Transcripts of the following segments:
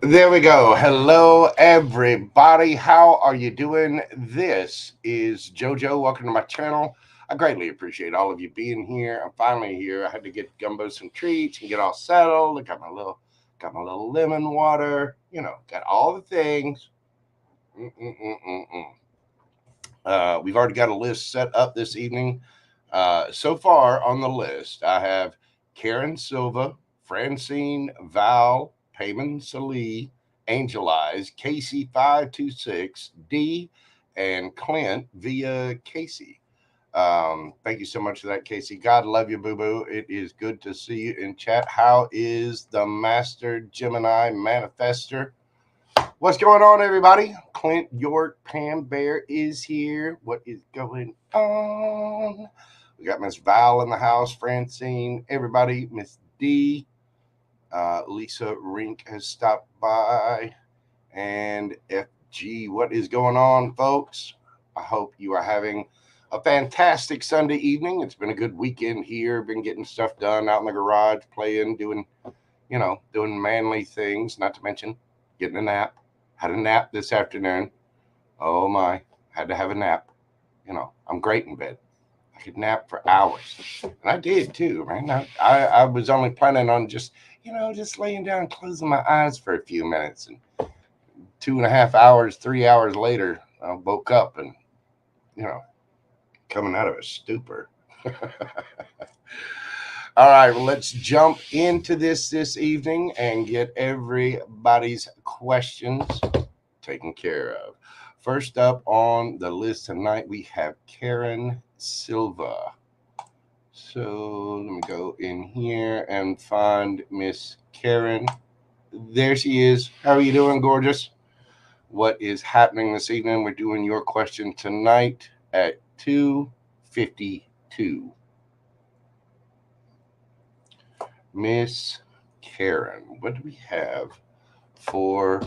There we go. Hello, everybody. How are you doing? This is JoJo. Welcome to my channel. I greatly appreciate all of you being here. I'm finally here. I had to get Gumbo some treats and get all settled. I got my little lemon water. Got all the things. Mm-mm-mm-mm-mm. We've already got a list set up this evening. So far on the list, I have Karen Silva, Francine Val, Payman Salee, Angel Eyes, Casey526, D, and Clint via Casey. Thank you so much for that, Casey. God love you, boo boo. It is good to see you in chat. How is the Master Gemini Manifester? What's going on, everybody? Clint York, Pam Bear is here. What is going on? We got Miss Val in the house, Francine, everybody, Miss D, Lisa Rink has stopped by, and FG. What is going on, folks? I hope you are having a fantastic Sunday evening. It's been a good weekend here. Been getting stuff done out in the garage, playing, doing manly things, not to mention getting a nap. Had a nap this afternoon. Oh my, had to have a nap. I'm great in bed. I could nap for hours. And I did too, man. I was only planning on just laying down, closing my eyes for a few minutes. And 2.5 hours, 3 hours later, I woke up and, you know, coming out of a stupor. All right, well, let's jump into this evening and get everybody's questions taken care of. First up on the list tonight, we have Karen Silva. So let me go in here and find Miss Karen. There she is. How are you doing, gorgeous? What is happening this evening? We're doing your question tonight at 2:52. Miss Karen, what do we have for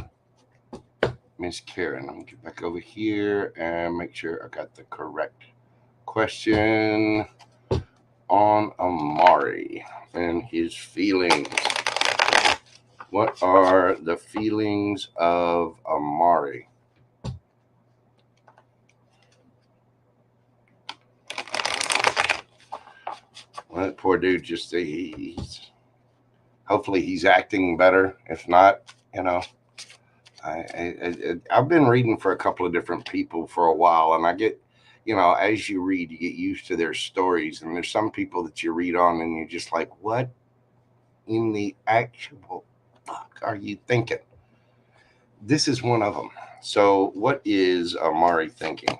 Miss Karen? Let me get back over here and make sure I got the correct question on Amari and his feelings. What are the feelings of Amari? Well, that poor dude hopefully he's acting better. If not, I've been reading for a couple of different people for a while, and I get, as you read, you get used to their stories. And there's some people that you read on, and you're just like, what in the actual fuck are you thinking? This is one of them. So, what is Amari thinking?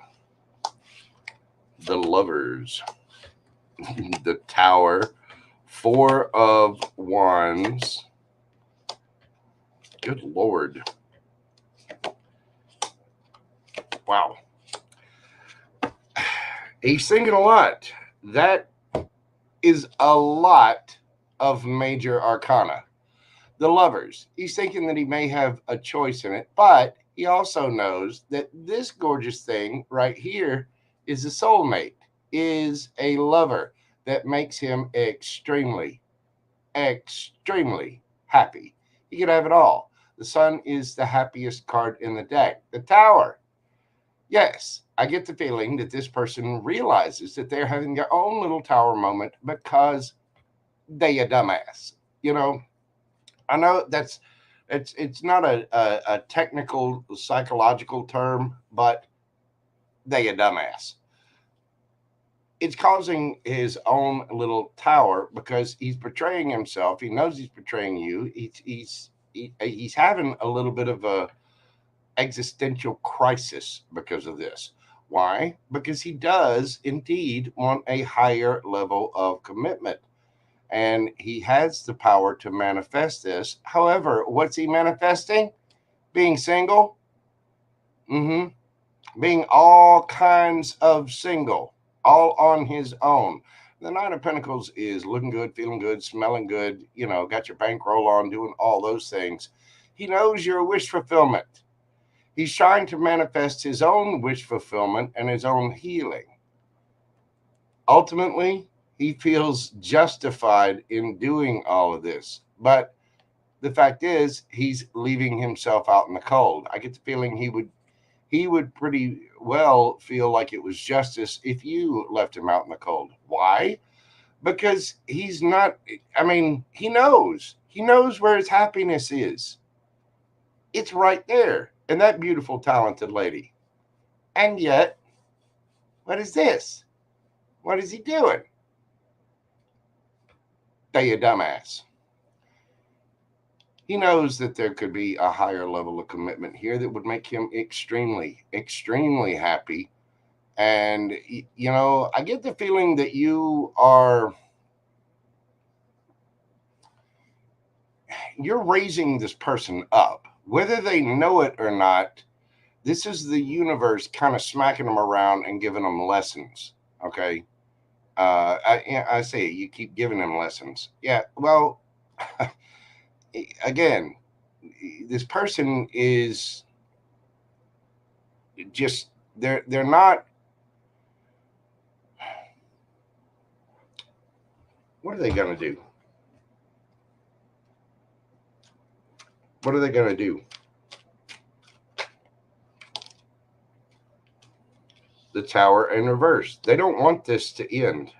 The Lovers, the Tower, Four of Wands. Good Lord. Wow. He's thinking a lot. That is a lot of major arcana. The Lovers. He's thinking that he may have a choice in it, but he also knows that this gorgeous thing right here is a soulmate, is a lover that makes him extremely, extremely happy. He could have it all. The Sun is the happiest card in the deck. The Tower. Yes, I get the feeling that this person realizes that they're having their own little tower moment because they a dumbass. I know it's not a technical psychological term, but they a dumbass. It's causing his own little tower because he's portraying himself. He knows he's portraying you. He's having a little bit of a existential crisis because of this. Why? Because he does indeed want a higher level of commitment. And he has the power to manifest this. However, what's he manifesting? Being single? Mm-hmm. Being all kinds of single, all on his own. The Nine of Pentacles is looking good, feeling good, smelling good, got your bankroll on, doing all those things. He knows your wish fulfillment. He's trying to manifest his own wish fulfillment and his own healing. Ultimately, he feels justified in doing all of this. But the fact is he's leaving himself out in the cold. I get the feeling he would pretty well feel like it was justice if you left him out in the cold. Why? Because he's not, I mean, he knows where his happiness is. It's right there in that beautiful talented lady. And yet, what is this? What is he doing? They a dumbass. He knows that there could be a higher level of commitment here that would make him extremely, extremely happy. And, I get the feeling that you're raising this person up, whether they know it or not. This is the universe kind of smacking them around and giving them lessons. Okay. I say you keep giving them lessons. Yeah. Well, again, this person is just, they're not. What are they going to do? What are they going to do? The Tower in reverse. They don't want this to end.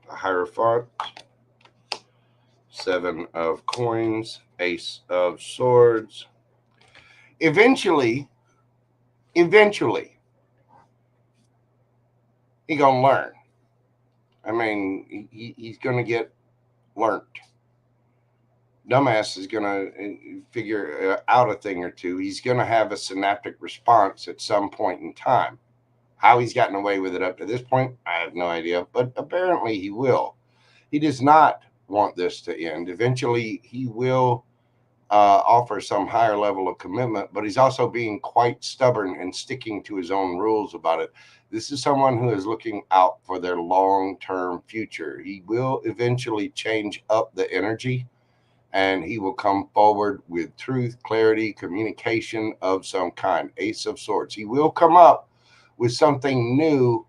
The Hierophant, Seven of Coins, Ace of Swords. Eventually, he gonna learn. I mean, he's gonna get learned. Dumbass is gonna figure out a thing or two. He's gonna have a synaptic response at some point in time. How he's gotten away with it up to this point, I have no idea. But apparently he will. He does not want this to end. Eventually, he will offer some higher level of commitment, but he's also being quite stubborn and sticking to his own rules about it. This is someone who is looking out for their long-term future. He will eventually change up the energy, and he will come forward with truth, clarity, communication of some kind. Ace of Swords. He will come up with something new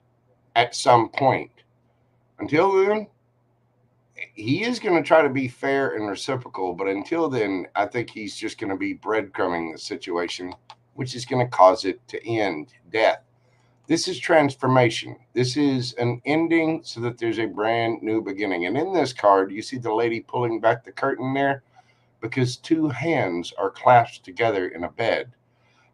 at some point. Until then, he is going to try to be fair and reciprocal, but until then, I think he's just going to be breadcrumbing the situation, which is going to cause it to end. Death. This is transformation. This is an ending so that there's a brand new beginning. And in this card, you see the lady pulling back the curtain there because two hands are clasped together in a bed.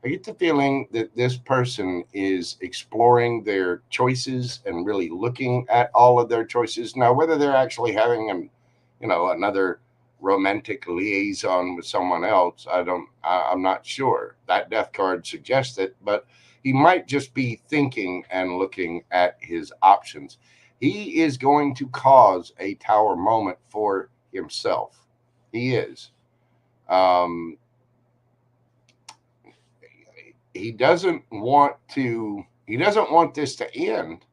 I get the feeling that this person is exploring their choices and really looking at all of their choices. Now, whether they're actually having another romantic liaison with someone else, I'm not sure. That death card suggests it, but he might just be thinking and looking at his options. He is going to cause a tower moment for himself. He is. He doesn't want this to end,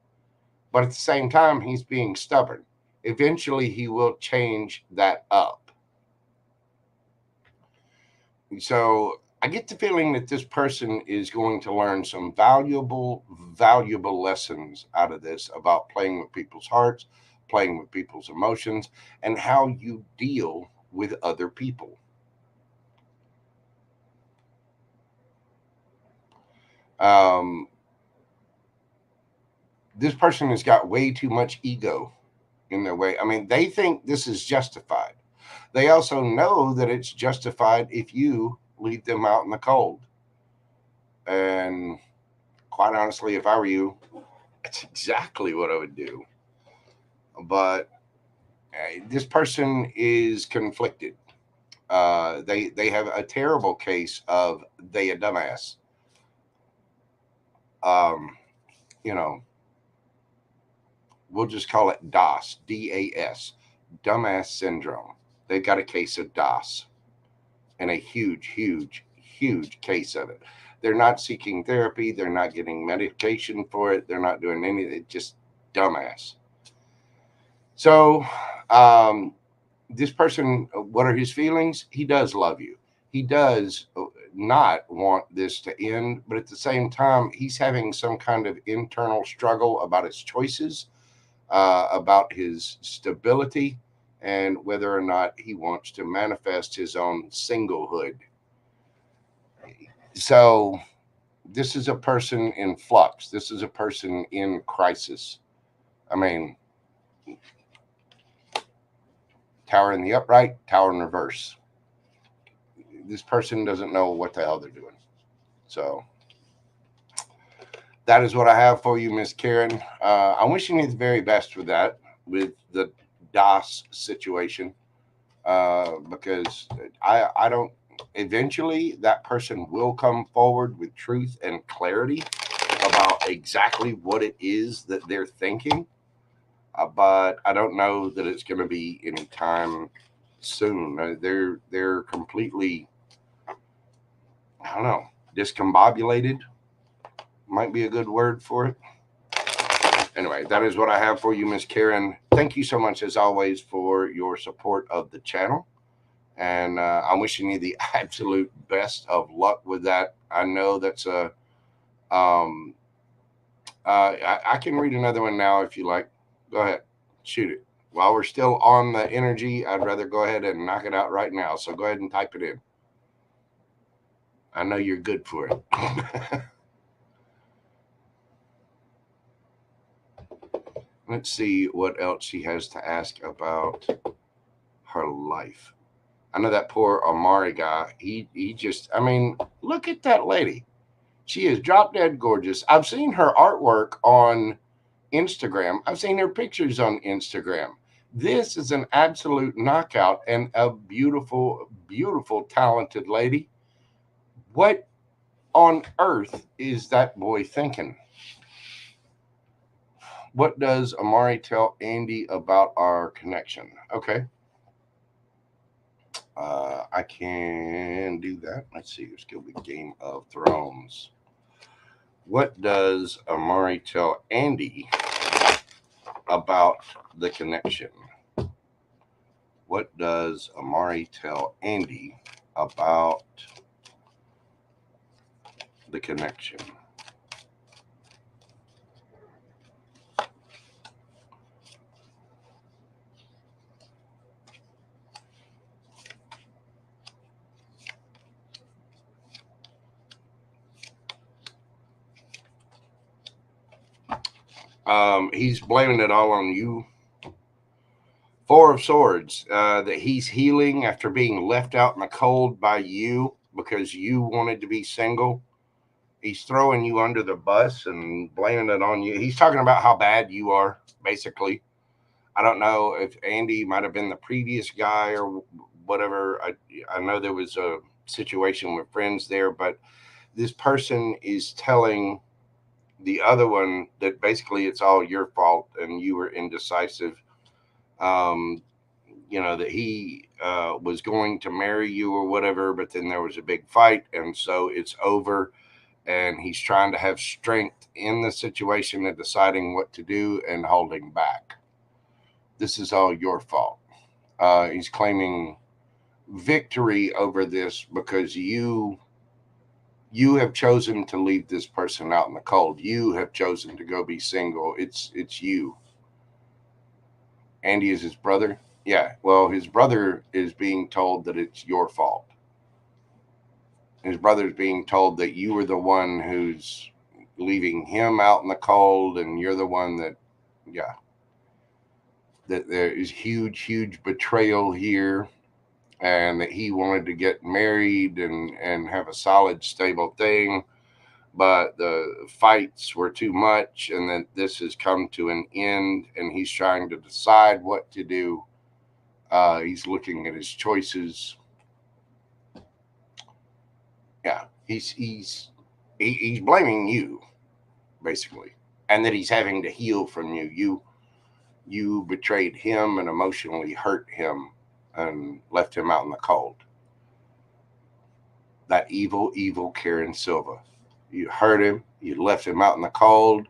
but at the same time, he's being stubborn. Eventually, he will change that up. So I get the feeling that this person is going to learn some valuable lessons out of this about playing with people's hearts, playing with people's emotions, and how you deal with other people. This person has got way too much ego in their way. I mean, they think this is justified. They also know that it's justified if you leave them out in the cold. And quite honestly, if I were you, that's exactly what I would do. But this person is conflicted. They have a terrible case of they a dumbass. You know, we'll just call it DAS, DAS, dumbass syndrome. They've got a case of DAS and a huge, huge, huge case of it. They're not seeking therapy. They're not getting medication for it. They're not doing anything. Just dumbass. So, this person, what are his feelings? He does love you. He does not want this to end, but at the same time, he's having some kind of internal struggle about his choices. about his stability and whether or not he wants to manifest his own singlehood. So this is a person in flux. This is a person in crisis. I mean, tower in the upright, tower in reverse. This person doesn't know what the hell they're doing. So that is what I have for you, Miss Karen. I'm wishing you the very best with that, with the DOS situation, because I don't. Eventually, that person will come forward with truth and clarity about exactly what it is that they're thinking. But I don't know that it's going to be anytime soon. They're completely, I don't know, discombobulated. Might be a good word for it. Anyway, that is what I have for you, Miss Karen. Thank you so much, as always, for your support of the channel. And I'm wishing you the absolute best of luck with that. I know that's a. I can read another one now if you like. Go ahead, shoot it. While we're still on the energy, I'd rather go ahead and knock it out right now. So go ahead and type it in. I know you're good for it. Let's see what else she has to ask about her life. I know that poor Amari guy. He just, I mean, look at that lady. She is drop dead gorgeous. I've seen her artwork on Instagram. I've seen her pictures on Instagram. This is an absolute knockout and a beautiful, beautiful, talented lady. What on earth is that boy thinking? What does Amari tell Andy about our connection? Okay. I can do that. Let's see. It's going to be Game of Thrones. What does Amari tell Andy about the connection? What does Amari tell Andy about the connection? He's blaming it all on you. Four of Swords, that he's healing after being left out in the cold by you because you wanted to be single. He's throwing you under the bus and blaming it on you. He's talking about how bad you are, basically. I don't know if Andy might have been the previous guy or whatever. I know there was a situation with friends there, but this person is telling the other one that basically it's all your fault and you were indecisive. That he was going to marry you or whatever, but then there was a big fight, and so it's over. And he's trying to have strength in the situation and deciding what to do and holding back. This is all your fault. He's claiming victory over this because you have chosen to leave this person out in the cold. You have chosen to go be single. It's you. Andy is his brother. Yeah, well, his brother is being told that it's your fault. His brother's being told that you were the one who's leaving him out in the cold, and you're the one that, yeah, that there is huge betrayal here, and that he wanted to get married and have a solid, stable thing, but the fights were too much, and that this has come to an end, and he's trying to decide what to do. He's looking at his choices. Yeah, he's blaming you, basically, and that he's having to heal from you. You betrayed him and emotionally hurt him and left him out in the cold. That evil Karen Silva. You hurt him. You left him out in the cold.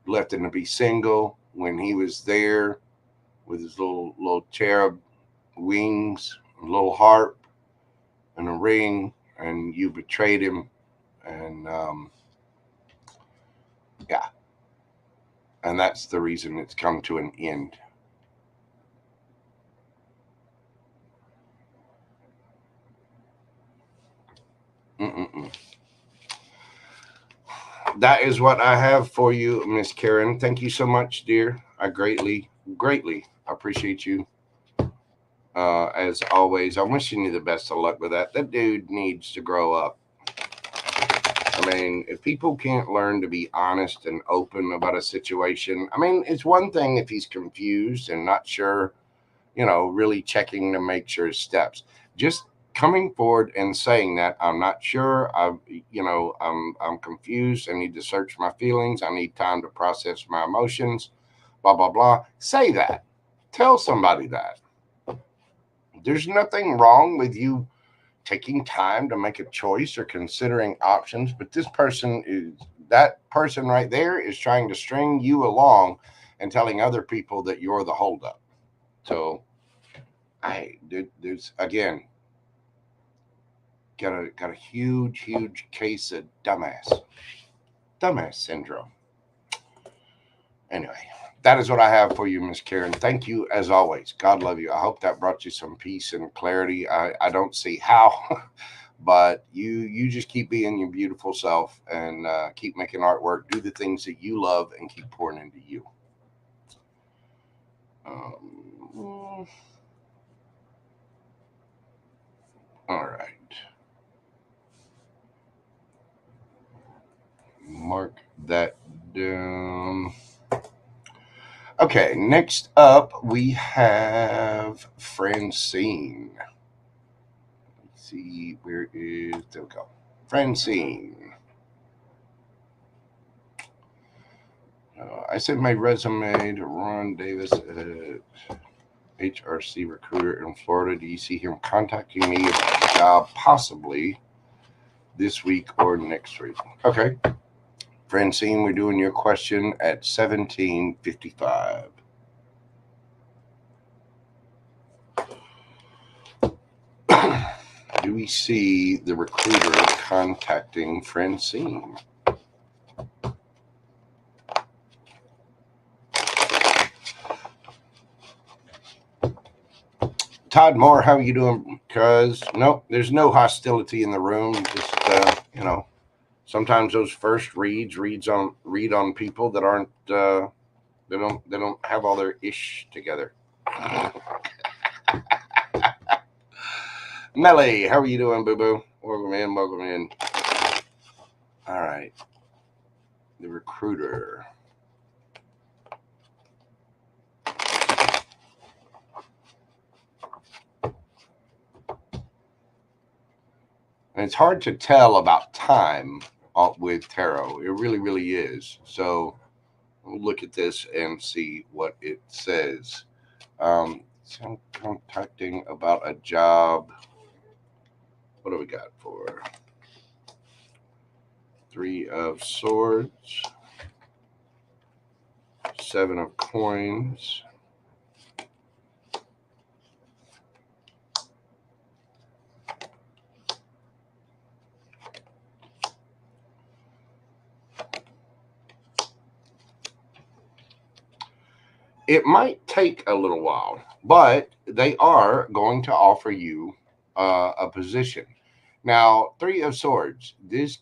You left him to be single when he was there with his little cherub wings, a little harp, and a ring, and you betrayed him. And yeah, And that's the reason it's come to an end. Mm-mm-mm. That is what I have for you, Miss Karen. Thank you so much, dear. I greatly, greatly appreciate you. As always, I'm wishing you the best of luck with that. That dude needs to grow up. I mean, if people can't learn to be honest and open about a situation, I mean, it's one thing if he's confused and not sure, really checking to make sure his steps. Just coming forward and saying that I'm not sure, I'm confused. I need to search my feelings. I need time to process my emotions. Blah blah blah. Say that. Tell somebody that. There's nothing wrong with you taking time to make a choice or considering options, but that person right there is trying to string you along and telling other people that you're the holdup. So there's again got a huge case of dumbass syndrome. Anyway, that is what I have for you, Miss Karen. Thank you as always. God love you. I hope that brought you some peace and clarity. I don't see how, but you just keep being your beautiful self and keep making artwork. Do the things that you love and keep pouring into you. All right. Mark that down. Okay, next up we have Francine. Let's see, there we go. Francine. I sent my resume to Ron Davis at HRC Recruiter in Florida. Do you see him contacting me about a job possibly this week or next week? Okay. Francine, we're doing your question at 17:55. Do we see the recruiter contacting Francine? Todd Moore, how are you doing? Because nope, there's no hostility in the room. Just sometimes those first read on people that aren't they don't have all their ish together. Melly, how are you doing, boo boo? Welcome in, welcome in. All right, the recruiter. And it's hard to tell about time with tarot. It really, really is. So we'll look at this and see what it says. So contacting about a job. What do we got for 3 of Swords, 7 of Coins, it might take a little while, but they are going to offer you a position. Now, 3 of Swords. This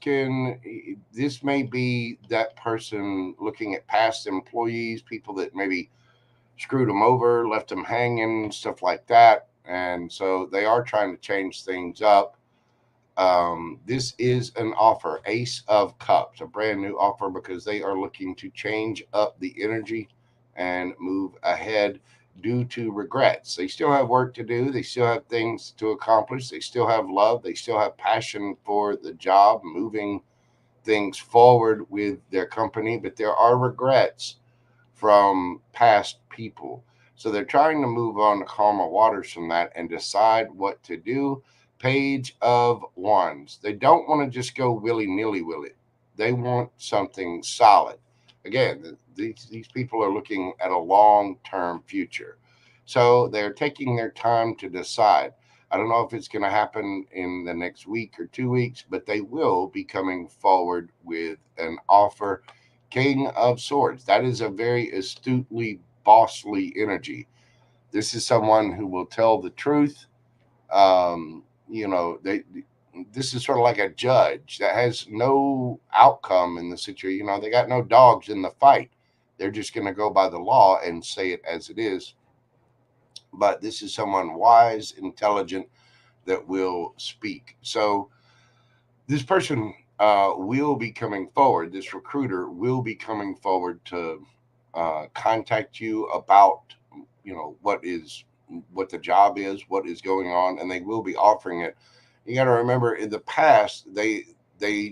may be that person looking at past employees, people that maybe screwed them over, left them hanging, stuff like that, and so they are trying to change things up. This is an offer, Ace of Cups, a brand new offer because they are looking to change up the energy and move ahead due to regrets. They still have work to do. They still have things to accomplish. They still have love. They still have passion for the job, moving things forward with their company, but there are regrets from past people. So they're trying to move on to calmer waters from that and decide what to do. Page of Wands. They don't want to just go willy nilly with it. They want something solid. Again, these people are looking at a long term future. So they're taking their time to decide. I don't know if it's going to happen in the next week or 2 weeks, but they will be coming forward with an offer King of Swords. That is a very astutely bossly energy. This is someone who will tell the truth. You know, this is sort of like a judge that has no outcome in the situation. You know, they got no dogs in the fight. They're just going to go by the law and say it as it is. But this is someone wise, intelligent, that will speak. So this person will be coming forward. This recruiter will be coming forward to contact you about, you know, what the job is, what is going on, and they will be offering it. You got to remember, in the past, they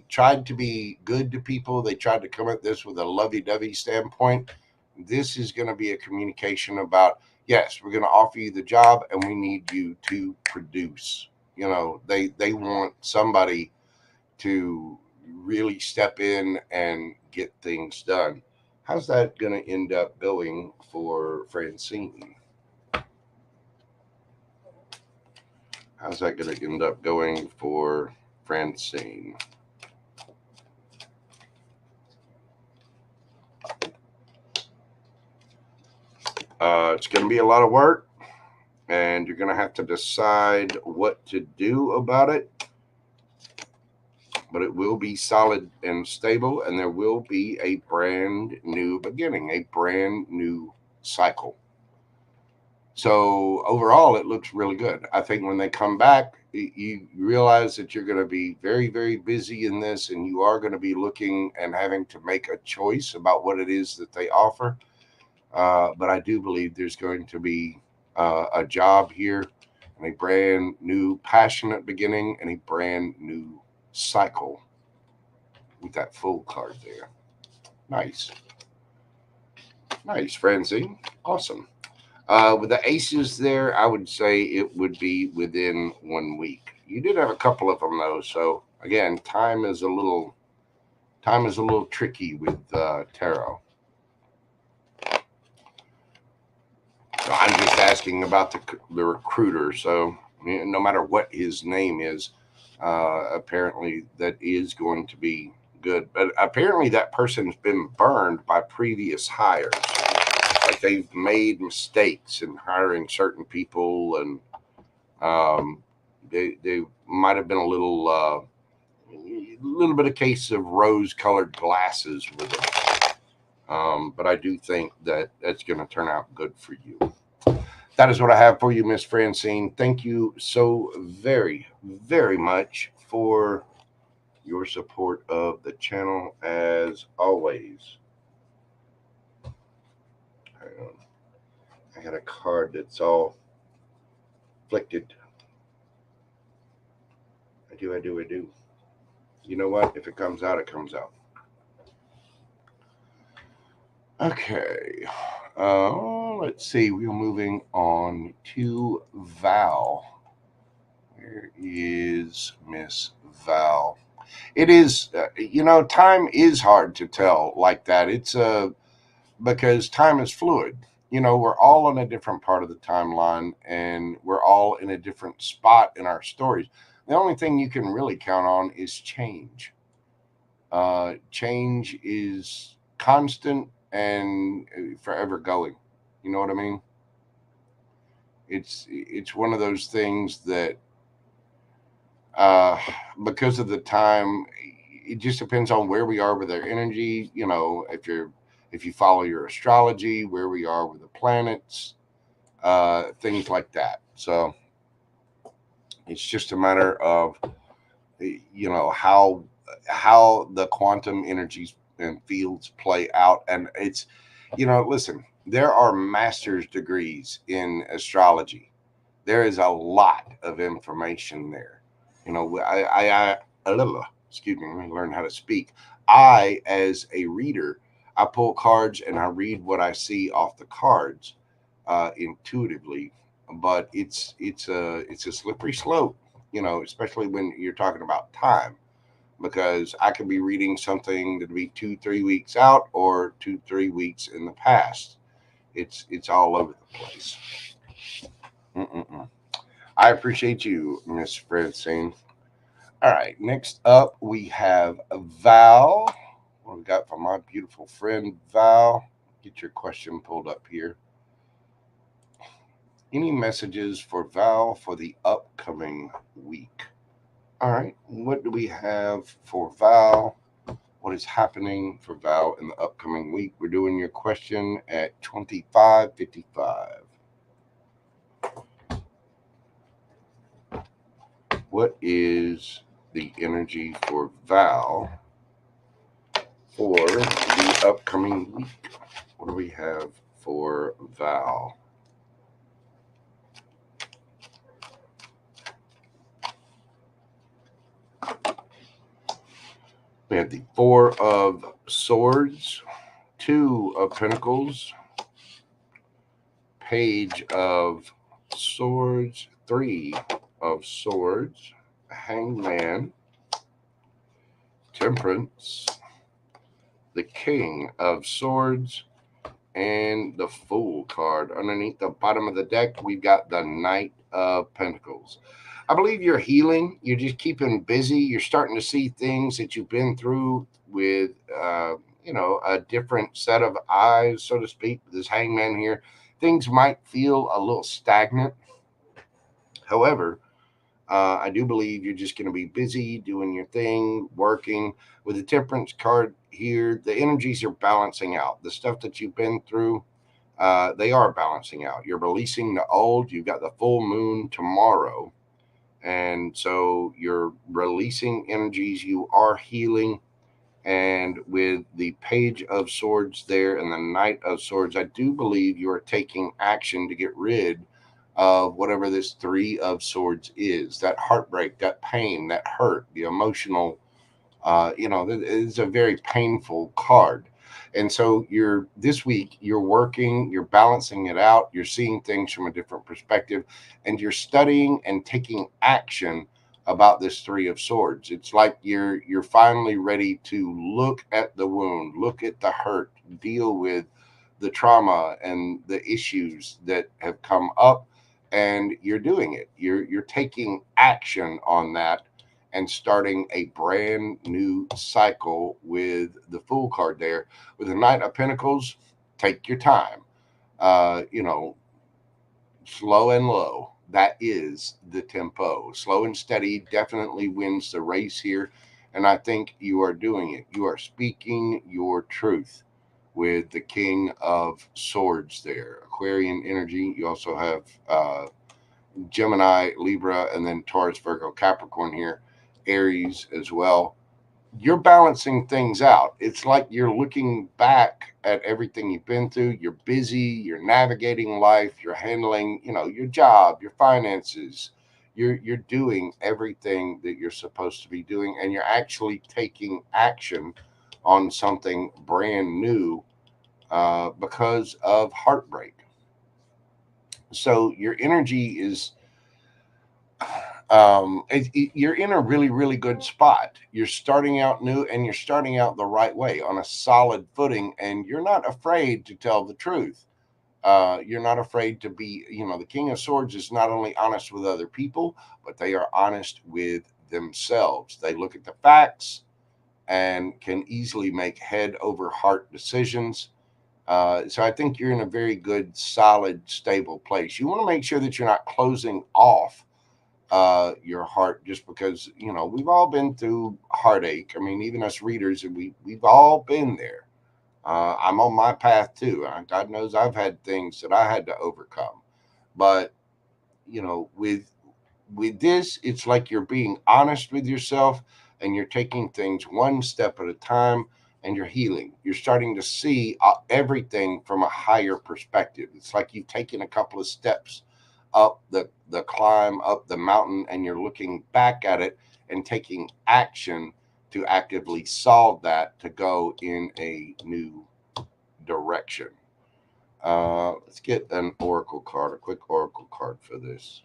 tried to be good to people. They tried to come at this with a lovey-dovey standpoint. This is going to be a communication about, yes, we're going to offer you the job, and we need you to produce. You know, they want somebody to really step in and get things done. How's that going to end up going for Francine? How's that going to end up going for Francine? It's going to be a lot of work, and you're going to have to decide what to do about it. But it will be solid and stable, and there will be a brand new beginning, a brand new cycle. So overall, it looks really good. I think when they come back, you realize that you're going to be very, very busy in this, and you are going to be looking and having to make a choice about what it is that they offer. But I do believe there's going to be a job here, and a brand new passionate beginning, and a brand new cycle with that full card there. Nice. Nice, Francine. Awesome. With the aces there, I would say it would be within 1 week. You did have a couple of them though, so again, time is a little tricky with tarot. So I'm just asking about the recruiter. So no matter what his name is, apparently that is going to be good. But apparently that person's been burned by previous hires. Like they've made mistakes in hiring certain people, and they might have been a little bit of case of rose-colored glasses with it. But I do think that that's going to turn out good for you. That is what I have for you, Miss Francine. Thank you so very, very much for your support of the channel as always. I got a card that's all flicked. I do. You know what? If it comes out, it comes out. Okay. Let's see. We're moving on to Val. Where is Miss Val? It is, time is hard to tell like that. It's because time is fluid. You know, we're all on a different part of the timeline, and we're all in a different spot in our stories. The only thing you can really count on is change. Change is constant and forever going. You know what I mean? It's one of those things that because of the time, it just depends on where we are with our energy. You know, if you follow your astrology, where we are with the planets, things like that. So it's just a matter of how the quantum energies and fields play out. And it's listen, there are master's degrees in astrology. There is a lot of information there. Excuse me, let me learn how to speak. I, as a reader, I pull cards and I read what I see off the cards intuitively, but it's a slippery slope, especially when you're talking about time, because I could be reading something that would be 2-3 weeks out or 2-3 weeks in the past. It's all over the place. I appreciate you, Miss Francine. All right, next up we have Val. What we got from my beautiful friend Val? Get your question pulled up here. Any messages for Val for the upcoming week? All right, what do we have for Val? What is happening for Val in the upcoming week? We're doing your question at 25:55. What is the energy for Val for the upcoming week? What do we have for Val? We have the Four of Swords, Two of Pentacles, Page of Swords, Three of Swords, Hangman, Temperance, the King of Swords, and the Fool card. Underneath the bottom of the deck, we've got the Knight of Pentacles. I believe you're healing. You're just keeping busy. You're starting to see things that you've been through with, a different set of eyes, so to speak. This Hangman here, things might feel a little stagnant. However, I do believe you're just going to be busy doing your thing, working. With the Temperance card here, the energies are balancing out. The stuff that you've been through, they are balancing out. You're releasing the old. You've got the full moon tomorrow. And so you're releasing energies. You are healing. And with the Page of Swords there and the Knight of Swords, I do believe you are taking action to get rid of whatever this Three of Swords is. That heartbreak, that pain, that hurt, the emotional, it's a very painful card. And so this week you're working, you're balancing it out, you're seeing things from a different perspective, and you're studying and taking action about this Three of Swords. It's like you're finally ready to look at the wound, look at the hurt, deal with the trauma and the issues that have come up, and you're doing it. You're taking action on that and starting a brand new cycle with the Fool card there. With the Knight of Pentacles, take your time. Slow and low. That is the tempo. Slow and steady definitely wins the race here. And I think you are doing it. You are speaking your truth with the King of Swords there. Aquarian energy. You also have Gemini, Libra, and then Taurus, Virgo, Capricorn here. Aries as well. You're balancing things out. It's like you're looking back at everything you've been through. You're busy, you're navigating life, you're handling, your job, your finances. You're doing everything that you're supposed to be doing, and you're actually taking action on something brand new because of heartbreak. So your energy is you're in a really, really good spot. You're starting out new, and you're starting out the right way on a solid footing, and you're not afraid to tell the truth. You're not afraid to be, the King of Swords is not only honest with other people, but they are honest with themselves. They look at the facts and can easily make head over heart decisions. So I think you're in a very good, solid, stable place. You want to make sure that you're not closing off your heart just because, we've all been through heartache. I mean, even us readers, we've all been there. I'm on my path too. God knows I've had things that I had to overcome. But, with this, it's like you're being honest with yourself, and you're taking things one step at a time, and you're healing. You're starting to see everything from a higher perspective. It's like you've taken a couple of steps up the climb, up the mountain, and you're looking back at it and taking action to actively solve that to go in a new direction. Let's get an oracle card, a quick oracle card for this.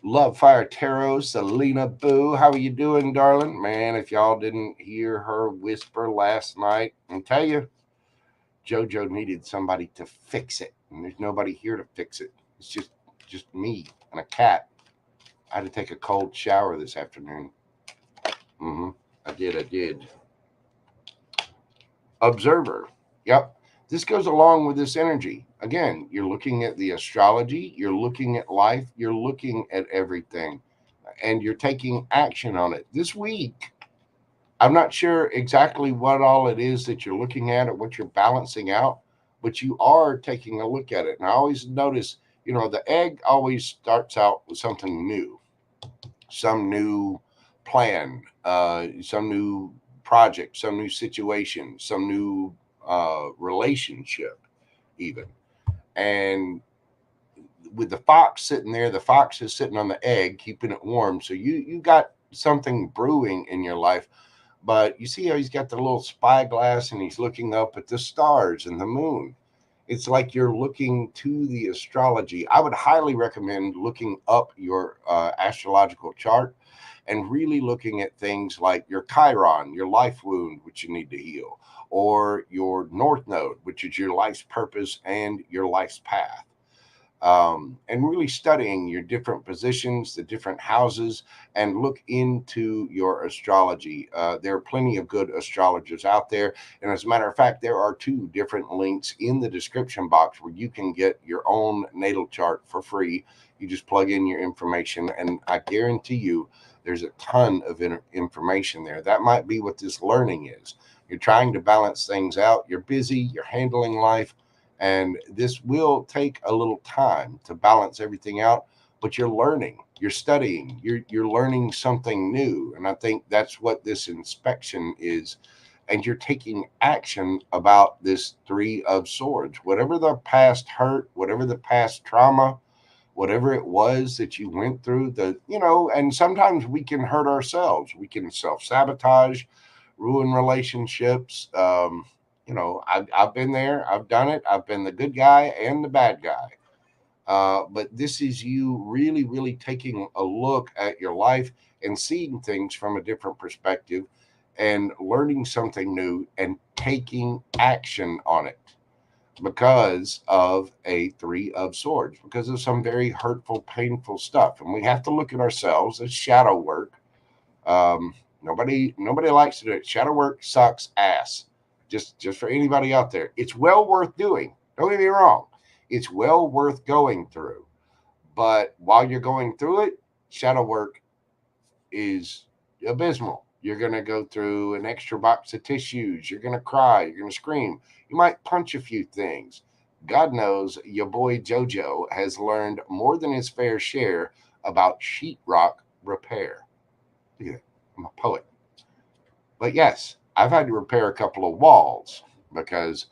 Love Fire Tarot, Selena Boo. How are you doing, darling? Man, if y'all didn't hear her whisper last night, I tell you, JoJo needed somebody to fix it. And there's nobody here to fix it. It's just me and a cat. I had to take a cold shower this afternoon. I did. Observer. Yep. This goes along with this energy. Again, you're looking at the astrology, you're looking at life, you're looking at everything, and you're taking action on it. This week, I'm not sure exactly what all it is that you're looking at or what you're balancing out, but you are taking a look at it. And I always notice, the egg always starts out with something new, some new plan, some new project, some new situation, some new relationship, even. And with the fox sitting there, the fox is sitting on the egg, keeping it warm. So you got something brewing in your life. But you see how he's got the little spyglass and he's looking up at the stars and the moon. It's like you're looking to the astrology. I would highly recommend looking up your astrological chart and really looking at things like your Chiron, your life wound, which you need to heal, or your North Node, which is your life's purpose and your life's path. And really studying your different positions, the different houses, and look into your astrology. There are plenty of good astrologers out there. And as a matter of fact, there are 2 different links in the description box where you can get your own natal chart for free. You just plug in your information, and I guarantee you there's a ton of information there. That might be what this learning is. You're trying to balance things out, you're busy, you're handling life, and this will take a little time to balance everything out, but you're learning, you're studying, you're learning something new. And I think that's what this inspection is. And you're taking action about this 3 of Swords. Whatever the past hurt, whatever the past trauma, whatever it was that you went through, and sometimes we can hurt ourselves. We can self-sabotage, ruin relationships. I've been there, I've done it, I've been the good guy and the bad guy. But this is you really, really taking a look at your life and seeing things from a different perspective and learning something new and taking action on it because of a 3 of Swords, because of some very hurtful, painful stuff. And we have to look at ourselves as shadow work. Nobody likes to do it. Shadow work sucks ass. Just for anybody out there, it's well worth doing. Don't get me wrong, it's well worth going through. But while you're going through it, shadow work is abysmal. You're going to go through an extra box of tissues. You're going to cry. You're going to scream. You might punch a few things. God knows your boy Jojo has learned more than his fair share about sheetrock repair. Look at that. I'm a poet. But yes, I've had to repair a couple of walls because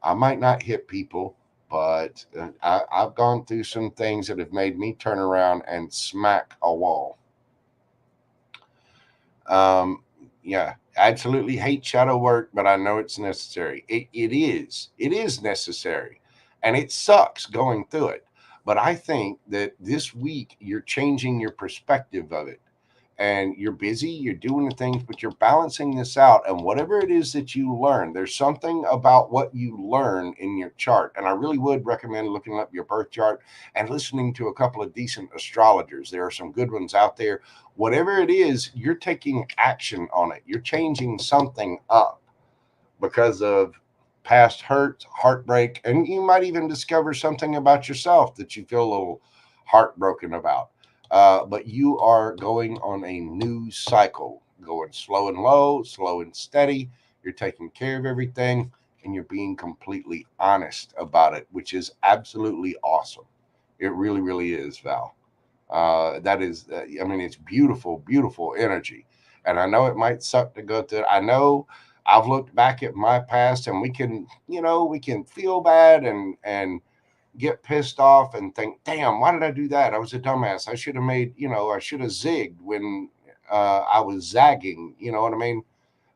I might not hit people, but I've gone through some things that have made me turn around and smack a wall. Yeah, absolutely hate shadow work, but I know it's necessary. It is necessary, and it sucks going through it. But I think that this week you're changing your perspective of it, and you're busy, you're doing the things, but you're balancing this out. And whatever it is that you learn, there's something about what you learn in your chart. And I really would recommend looking up your birth chart and listening to a couple of decent astrologers. There are some good ones out there. Whatever it is, you're taking action on it. You're changing something up because of past hurts, heartbreak, and you might even discover something about yourself that you feel a little heartbroken about. But you are going on a new cycle, going slow and low, slow and steady. You're taking care of everything, and you're being completely honest about it, which is absolutely awesome. It really, really is, Val. It's beautiful, beautiful energy. And I know it might suck to go through. I know I've looked back at my past, and we can feel bad and get pissed off and think, damn, why did I do that? I was a dumbass. I should have I should have zigged when I was zagging. You know what I mean?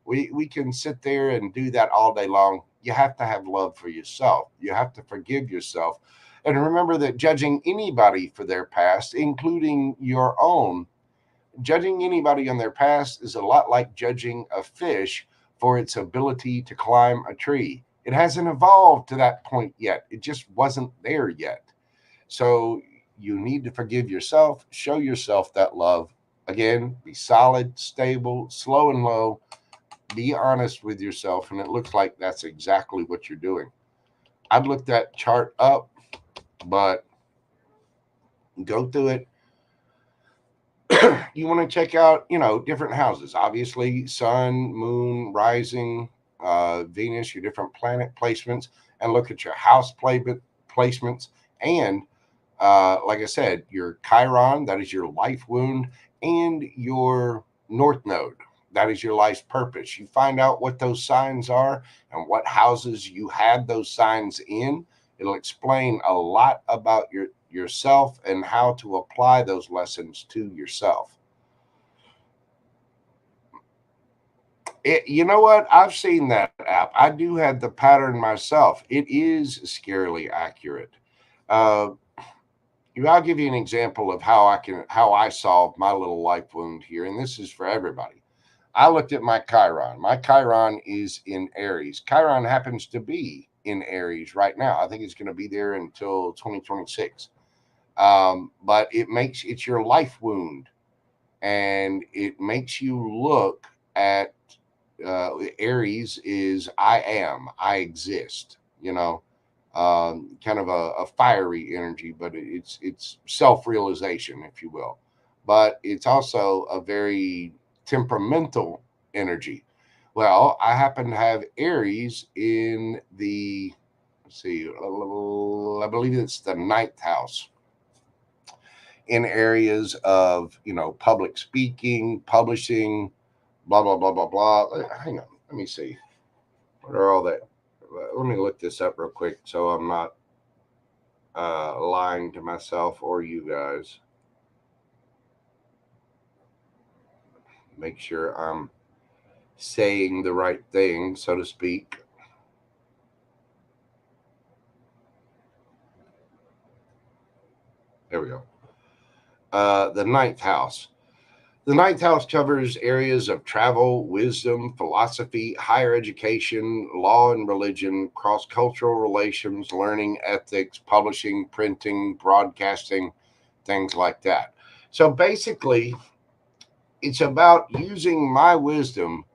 We can sit there and do that all day long. You have to have love for yourself. You have to forgive yourself. And remember that judging anybody for their past, including your own, judging anybody on their past is a lot like judging a fish for its ability to climb a tree. It hasn't evolved to that point yet. It just wasn't there yet. So you need to forgive yourself, show yourself that love, Again, be solid, stable, slow and low. Be honest with yourself, and it looks like that's exactly what you're doing. I'd look that chart up, but go through it. You want to check out, different houses. Obviously, sun, moon, rising, Venus, your different planet placements, and look at your house placements. And like I said, your Chiron, that is your life wound, and your North Node, that is your life's purpose. You find out what those signs are and what houses you had those signs in. It'll explain a lot about yourself and how to apply those lessons to yourself. You know what? I've seen that app. I do have the pattern myself. It is scarily accurate. Uh, I'll give you an example of how I solved my little life wound here, and this is for everybody. I looked at my Chiron. My Chiron is in Aries. Chiron happens to be in Aries right now. I think it's going to be there until 2026. But it's your life wound, and it makes you look at Aries is I exist. Kind of a fiery energy, but it's self-realization, if you will. But it's also a very temperamental energy. Well, I happen to have Aries in the, let's see, I believe it's the ninth house, in areas of, public speaking, publishing, blah, blah, blah, blah, blah. Hang on, let me see. What are all that? Let me look this up real quick so I'm not lying to myself or you guys. Make sure I'm saying the right thing, so to speak. There we go. The ninth house. The ninth house covers areas of travel, wisdom, philosophy, higher education, law and religion, cross-cultural relations, learning, ethics, publishing, printing, broadcasting, things like that. So basically, it's about using my wisdom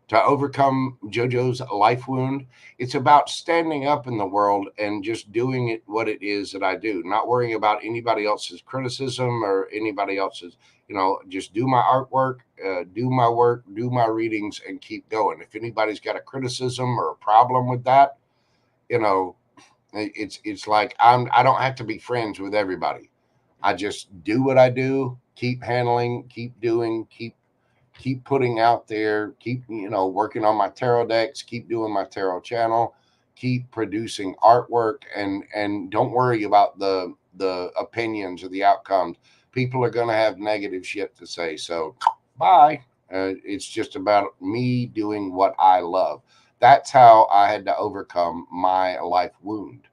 to overcome JoJo's life wound. It's about standing up in the world and just doing it what it is that I do, not worrying about anybody else's criticism or anybody else's, just do my artwork, do my work, do my readings, and keep going. If anybody's got a criticism or a problem with that, it's like I don't have to be friends with everybody. I just do what I do, keep handling, keep doing, keep putting out there, keep working on my tarot decks, keep doing my tarot channel, keep producing artwork, and don't worry about the opinions or the outcomes. People are going to have negative shit to say, so bye. It's just about me doing what I love. That's how I had to overcome my life wound,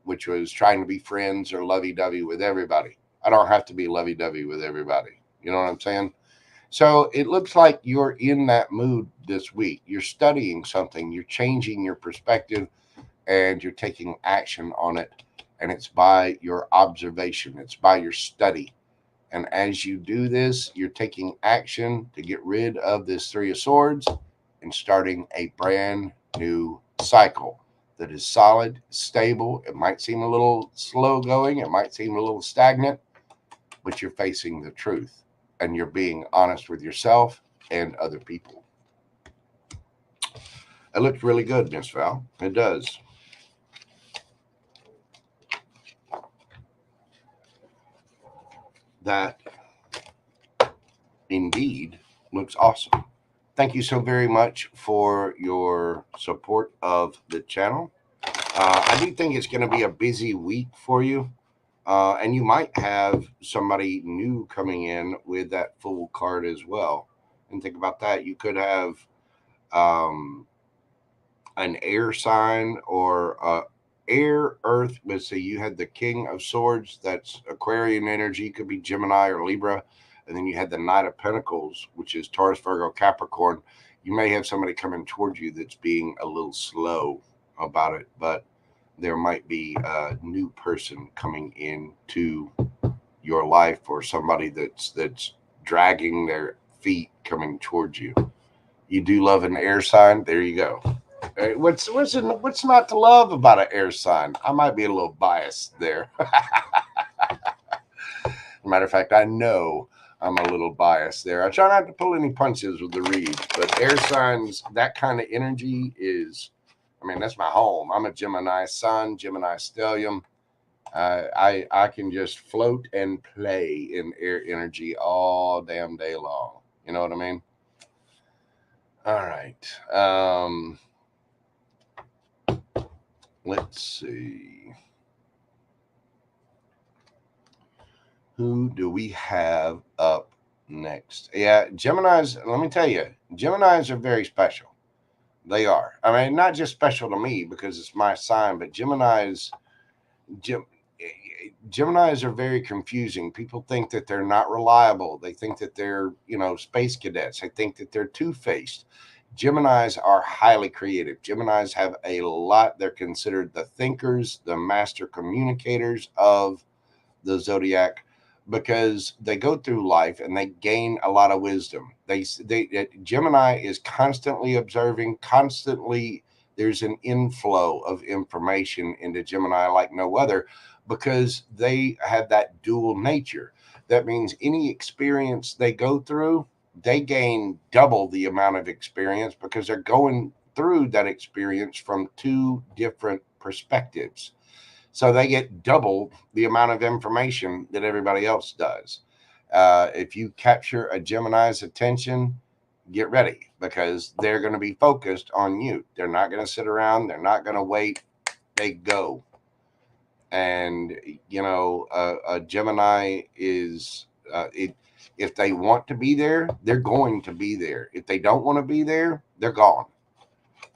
which was trying to be friends or lovey-dovey with everybody. I don't have to be lovey-dovey with everybody. You know what I'm saying? So it looks like you're in that mood this week. You're studying something, you're changing your perspective, and you're taking action on it. And it's by your observation, it's by your study. And as you do this, you're taking action to get rid of this Three of Swords and starting a brand new cycle that is solid, stable. It might seem a little slow going, it might seem a little stagnant, but you're facing the truth and you're being honest with yourself and other people. It looks really good, Miss Val. It does. That indeed looks awesome. Thank you so very much for your support of the channel. I do think it's going to be a busy week for you. And you might have somebody new coming in with that Fool card as well. And think about that. You could have an air sign or air, earth. Let's see, you had the King of Swords. That's Aquarian energy. Could be Gemini or Libra. And then you had the Knight of Pentacles, which is Taurus, Virgo, Capricorn. You may have somebody coming towards you that's being a little slow about it, but there might be a new person coming into your life, or somebody that's dragging their feet coming towards you. You do love an air sign. There you go. What's not to love about an air sign? I might be a little biased there. Matter of fact, I know I'm a little biased there. I try not to pull any punches with the read, but air signs, that kind of energy is, I mean, that's my home. I'm a Gemini sun, Gemini stellium. I can just float and play in air energy all damn day long. You know what I mean? All right. Let's see. Who do we have up next? Yeah, Geminis, let me tell you, Geminis are very special. They are. I mean, not just special to me because it's my sign, but Geminis are very confusing. People think that they're not reliable. They think that they're, space cadets. They think that they're two-faced. Geminis are highly creative. Geminis have a lot. They're considered the thinkers, the master communicators of the zodiac, because they go through life and they gain a lot of wisdom. Gemini is constantly observing, constantly. There's an inflow of information into Gemini like no other, because they have that dual nature. That means any experience they go through, they gain double the amount of experience because they're going through that experience from two different perspectives. So they get double the amount of information that everybody else does. If you capture a Gemini's attention, get ready, because they're going to be focused on you. They're not going to sit around. They're not going to wait. They go. And, a Gemini is, if they want to be there, they're going to be there. If they don't want to be there, they're gone.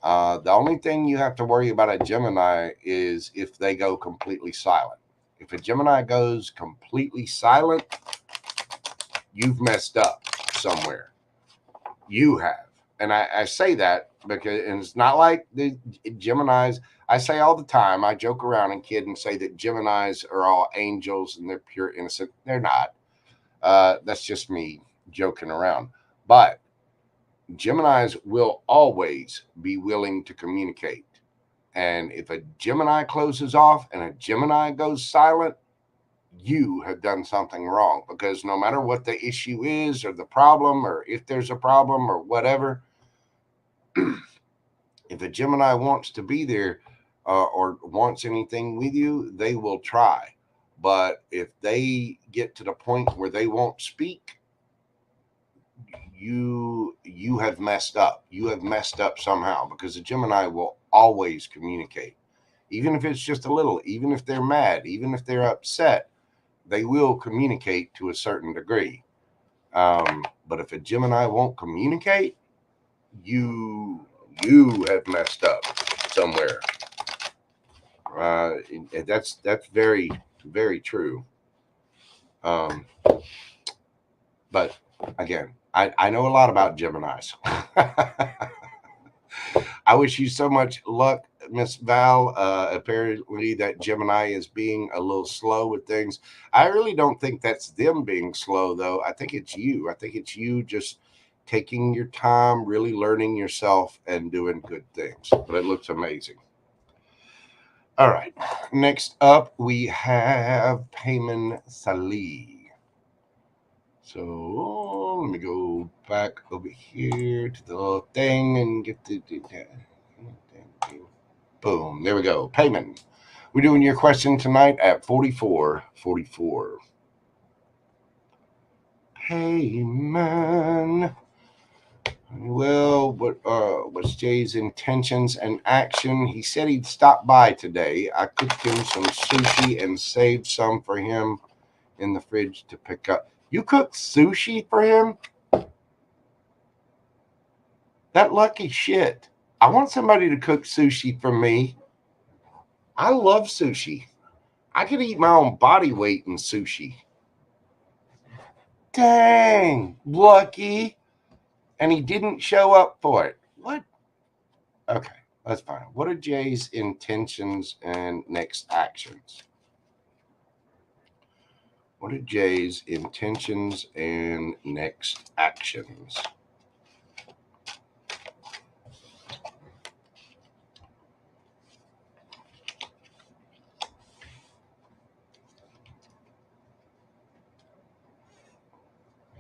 The only thing you have to worry about a Gemini is if they go completely silent. If a Gemini goes completely silent, you've messed up somewhere. You have. And I say that because, and it's not like the Geminis, I say all the time, I joke around and kid and say that Geminis are all angels and they're pure innocent. They're not. That's just me joking around. But Geminis will always be willing to communicate. And if a Gemini closes off and a Gemini goes silent, you have done something wrong, because no matter what the issue is or the problem, or if there's a problem or whatever, if a Gemini wants to be there or wants anything with you, they will try. But if they get to the point where they won't speak, you have messed up. You have messed up somehow, because a Gemini will always communicate. Even if it's just a little, even if they're mad, even if they're upset, they will communicate to a certain degree. But if a Gemini won't communicate, you have messed up somewhere. That's very, very true. But again, I know a lot about Geminis. I wish you so much luck, Miss Val. Apparently that Gemini is being a little slow with things. I really don't think that's them being slow, though. I think it's you. I think it's you just taking your time, really learning yourself and doing good things. But it looks amazing. All right. Next up, we have Payman Salih. So let me go back over here to the little thing and get the boom. There we go. Payment. We're doing your question tonight at 4444. Payment. Well, what's Jay's intentions and action? He said he'd stop by today. I cooked him some sushi and saved some for him in the fridge to pick up. You cooked sushi for him? That lucky shit. I want somebody to cook sushi for me. I love sushi. I could eat my own body weight in sushi. Dang, lucky. And he didn't show up for it. What? Okay, that's fine. What are Jay's intentions and next actions? What are Jay's intentions and next actions?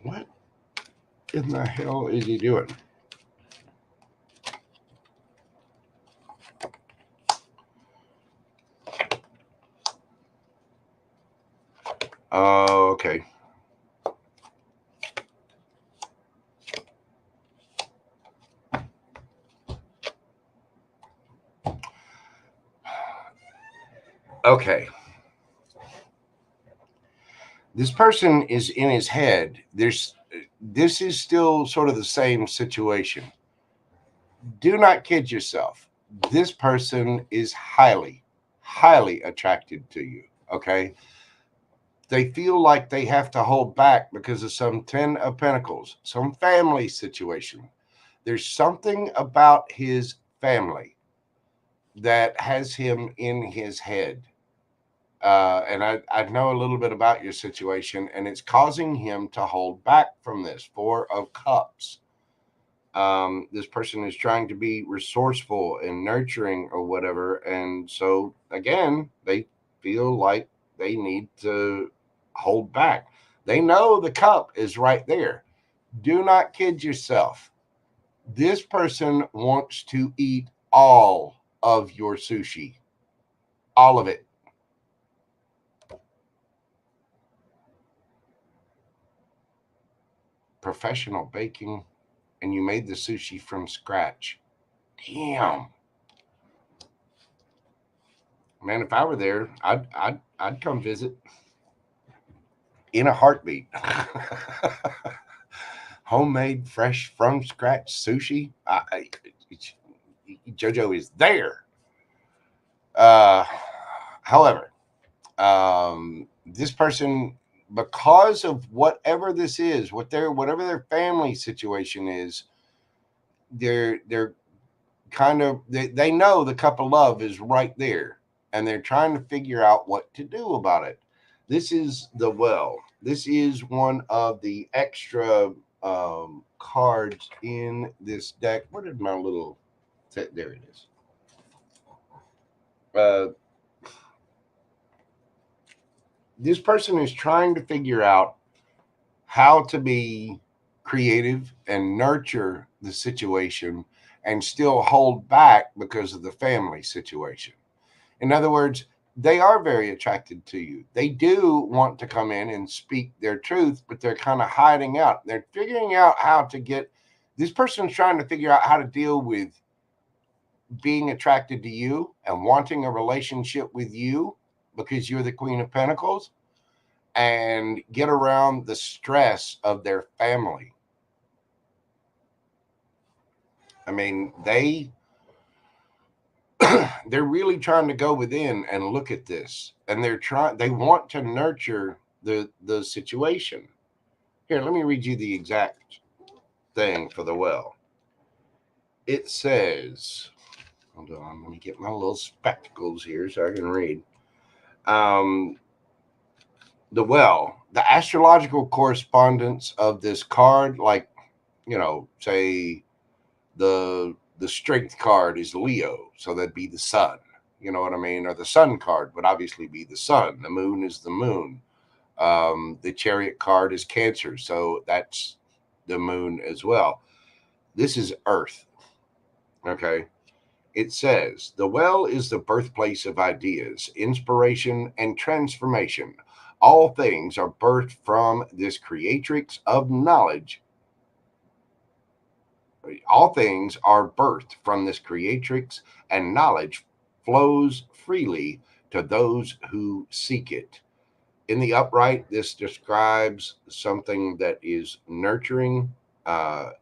What in the hell is he doing? Oh, okay. Okay. This person is in his head. This is still sort of the same situation. Do not kid yourself. This person is highly, highly attracted to you. Okay. They feel like they have to hold back because of some 10 of Pentacles, some family situation. There's something about his family that has him in his head. And I know a little bit about your situation, and it's causing him to hold back from this. 4 of Cups. This person is trying to be resourceful and nurturing or whatever. And so, again, they feel like they need to hold back. They know the cup is right there. Do not kid yourself. This person wants to eat all of your sushi, all of it. Professional baking, and you made the sushi from scratch. Damn. Man, if I were there, I'd come visit in a heartbeat. Homemade, fresh, from scratch sushi. JoJo is there. However, this person, because of whatever this is, whatever their family situation is, they're kind of they know the cup of love is right there, and they're trying to figure out what to do about it. This is the well. This is one of the extra cards in this deck. Where did my little set? There it is. This person is trying to figure out how to be creative and nurture the situation and still hold back because of the family situation. In other words, they are very attracted to you. They do want to come in and speak their truth, but they're kind of hiding out. They're figuring out how to get this person's trying to figure out how to deal with being attracted to you and wanting a relationship with you because you're the Queen of Pentacles, and get around the stress of their family. I mean, they're really trying to go within and look at this, and they want to nurture the situation. Here, let me read you the exact thing for the well. It says, hold on, let me get my little spectacles here so I can read. The well, the astrological correspondence of this card, like, say the strength card is Leo, so that'd be the sun. You know what I mean? Or the sun card would obviously be the sun. The moon is the moon. The chariot card is Cancer, so that's the moon as well. This is Earth. Okay. It says the well is the birthplace of ideas, inspiration, and transformation. All things are birthed from this creatrix of knowledge. All things are birthed from this creatrix, and knowledge flows freely to those who seek it. In the upright, this describes something that is nurturing,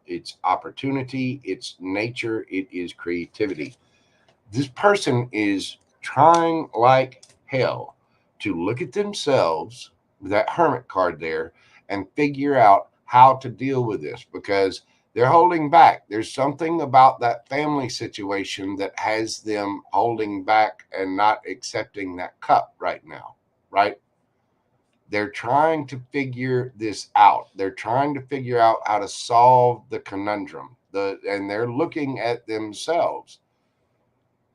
it's opportunity, it's nature, it is creativity. This person is trying like hell to look at themselves, that Hermit card there, and figure out how to deal with this, because they're holding back. There's something about that family situation that has them holding back and not accepting that cup right now, right? They're trying to figure this out. They're trying to figure out how to solve the conundrum. And they're looking at themselves.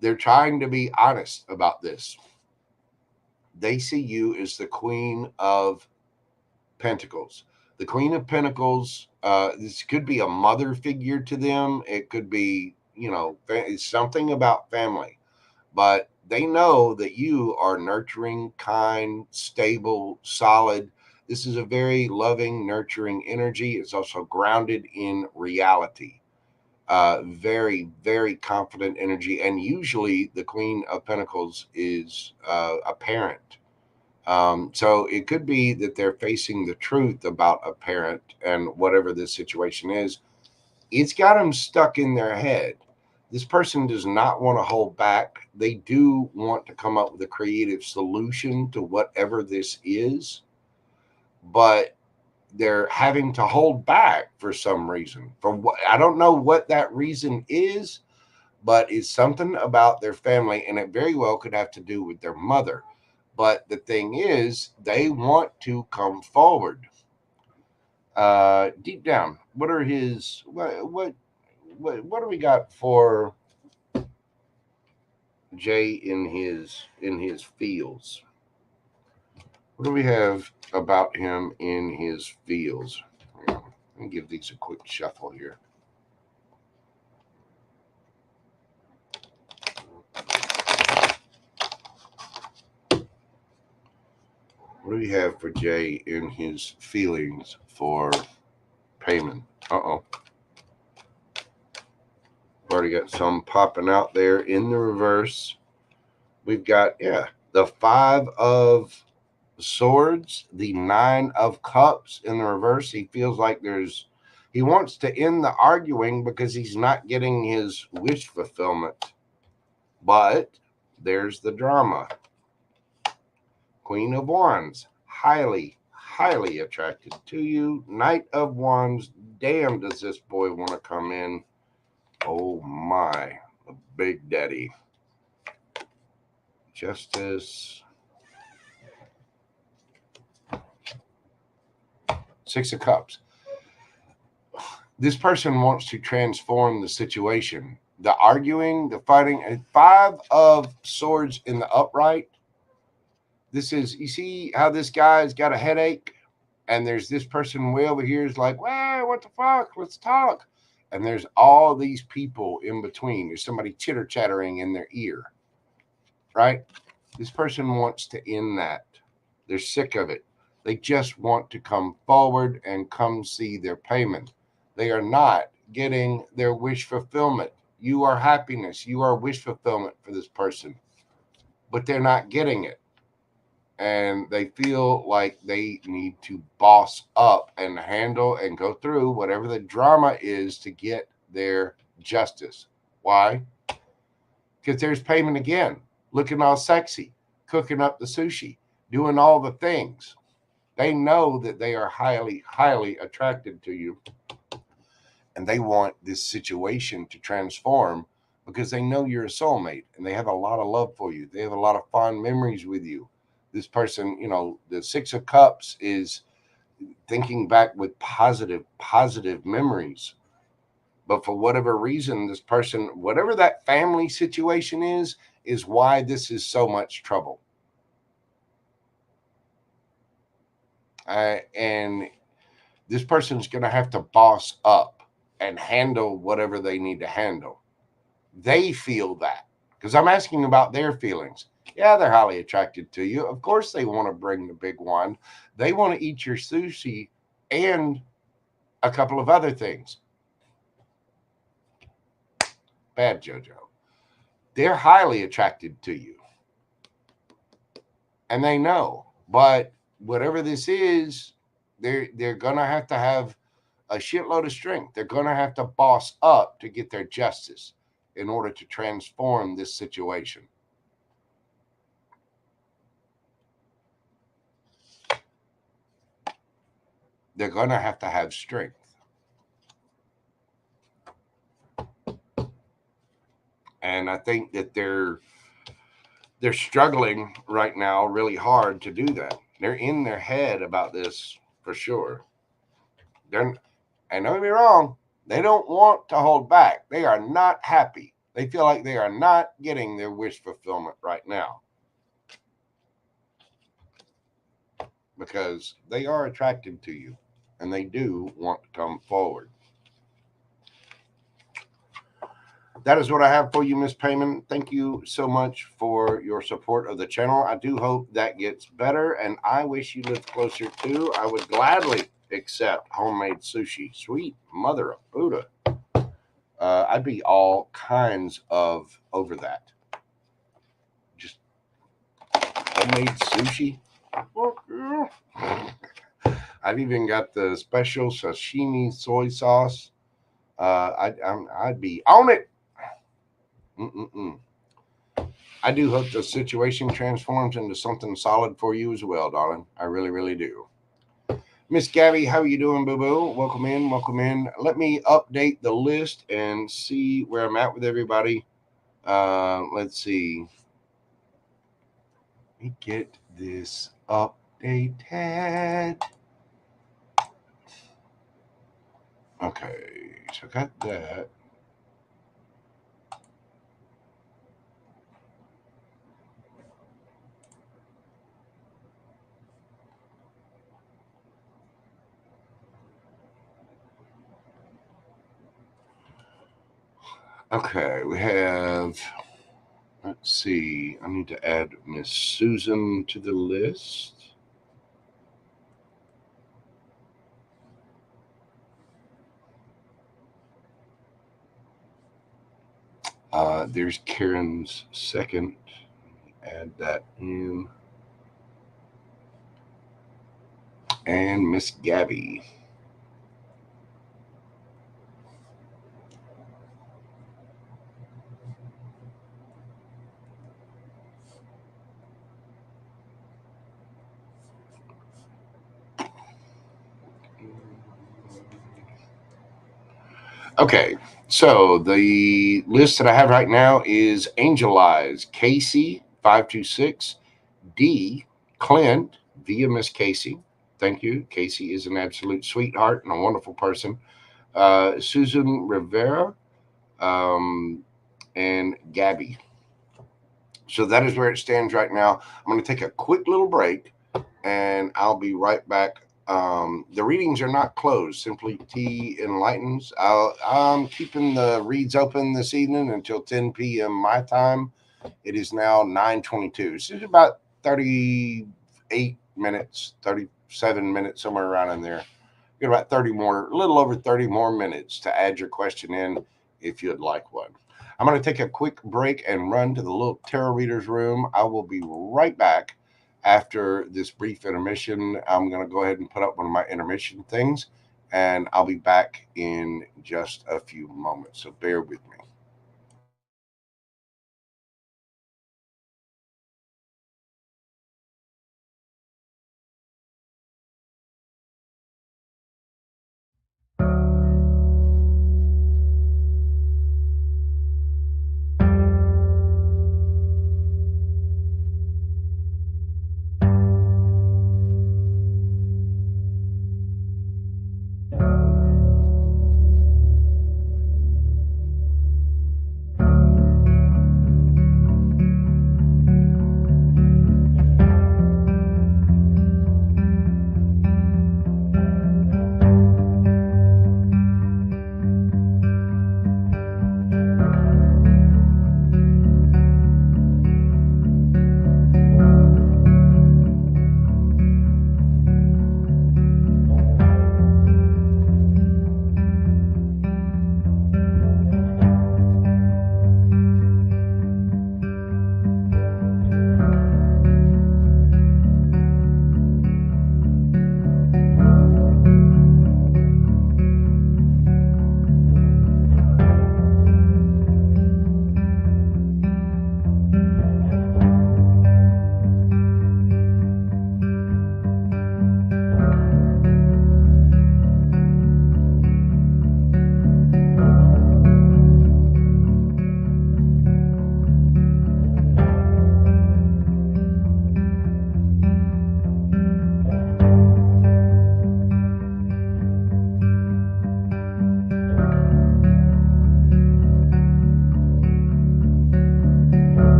They're trying to be honest about this. They see you as the Queen of Pentacles. The Queen of Pentacles, this could be a mother figure to them. It could be, something about family. But they know that you are nurturing, kind, stable, solid. This is a very loving, nurturing energy. It's also grounded in reality. Very, very confident energy. And usually the Queen of Pentacles is a parent. So it could be that they're facing the truth about a parent and whatever this situation is. It's got them stuck in their head. This person does not want to hold back. They do want to come up with a creative solution to whatever this is, but they're having to hold back for some reason. For what, I don't know what that reason is, but it's something about their family, and it very well could have to do with their mother. But the thing is, they want to come forward. Deep down, what are his what do we got for Jay in his feels? What do we have about him in his feels? Let me give these a quick shuffle here. What do we have for Jay in his feelings for payment? Uh-oh. Already got some popping out there in the reverse. We've got, the 5 of Swords, the 9 of Cups in the reverse. He feels like he wants to end the arguing because he's not getting his wish fulfillment. But there's the drama. Queen of Wands, highly, highly attracted to you. Knight of Wands, damn, does this boy want to come in? Oh my, the big daddy. Justice. 6 of Cups. This person wants to transform the situation. The arguing, the fighting. 5 of Swords in the upright. This is, you see how this guy's got a headache? And there's this person way over here is like, well, what the fuck? Let's talk. And there's all these people in between. There's somebody chitter chattering in their ear, right? This person wants to end that. They're sick of it. They just want to come forward and come see their payment. They are not getting their wish fulfillment. You are happiness. You are wish fulfillment for this person, but they're not getting it. And they feel like they need to boss up and handle and go through whatever the drama is to get their justice. Why? Because there's payment again, looking all sexy, cooking up the sushi, doing all the things. They know that they are highly, highly attracted to you. And they want this situation to transform because they know you're a soulmate and they have a lot of love for you. They have a lot of fond memories with you. This person, the 6 of Cups is thinking back with positive memories. But for whatever reason, this person, whatever that family situation is why this is so much trouble. And this person's going to have to boss up and handle whatever they need to handle. They feel that because I'm asking about their feelings. Yeah, they're highly attracted to you. Of course, they want to bring the big one. They want to eat your sushi and a couple of other things. Bad JoJo. They're highly attracted to you. And they know. But whatever this is, they're going to have a shitload of strength. They're going to have to boss up to get their justice in order to transform this situation. They're going to have strength. And I think that they're struggling right now really hard to do that. They're in their head about this for sure. And don't get me wrong, they don't want to hold back. They are not happy. They feel like they are not getting their wish fulfillment right now because they are attracted to you and they do want to come forward. That is what I have for you, Miss Payman. Thank you so much for your support of the channel. I do hope that gets better, and I wish you lived closer too. I would gladly accept homemade sushi. Sweet mother of Buddha. I'd be all kinds of over that. Just homemade sushi. I've even got the special sashimi soy sauce. I'd be on it. Mm-mm-mm. I do hope the situation transforms into something solid for you as well, darling. I really, really do. Miss Gabby, how are you doing, boo-boo? Welcome in, welcome in. Let me update the list and see where I'm at with everybody. Let's see. Let me get this updated. Okay, so I got that. Okay, we have, let's see, I need to add Miss Susan to the list. There's Karen's second. Add that in. And Miss Gabby. Okay, so the list that I have right now is Angel Eyes, Casey 526, D, Clint via Miss Casey. Thank you. Casey is an absolute sweetheart and a wonderful person. Susan Rivera, and Gabby. So that is where it stands right now. I'm going to take a quick little break and I'll be right back. The readings are not closed. Simply T enlightens. I'm keeping the reads open this evening until 10 p.m. my time. It is now 9:22. So it's about 38 minutes, 37 minutes, somewhere around in there. You got about 30 more, a little over 30 more minutes to add your question in if you'd like one. I'm going to take a quick break and run to the little tarot reader's room. I will be right back after this brief intermission. I'm going to go ahead and put up one of my intermission things, and I'll be back in just a few moments. So bear with me.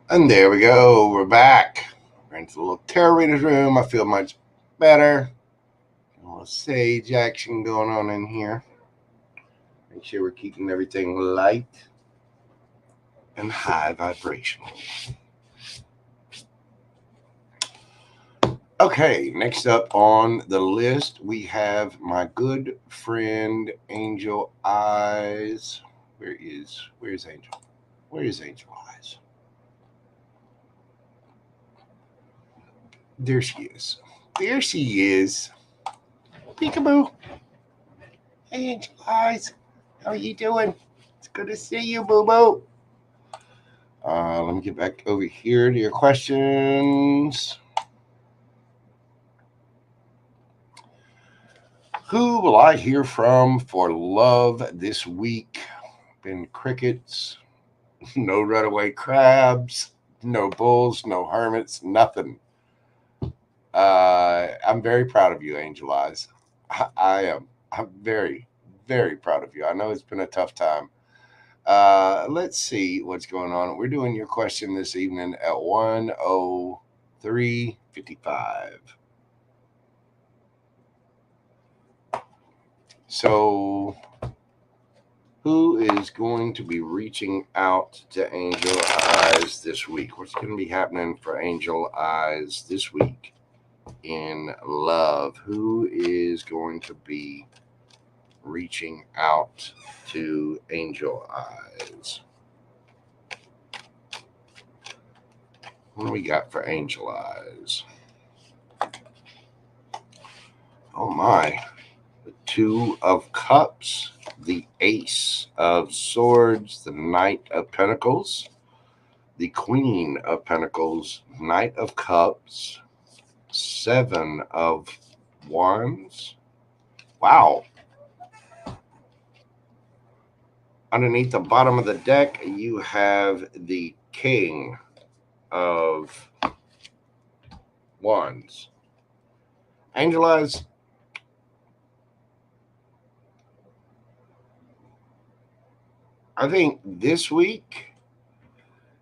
And there we go. We're back. We're into the little tarot reader's room. I feel much better. A little sage action going on in here. Make sure we're keeping everything light and high vibrational. Okay, next up on the list, we have my good friend Angel Eyes. Where's Angel? Where is Angel Eyes? There she is. There she is. Peekaboo. Hey, Angel Eyes. How are you doing? It's good to see you, boo-boo. Let me get back over here to your questions. Who will I hear from for love this week? Been crickets, no runaway crabs, no bulls, no hermits, nothing. I'm very proud of you, Angel Eyes. I am. I'm very, very proud of you. I know it's been a tough time. Let's see what's going on. We're doing your question this evening at 1:03:55. So, who is going to be reaching out to Angel Eyes this week? What's going to be happening for Angel Eyes this week in love? Who is going to be reaching out to Angel Eyes? What do we got for Angel Eyes? Oh my. The Two of Cups, the Ace of Swords, the Knight of Pentacles, the Queen of Pentacles, Knight of Cups, Seven of Wands. Wow. Underneath the bottom of the deck, you have the King of Wands. Angel Eyes, I think this week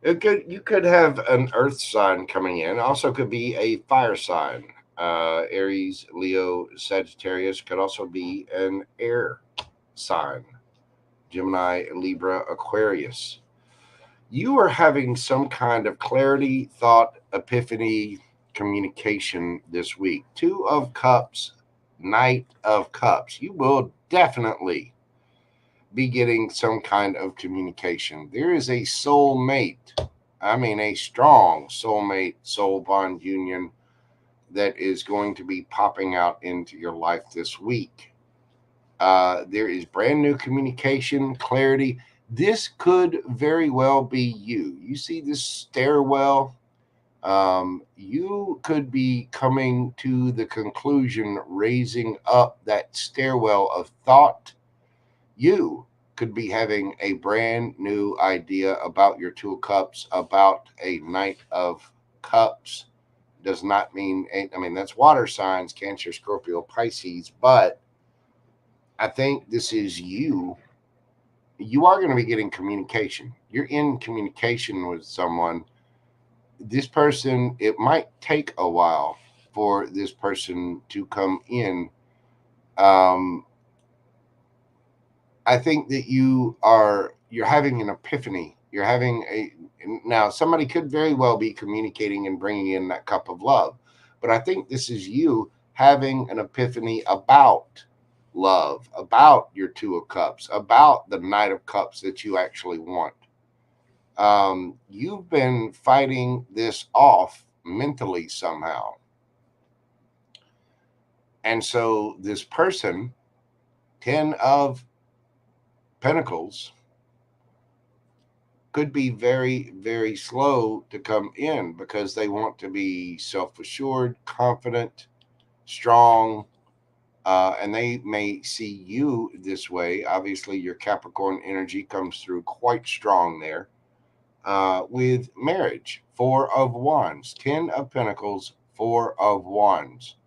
you could have an earth sign coming in. Also could be a fire sign. Aries, Leo, Sagittarius could also be an air sign. Gemini, Libra, Aquarius. You are having some kind of clarity, thought, epiphany, communication this week. Two of Cups, Knight of Cups. You will definitely be getting some kind of communication. There is a soulmate. I mean, a strong soulmate, soul bond union that is going to be popping out into your life this week. There is brand new communication, clarity. This could very well be you. You see this stairwell? You could be coming to the conclusion, raising up that stairwell of thought. You could be having a brand new idea about your Two of Cups, about a Knight of Cups. Does not mean, I mean, that's water signs, Cancer, Scorpio, Pisces, but I think this is you. You are going to be getting communication. You're in communication with someone. This person, it might take a while for this person to come in. I think that you're having an epiphany. You're having now somebody could very well be communicating and bringing in that cup of love, but I think this is you having an epiphany about love, about your Two of Cups, about the Knight of Cups that you actually want. You've been fighting this off mentally somehow. And so this person, 10 of Pentacles, could be very, very slow to come in because they want to be self-assured, confident, strong, and they may see you this way. Obviously, your Capricorn energy comes through quite strong there. With marriage, Four of Wands, 10 of Pentacles, Four of Wands.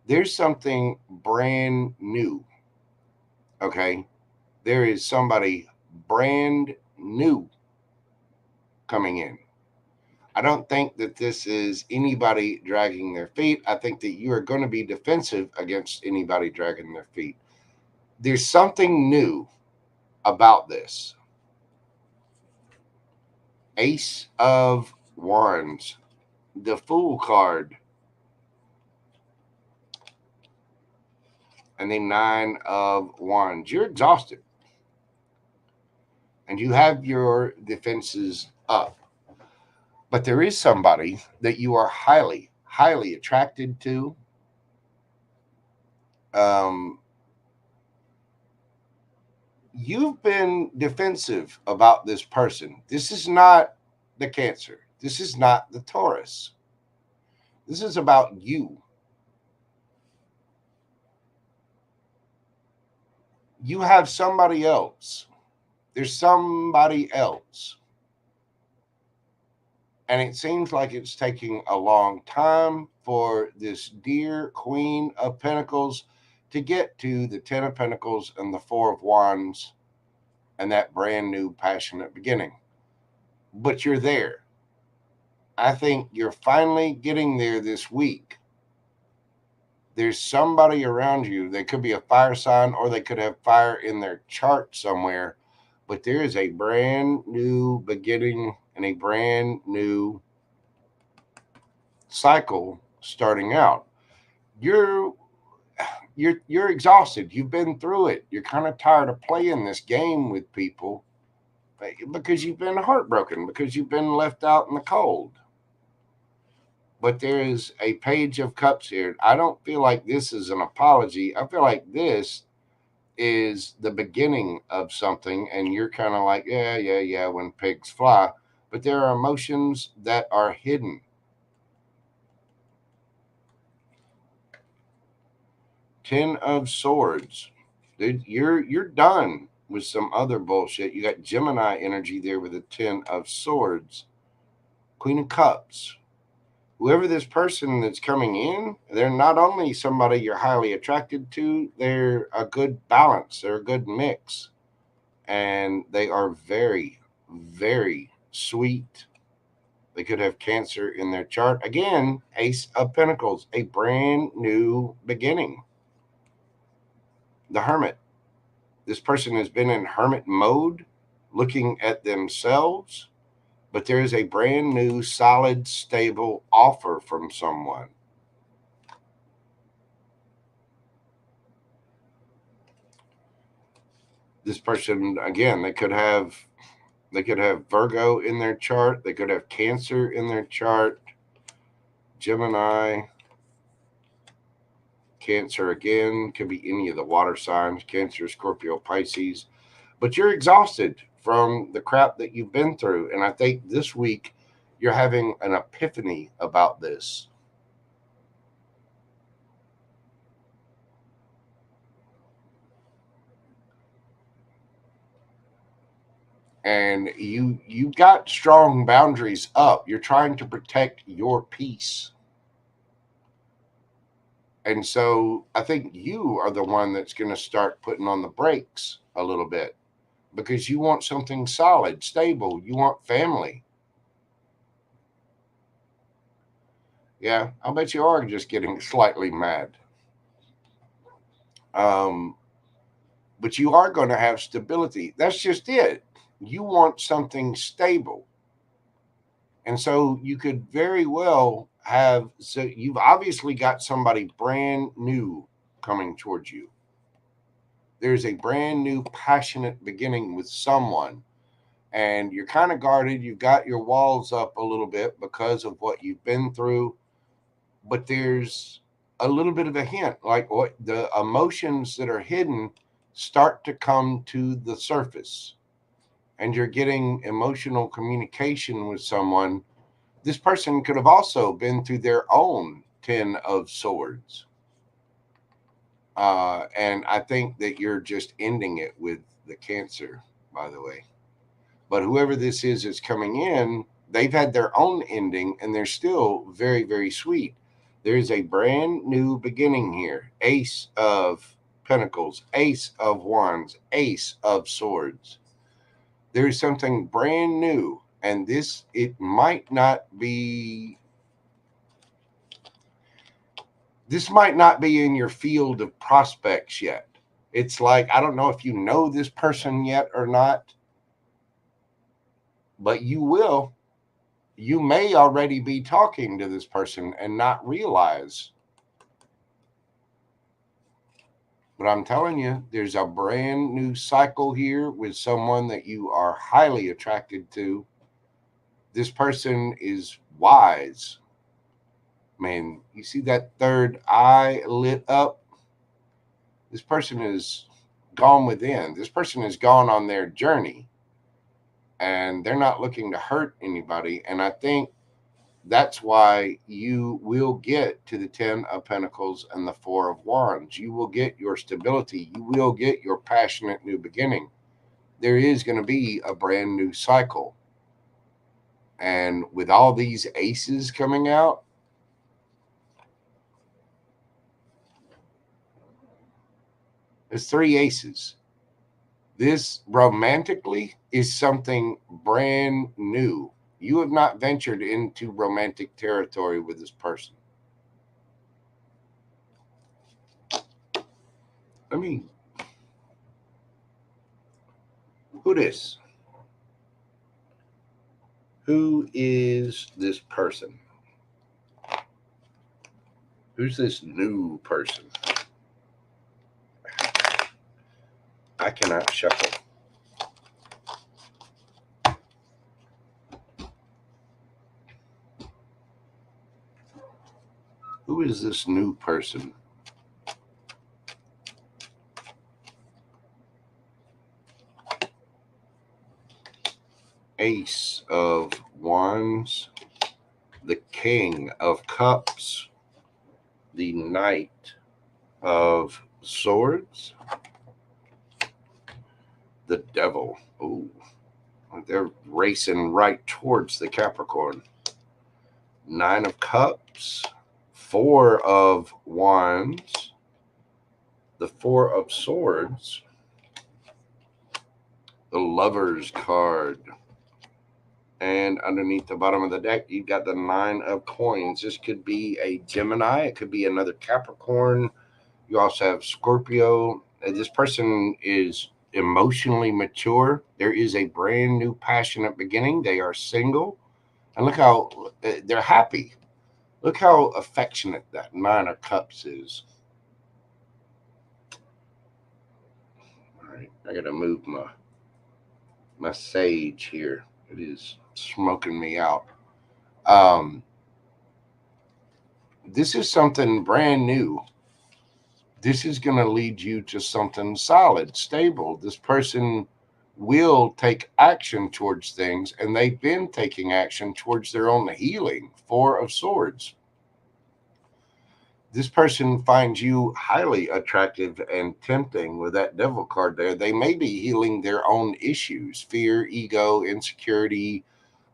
There's something brand new. Okay. There is somebody brand new coming in. I don't think that this is anybody dragging their feet. I think that you are going to be defensive against anybody dragging their feet. There's something new about this. Ace of Wands, the Fool card, and the Nine of Wands. You're exhausted, and you have your defenses up. But there is somebody that you are highly, highly attracted to. You've been defensive about this person. This is not the Cancer. This is not the Taurus. This is about you. You have somebody else. There's somebody else. And it seems like it's taking a long time for this dear Queen of Pentacles to get to the Ten of Pentacles and the Four of Wands and that brand new passionate beginning. But you're there. I think you're finally getting there this week. There's somebody around you. They could be a fire sign, or they could have fire in their chart somewhere. But there is a brand new beginning and a brand new cycle starting out. You're exhausted. You've been through it. You're kind of tired of playing this game with people because you've been heartbroken, because you've been left out in the cold. But there is a Page of Cups here. I don't feel like this is an apology. I feel like this is the beginning of something, and you're kind of like, yeah, when pigs fly. But there are emotions that are hidden. Ten of Swords. Dude, you're done with some other bullshit. You got Gemini energy there with the Ten of Swords. Queen of Cups. Whoever this person that's coming in, they're not only somebody you're highly attracted to, they're a good balance. They're a good mix. And they are very, very sweet. They could have Cancer in their chart. Again, Ace of Pentacles, a brand new beginning. The Hermit. This person has been in hermit mode, looking at themselves, but there is a brand new, solid, stable offer from someone. This person, again, they could have Virgo in their chart. They could have Cancer in their chart. Gemini, Cancer again, could be any of the water signs, Cancer, Scorpio, Pisces. But you're exhausted from the crap that you've been through. And I think this week you're having an epiphany about this. And you got strong boundaries up. You're trying to protect your peace. And so I think you are the one that's going to start putting on the brakes a little bit, because you want something solid, stable. You want family. Yeah, I bet you are just getting slightly mad. But you are going to have stability. That's just it. You want something stable. And so you could very well have, so you've obviously got somebody brand new coming towards you. There's a brand new passionate beginning with someone, and you're kind of guarded. You've got your walls up a little bit because of what you've been through, but there's a little bit of a hint, like what the emotions that are hidden start to come to the surface, and you're getting emotional communication with someone. This person could have also been through their own Ten of Swords. And I think that you're just ending it with the Cancer, by the way. But whoever this is coming in, they've had their own ending, and they're still very, very sweet. There's a brand new beginning here. Ace of Pentacles, Ace of Wands, Ace of Swords. There's something brand new, And it might not be, this might not be in your field of prospects yet. It's like, I don't know if you know this person yet or not, but you will. You may already be talking to this person and not realize. But I'm telling you, there's a brand new cycle here with someone that you are highly attracted to. This person is wise. Man, you see that third eye lit up? This person is gone within. This person has gone on their journey, and they're not looking to hurt anybody. And I think that's why you will get to the 10 of Pentacles and the 4 of Wands. You will get your stability. You will get your passionate new beginning. There is going to be a brand new cycle. And with all these aces coming out, there's 3 aces. This romantically is something brand new. You have not ventured into romantic territory with this person. I mean, who this? Who is this person? Who's this new person? I cannot shuffle. Who is this new person? Ace of Wands, the King of Cups, the Knight of Swords, the Devil. Ooh, they're racing right towards the Capricorn. 9 of Cups, 4 of Wands, the 4 of Swords, the Lover's card. And underneath the bottom of the deck, you've got the 9 of Coins. This could be a Gemini. It could be another Capricorn. You also have Scorpio. This person is emotionally mature. There is a brand new passionate beginning. They are single. And look how they're happy. Look how affectionate that 9 of Cups is. All right, I got to move my sage here. It is smoking me out. This is something brand new. This is going to lead you to something solid, stable. This person will take action towards things, and they've been taking action towards their own healing. 4 of Swords. This person finds you highly attractive and tempting with that Devil card there. They may be healing their own issues, fear, ego, insecurity,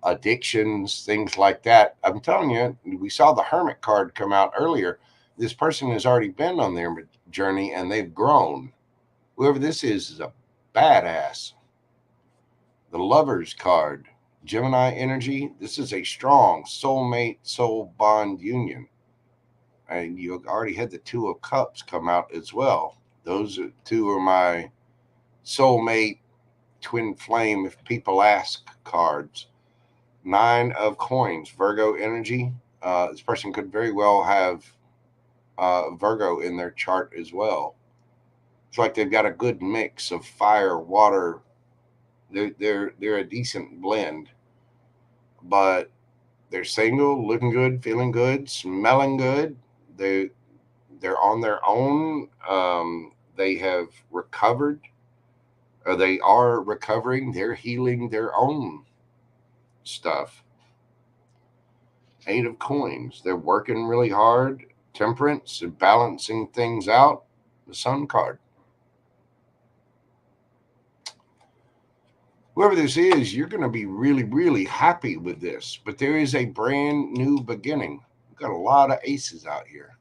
addictions, things like that. I'm telling you, we saw the Hermit card come out earlier. This person has already been on their journey and they've grown. Whoever this is a badass. The Lover's card, Gemini energy. This is a strong soulmate, soul bond union. And you already had the 2 of Cups come out as well. Those two are my soulmate, twin flame, if people ask, cards. 9 of Coins, Virgo energy. This person could very well have Virgo in their chart as well. It's like they've got a good mix of fire, water. They're a decent blend, but they're single, looking good, feeling good, smelling good. They're on their own. They have recovered, or they are recovering. They're healing their own stuff. 8 of Coins. They're working really hard. Temperance and balancing things out. The Sun card. Whoever this is, you're going to be really, really happy with this. But there is a brand new beginning. We've got a lot of aces out here.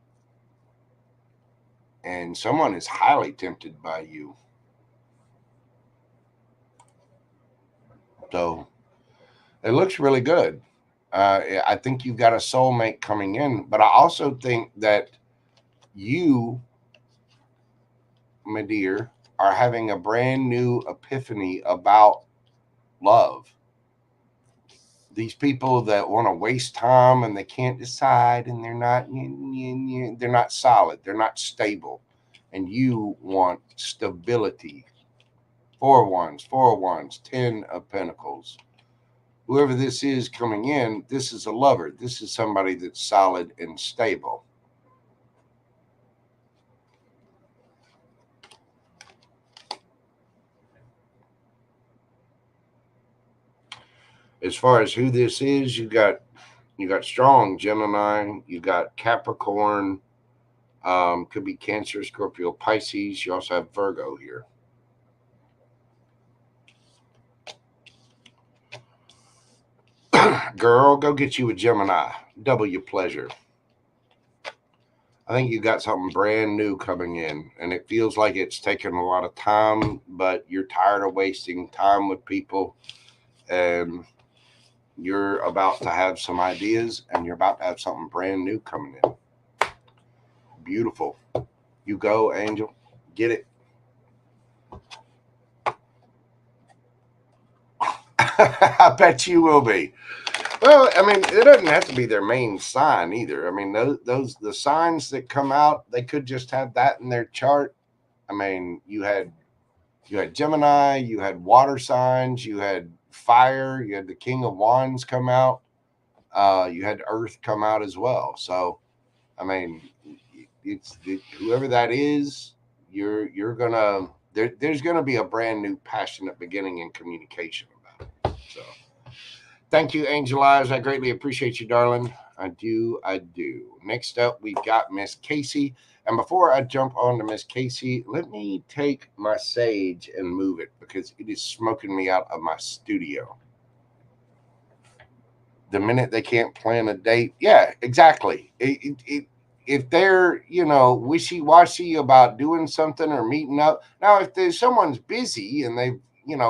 And someone is highly tempted by you. So It looks really good. I think you've got a soulmate coming in, but I also think that you, my dear, are having a brand new epiphany about love. These people that want to waste time and they can't decide and they're not solid, they're not stable, and you want stability. Four of wands, 10 of pentacles. Whoever this is coming in, this is a lover. This is somebody that's solid and stable. As far as who this is, you got strong Gemini, you got Capricorn, could be Cancer, Scorpio, Pisces. You also have Virgo here. Girl, go get you a Gemini. Double your pleasure. I think you got something brand new coming in, and it feels like it's taken a lot of time, but you're tired of wasting time with people, and you're about to have some ideas, and you're about to have something brand new coming in. Beautiful. You go, Angel. Get it. I bet you will be. Well, I mean, it doesn't have to be their main sign either. I mean, those the signs that come out, they could just have that in their chart. I mean, you had Gemini, you had water signs, you had fire, you had the King of Wands come out, you had Earth come out as well. So, I mean, whoever that is, you're gonna there's gonna be a brand new passionate beginning in communication about it. So. Thank you, Angel Eyes. I greatly appreciate you, darling. I do. I do. Next up, we've got Miss Casey. And before I jump on to Miss Casey, let me take my sage and move it because it is smoking me out of my studio. The minute they can't plan a date, yeah, exactly. If they're wishy washy about doing something or meeting up, now if there's someone's busy and they've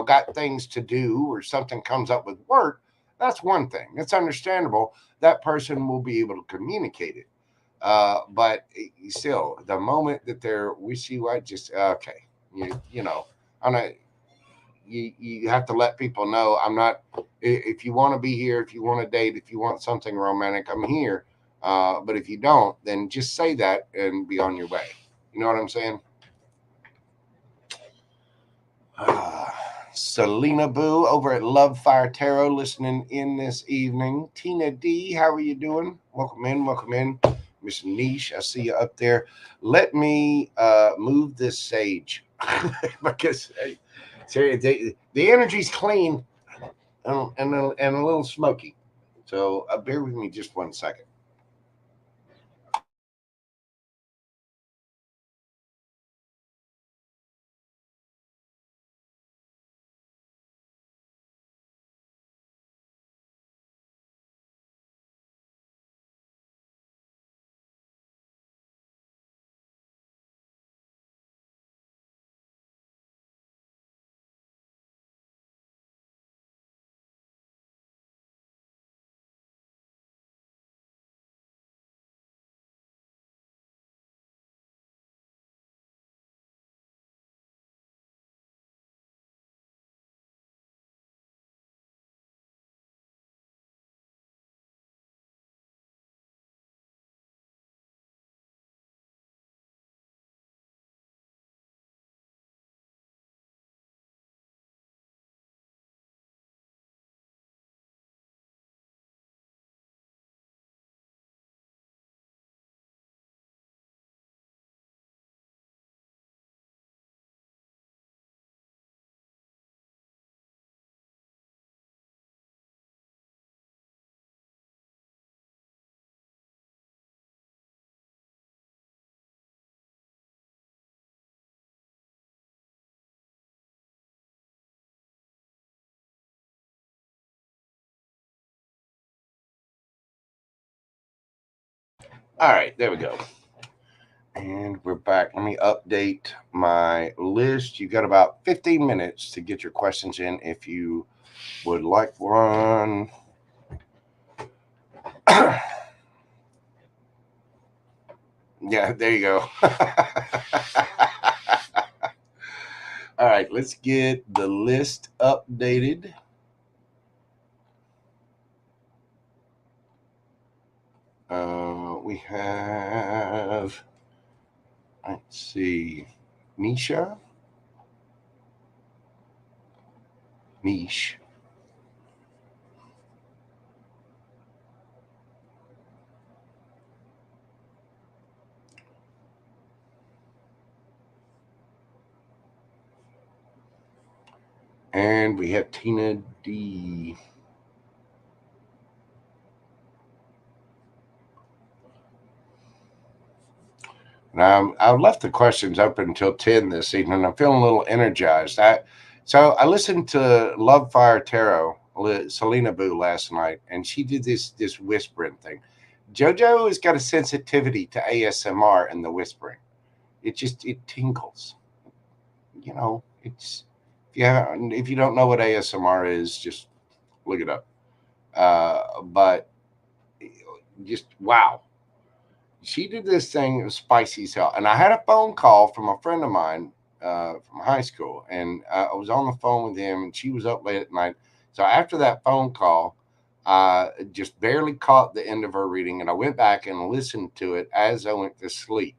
got things to do or something comes up with work, that's one thing. It's understandable. That person will be able to communicate it. But still, the moment that they're wishy washy, just okay, you know, on a you have to let people know I'm not. If you want to be here, if you want to date, if you want something romantic, I'm here. But if you don't, then just say that and be on your way. You know what I'm saying? Selena Boo over at Love Fire Tarot listening in this evening. Tina D, how are you doing? Welcome in, welcome in. Miss Niche, I see you up there. Let me move this sage because the energy's clean and a little smoky. So bear with me just 1 second. All right, there we go. And we're back. Let me update my list. You got about 15 minutes to get your questions in if you Would like one. Yeah, there you go. All right, let's get the list updated. We have, let's see, Nisha. Niche. And we have Tina D. Now, I've left the questions open until 10 this evening. I'm feeling a little energized. So I listened to Love Fire Tarot, Selena Boo, last night, and she did this whispering thing. JoJo has got a sensitivity to ASMR and the whispering. It tingles. You know, it's if you don't know what ASMR is, just look it up. But just wow, she did this thing. It was spicy as hell. And I had a phone call from a friend of mine from high school, and I was on the phone with him, and she was up late at night. So after that phone call, I just barely caught the end of her reading, and I went back and listened to it as I went to sleep.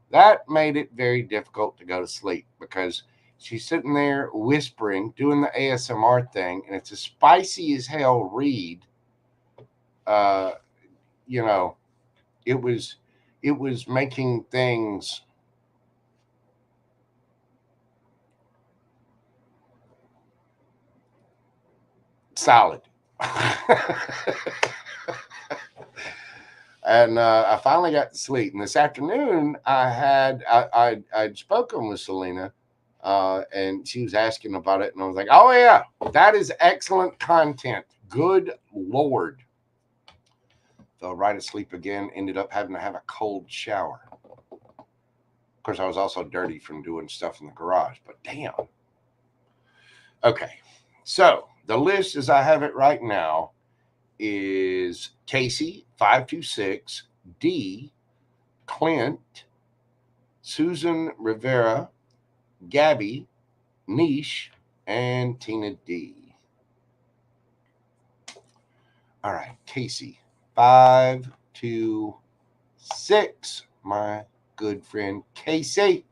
That made it very difficult to go to sleep because she's sitting there whispering, doing the ASMR thing, and it's a spicy as hell read. Uh, you know, it was making things solid. And I finally got to sleep. And this afternoon, I'd spoken with Selena, and she was asking about it, and I was like, "Oh yeah, that is excellent content. Good Lord." Fell right asleep again. Ended up having to have a cold shower. Of course, I was also dirty from doing stuff in the garage. But damn. Okay, so the list as I have it right now is Casey 526, D, Clint, Susan Rivera, Gabby, Niche, and Tina D. All right, Casey 526, my good friend Casey.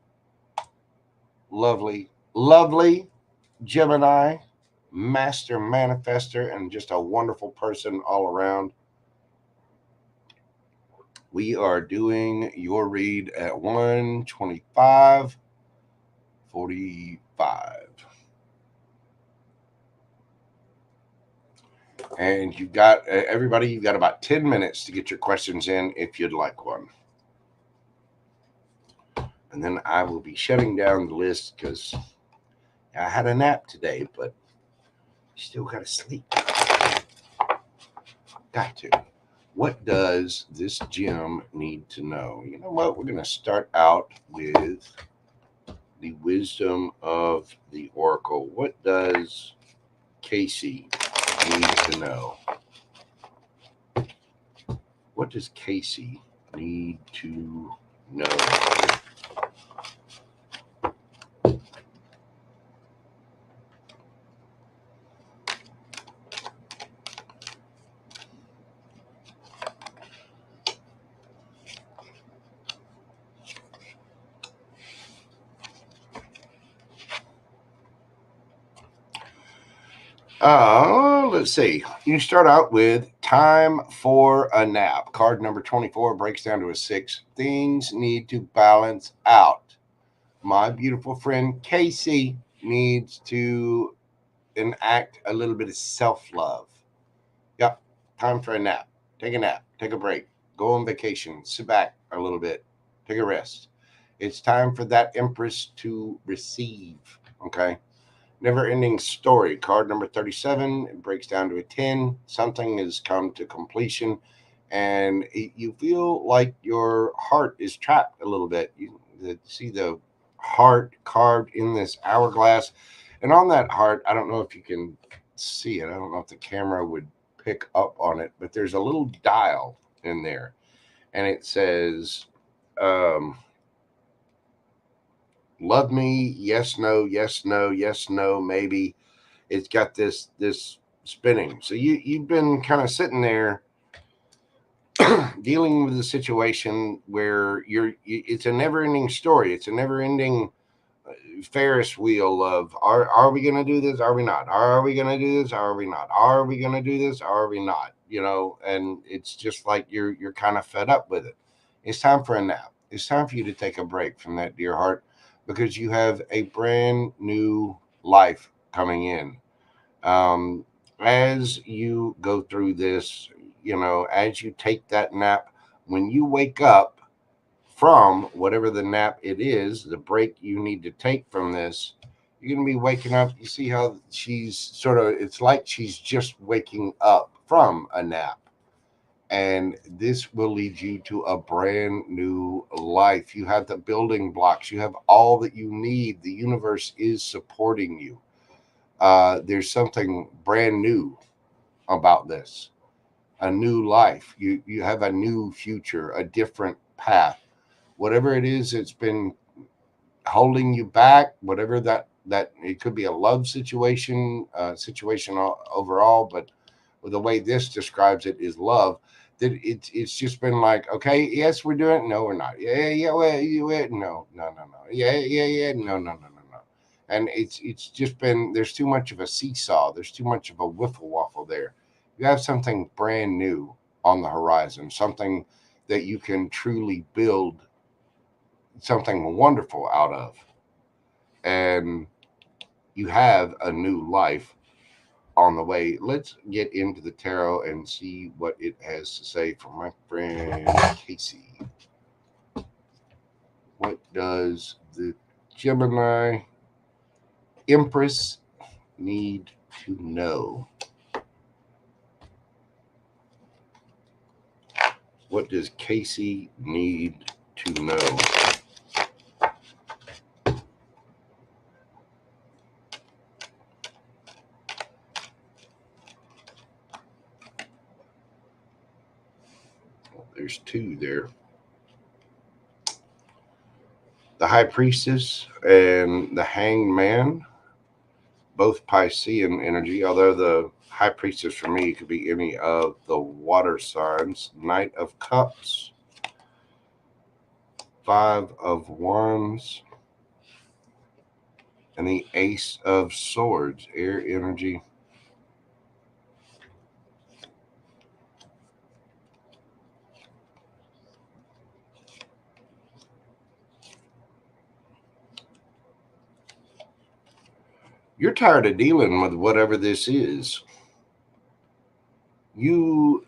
Lovely, lovely Gemini, master manifester, and just a wonderful person all around. We are doing your read at 125.45. And you've got everybody, you've got about 10 minutes to get your questions in if you'd like one. And then I will be shutting down the list because I had a nap today, but still got to sleep. Got to. What does this gem need to know? You know what? We're going to start out with the wisdom of the oracle. What does Casey need to know? What does Casey need to know? Let's see. You start out with time for a nap. Card number 24 breaks down to a 6. Things need to balance out. My beautiful friend Casey needs to enact a little bit of self-love. Yep. Time for a nap. Take a nap. Take a break. Go on vacation. Sit back a little bit. Take a rest. It's time for that Empress to receive. Okay. Never ending story. Card number 37. It breaks down to a 10. Something has come to completion, and you feel like your heart is trapped a little bit. You see the heart carved in this hourglass, and on that heart, I don't know if you can see it. I don't know if the camera would pick up on it, but there's a little dial in there, and it says, love me, yes, no, yes, no, yes, no, maybe. It's got this spinning. So you've been kind of sitting there dealing with a situation where it's a never-ending story. It's a never-ending Ferris wheel of are we going to do this? Are we not? Are we going to do this? Are we not? Are we going to do this? Are we not? And it's just like you're kind of fed up with it. It's time for a nap. It's time for you to take a break from that, dear heart, because you have a brand new life coming in. Um, as you go through this, as you take that nap, when you wake up from whatever the nap it is, the break you need to take from this, you're going to be waking up. You see how she's it's like she's just waking up from a nap. And this will lead you to a brand new life. You have the building blocks, you have all that you need. The universe is supporting you. There's something brand new about this, a new life. You have a new future, a different path. Whatever it is that's been holding you back, whatever that it could be a love situation, overall, but the way this describes it is love. That it's just been like, okay, yes, we're doing it. No, we're not. Yeah, well, no. Yeah, no. And it's just been, there's too much of a seesaw. There's too much of a wiffle waffle there. You have something brand new on the horizon, something that you can truly build something wonderful out of. And you have a new life on the way. Let's get into the tarot and see what it has to say from my friend Casey. What does the Gemini Empress need to know? What does Casey need to know? There's two there. The High Priestess and the Hanged Man, both Piscean energy, although the High Priestess for me could be any of the water signs. Knight of Cups, Five of Wands, and the Ace of Swords, air energy. You're tired of dealing with whatever this is. You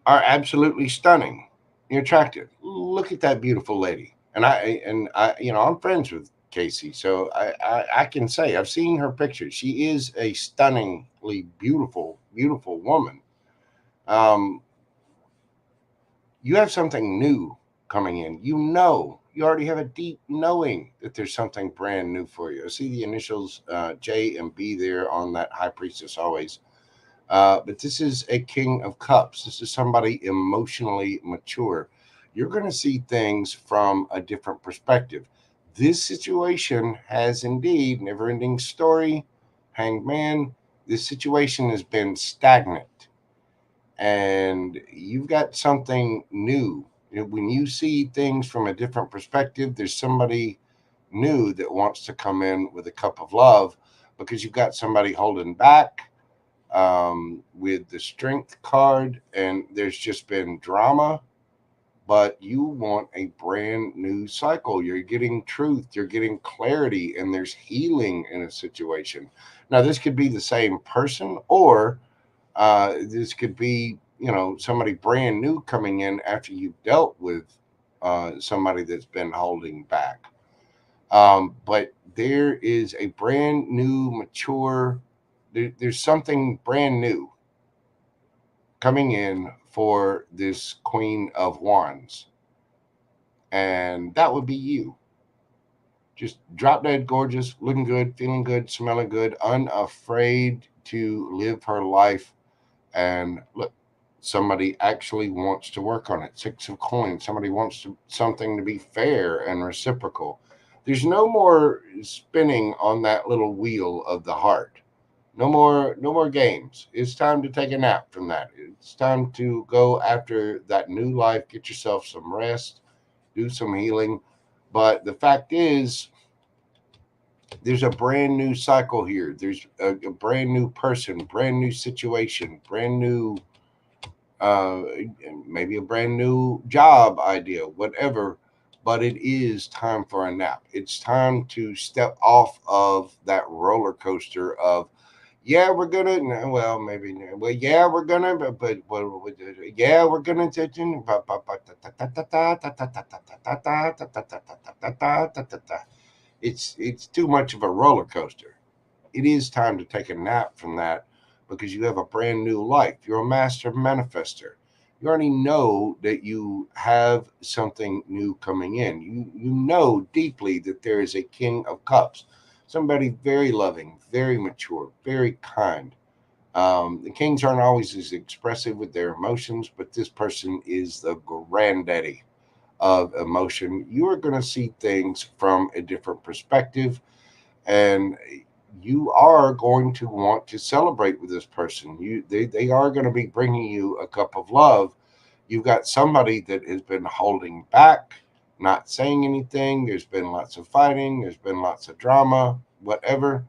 are absolutely stunning. You're attractive. Look at that beautiful lady. I'm friends with Casey, so I can say I've seen her pictures. She is a stunningly beautiful, beautiful woman. Um, you have something new coming in. You already have a deep knowing that there's something brand new for you. I see the initials J and B there on that High Priestess always. But this is a King of Cups. This is somebody emotionally mature. You're going to see things from a different perspective. This situation has indeed never ending story, hanged man. This situation has been stagnant, and you've got something new. When you see things from a different perspective, there's somebody new that wants to come in with a cup of love, because you've got somebody holding back with the Strength card, and there's just been drama. But you want a brand new cycle. You're getting truth, you're getting clarity, and there's healing in a situation. Now, this could be the same person, or this could be, somebody brand new coming in after you've dealt with somebody that's been holding back. But there is a brand new, mature, there's something brand new coming in for this Queen of Wands. And that would be you. just drop dead gorgeous, looking good, feeling good, smelling good, unafraid to live her life. And look, somebody actually wants to work on it. Six of coins. Somebody wants something to be fair and reciprocal. There's no more spinning on that little wheel of the heart. No more games. It's time to take a nap from that. It's time to go after that new life, get yourself some rest, do some healing. But the fact is, there's a brand new cycle here. There's a brand new person, brand new situation, brand new, uh, maybe a brand new job idea, whatever. But it is time for a nap. It's time to step off of that roller coaster of, yeah, we're gonna, well, maybe, well, yeah, we're gonna, yeah, we're gonna, it's too much of a roller coaster. It is time to take a nap from that because you have a brand new life. You're a master manifester. You already know that you have something new coming in. You know deeply that there is a King of Cups, somebody very loving, very mature, very kind. The kings aren't always as expressive with their emotions, but this person is the granddaddy of emotion. You are going to see things from a different perspective, and you are going to want to celebrate with this person. They are going to be bringing you a cup of love. You've got somebody that has been holding back, not saying anything. There's been lots of fighting, there's been lots of drama, whatever.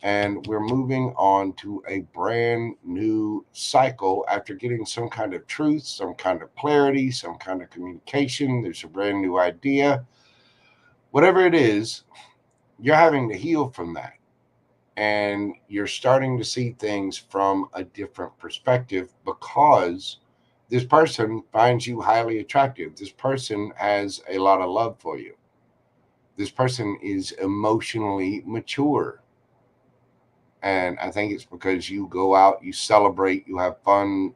And we're moving on to a brand new cycle after getting some kind of truth, some kind of clarity, some kind of communication. There's a brand new idea. Whatever it is, you're having to heal from that. And you're starting to see things from a different perspective because this person finds you highly attractive. This person has a lot of love for you. This person is emotionally mature. And I think it's because you go out, you celebrate, you have fun,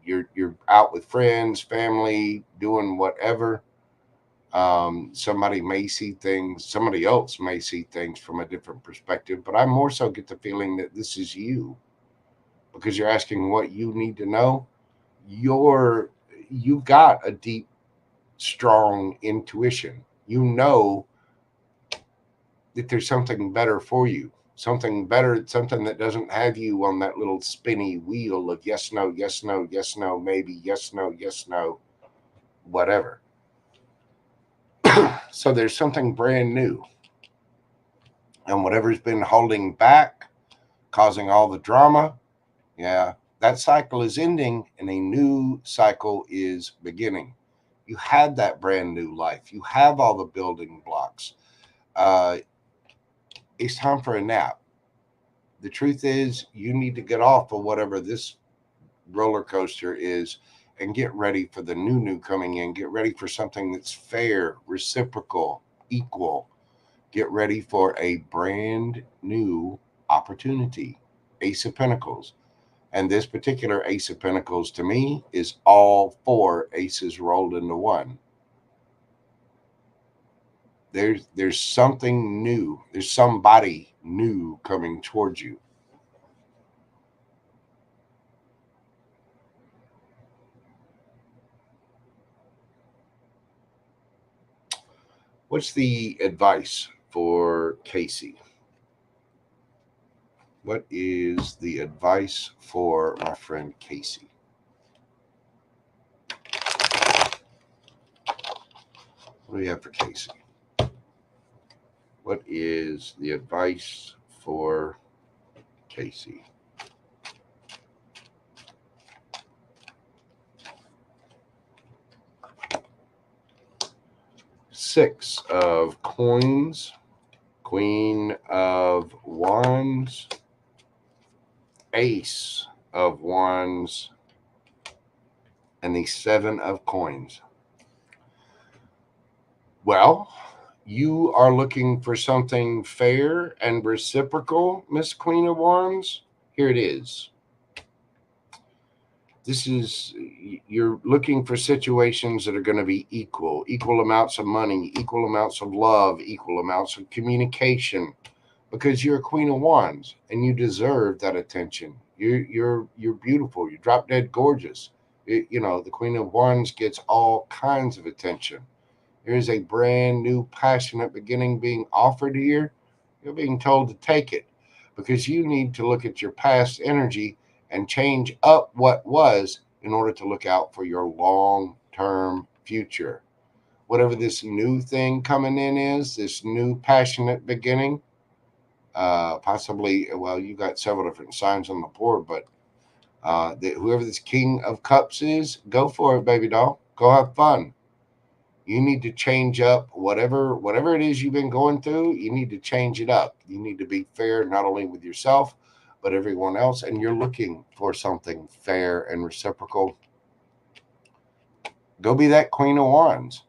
you're out with friends, family, doing whatever. Somebody may see things, somebody else may see things from a different perspective, but I more so get the feeling that this is you because you're asking what you need to know. You've got a deep, strong intuition. You know that there's something better for you, something better, something that doesn't have you on that little spinny wheel of yes, no, yes, no, yes, no, maybe, yes, no, whatever. So there's something brand new. And whatever's been holding back, causing all the drama, yeah, that cycle is ending and a new cycle is beginning. You had that brand new life. You have all the building blocks. Uh, it's time for a nap. The truth is, you need to get off of whatever this roller coaster is and get ready for the new coming in. Get ready for something that's fair, reciprocal, equal. Get ready for a brand new opportunity. Ace of Pentacles. And this particular Ace of Pentacles to me is all four aces rolled into one. There's something new. There's somebody new coming towards you. What's the advice for Casey? What is the advice for my friend Casey? What do we have for Casey? What is the advice for Casey? Six of coins, Queen of wands, Ace of wands, and the Seven of coins. Well, you are looking for something fair and reciprocal, Miss Queen of Wands. Here it is. This is, you're looking for situations that are going to be equal amounts of money, equal amounts of love, equal amounts of communication, because you're a Queen of Wands and you deserve that attention. You're beautiful. You're drop dead gorgeous. The Queen of Wands gets all kinds of attention. There is a brand new passionate beginning being offered here. You're being told to take it because you need to look at your past energy and change up what was in order to look out for your long-term future. Whatever this new thing coming in is, this new passionate beginning, possibly, well, you got several different signs on the board, but whoever this King of Cups is, go for it, baby doll. Go have fun. You need to change up whatever it is you've been going through. You need to change it up. You need to be fair, not only with yourself, but everyone else. And you're looking for something fair and reciprocal. Go be that Queen of Wands.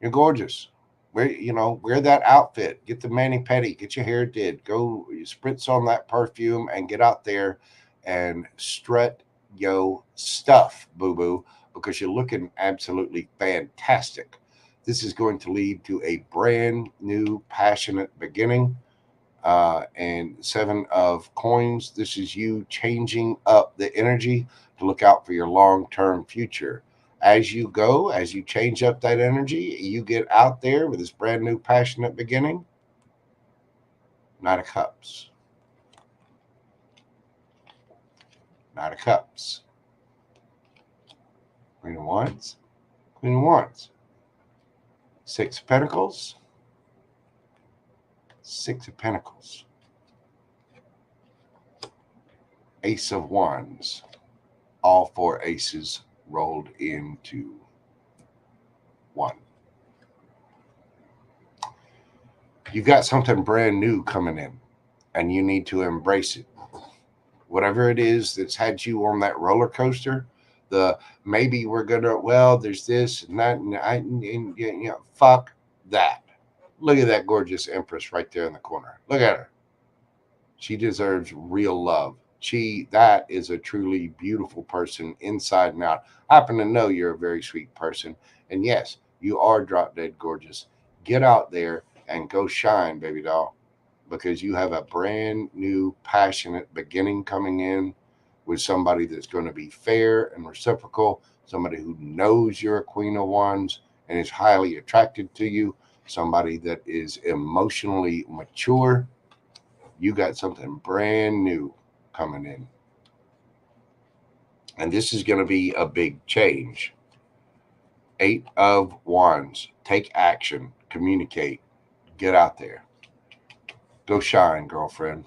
You're gorgeous. Wear that outfit. Get the mani pedi. Get your hair did. Go spritz on that perfume and get out there and strut yo stuff, boo boo, because you're looking absolutely fantastic. This is going to lead to a brand new passionate beginning. And 7 of coins. This is you changing up the energy to look out for your long-term future. As you go, as you change up that energy, you get out there with this brand new passionate beginning. Knight of Cups. Knight of Cups. Queen of Wands. Queen of Wands. 6 of Pentacles. 6 of Pentacles. Ace of Wands. All 4 aces rolled into 1. You've got something brand new coming in, and you need to embrace it. Whatever it is that's had you on that roller coaster, maybe we're gonna, well, there's this and that, and fuck that. Look at that gorgeous Empress right there in the corner. Look at her. She deserves real love. That is a truly beautiful person inside and out. I happen to know you're a very sweet person. And yes, you are drop dead gorgeous. Get out there and go shine, baby doll, because you have a brand new passionate beginning coming in with somebody that's going to be fair and reciprocal, somebody who knows you're a Queen of Wands and is highly attracted to you, somebody that is emotionally mature. You got something brand new coming in. And this is going to be a big change. 8 of Wands. Take action. Communicate. Get out there. Go shine, girlfriend,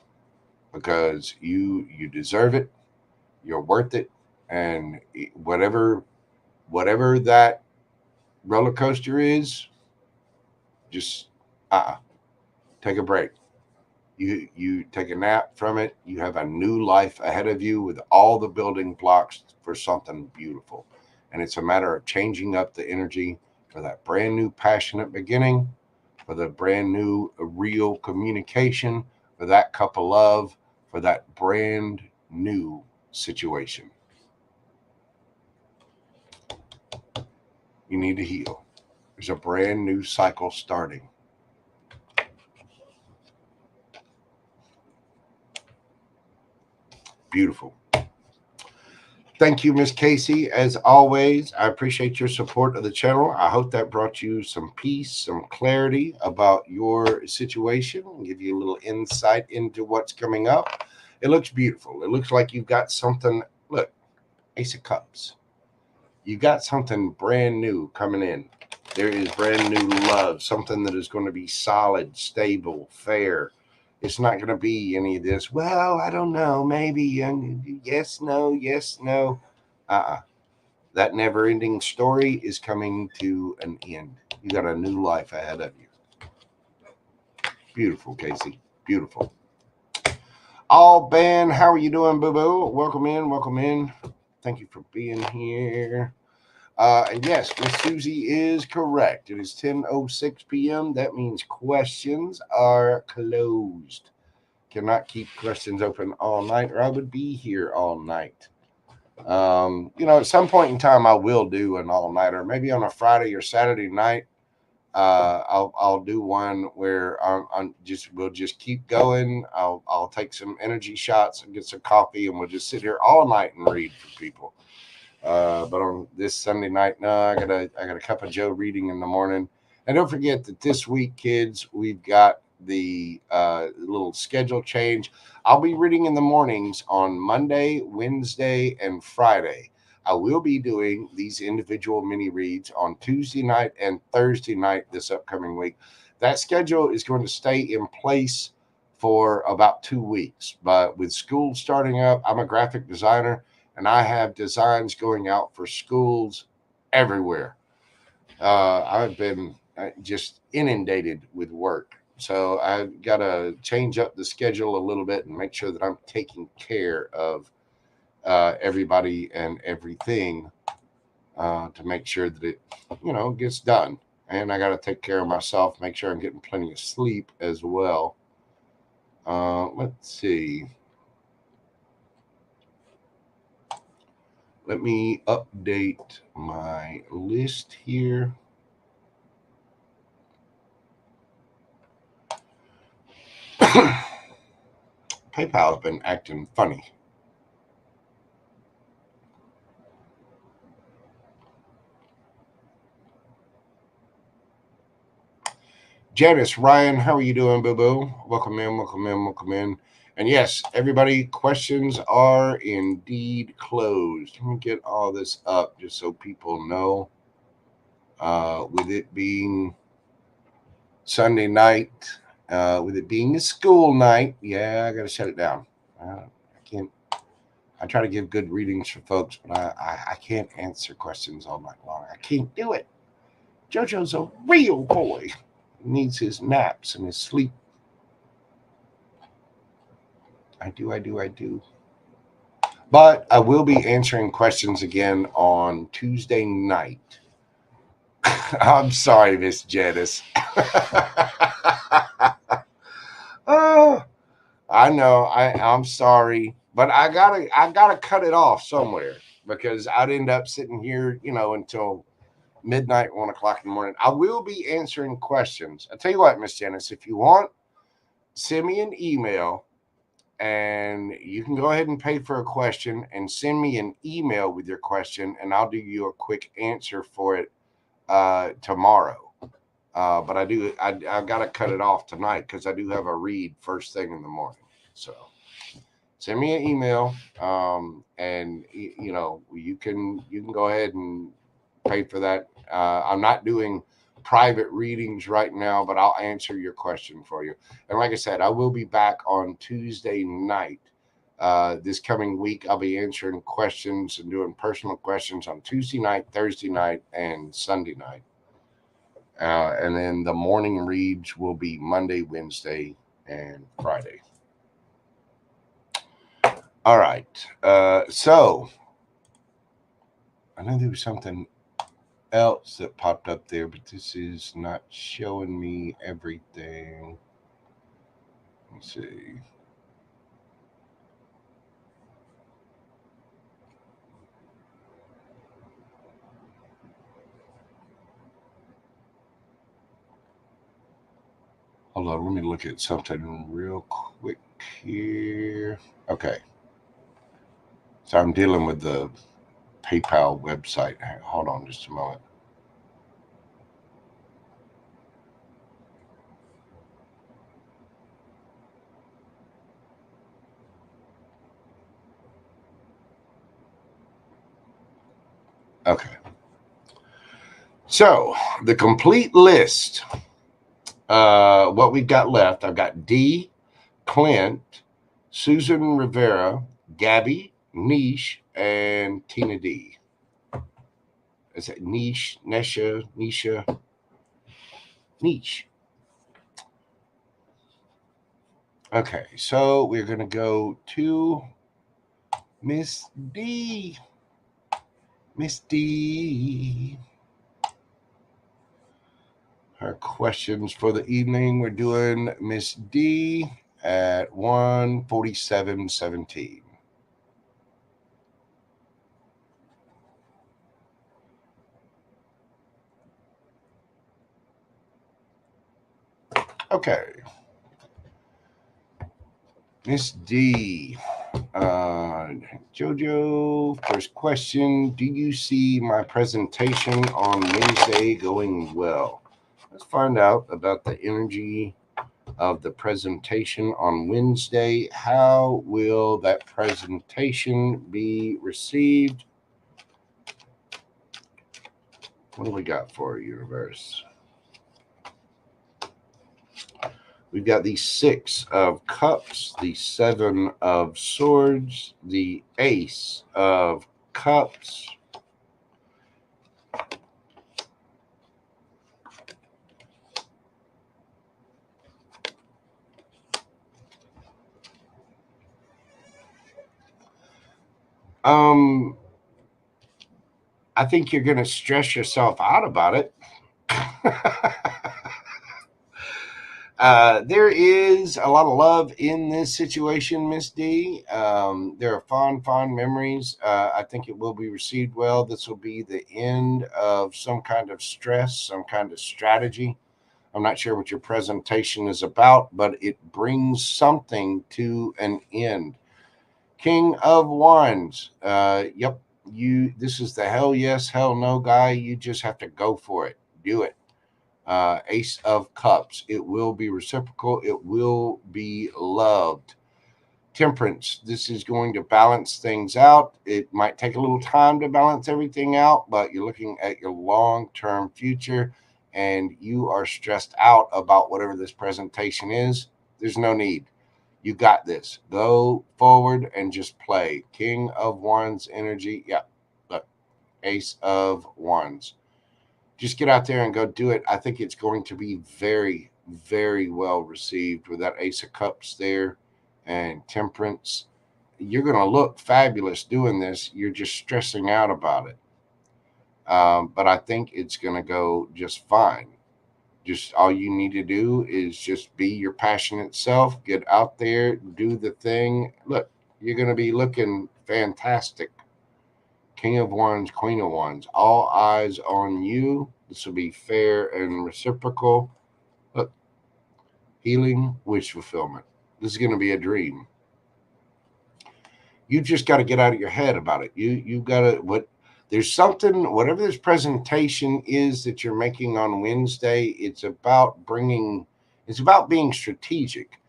because you deserve it. You're worth it. And whatever that roller coaster is, just take a break. You take a nap from it. You have a new life ahead of you with all the building blocks for something beautiful. And it's a matter of changing up the energy for that brand new passionate beginning, for the brand new real communication, for that cup of love, for that brand new situation. You need to heal. There's a brand new cycle starting. Beautiful. Thank you, Miss Casey. As always, I appreciate your support of the channel. I hope that brought you some peace, some clarity about your situation, and give you a little insight into what's coming up. It looks beautiful. It looks like you've got something. Look, Ace of Cups. You got something brand new coming in. There is brand new love, something that is going to be solid, stable, fair. It's not going to be any of this, well, I don't know, maybe, yes, no, yes, no. That never-ending story is coming to an end. You got a new life ahead of you. Beautiful, Casey. Beautiful. All Ben, how are you doing, boo-boo? Welcome in, welcome in. Thank you for being here. And yes, Miss Susie is correct. It is 10:06 p.m. That means questions are closed. Cannot keep questions open all night, or I would be here all night. At some point in time, I will do an all-nighter, maybe on a Friday or Saturday night. I'll do one where we'll just keep going. I'll take some energy shots and get some coffee, and we'll just sit here all night and read for people. But on this Sunday night, no, I got a cup of Joe reading in the morning. And don't forget that this week, kids, we've got the little schedule change. I'll be reading in the mornings on Monday, Wednesday, and Friday. I will be doing these individual mini reads on Tuesday night and Thursday night this upcoming week. That schedule is going to stay in place for about 2 weeks. But with school starting up, I'm a graphic designer and I have designs going out for schools everywhere. I've been just inundated with work. So I've got to change up the schedule a little bit and make sure that I'm taking care of everybody and everything to make sure that it, gets done. And I got to take care of myself, make sure I'm getting plenty of sleep as well. Let's see. Let me update my list here. PayPal's been acting funny. Janice, Ryan, how are you doing, boo-boo? Welcome in, welcome in, welcome in. And yes, everybody, questions are indeed closed. Let me get all this up just so people know. With it being Sunday night, with it being a school night, yeah, I got to shut it down. I can't. I try to give good readings for folks, but I can't answer questions all night long. I can't do it. JoJo's a real boy. He needs his naps and his sleep. I do. But I will be answering questions again on Tuesday night. I'm sorry, Miss Janice. Oh, I know. I'm sorry, but I gotta cut it off somewhere because I'd end up sitting here, until midnight, 1 o'clock in the morning. I will be answering questions. I tell you what, Miss Janice, if you want, send me an email and you can go ahead and pay for a question and send me an email with your question and I'll do you a quick answer for it tomorrow. But I've got to cut it off tonight because I do have a read first thing in the morning. So send me an email, and you can go ahead and pay for that. I'm not doing private readings right now, but I'll answer your question for you. And like I said, I will be back on Tuesday night. This coming week, I'll be answering questions and doing personal questions on Tuesday night, Thursday night, and Sunday night. And then the morning reads will be Monday, Wednesday, and Friday. All right. So I know there was something else that popped up there, but this is not showing me everything. Let's see. Hold on, let me look at something real quick here. Okay. So I'm dealing with the PayPal website. Hold on just a moment. Okay. So the complete list, what we've got left, I've got D, Clint, Susan Rivera, Gabby, Niche, and Tina D. Is it Niche, Nesha, Nisha, Niche? Okay, so we're going to go to Miss D. Miss D. Her questions for the evening. We're doing Miss D at 1:47:17. Okay. Miss D. Jojo, first question. Do you see my presentation on Wednesday going well? Let's find out about the energy of the presentation on Wednesday. How will that presentation be received? What do we got for universe? We've got the 6 of Cups, the 7 of Swords, the Ace of Cups. I think you're going to stress yourself out about it. There is a lot of love in this situation, Miss D. There are fond memories. I think it will be received well. This will be the end of some kind of stress, some kind of strategy. I'm not sure what your presentation is about, but it brings something to an end. King of Wands. Yep. This is the hell yes, hell no guy. You just have to go for it. Do it. Ace of Cups. It will be reciprocal. It will be loved. Temperance. This is going to balance things out. It might take a little time to balance everything out, but you're looking at your long-term future and you are stressed out about whatever this presentation is. There's no need. You got this. Go forward and just play. King of Wands energy. Yeah. Look. Ace of Wands. Just get out there and go do it. I think it's going to be very, very well received with that Ace of Cups there and Temperance. You're going to look fabulous doing this. You're just stressing out about it. But I think it's going to go just fine. Just all you need to do is just be your passionate self. Get out there, do the thing. Look, you're going to be looking fantastic. King of Wands, Queen of Wands, all eyes on you. This will be fair and reciprocal. Look, healing, wish fulfillment. This is going to be a dream. You just got to get out of your head about it. You got to there's something, whatever this presentation is that you're making on Wednesday. It's about being strategic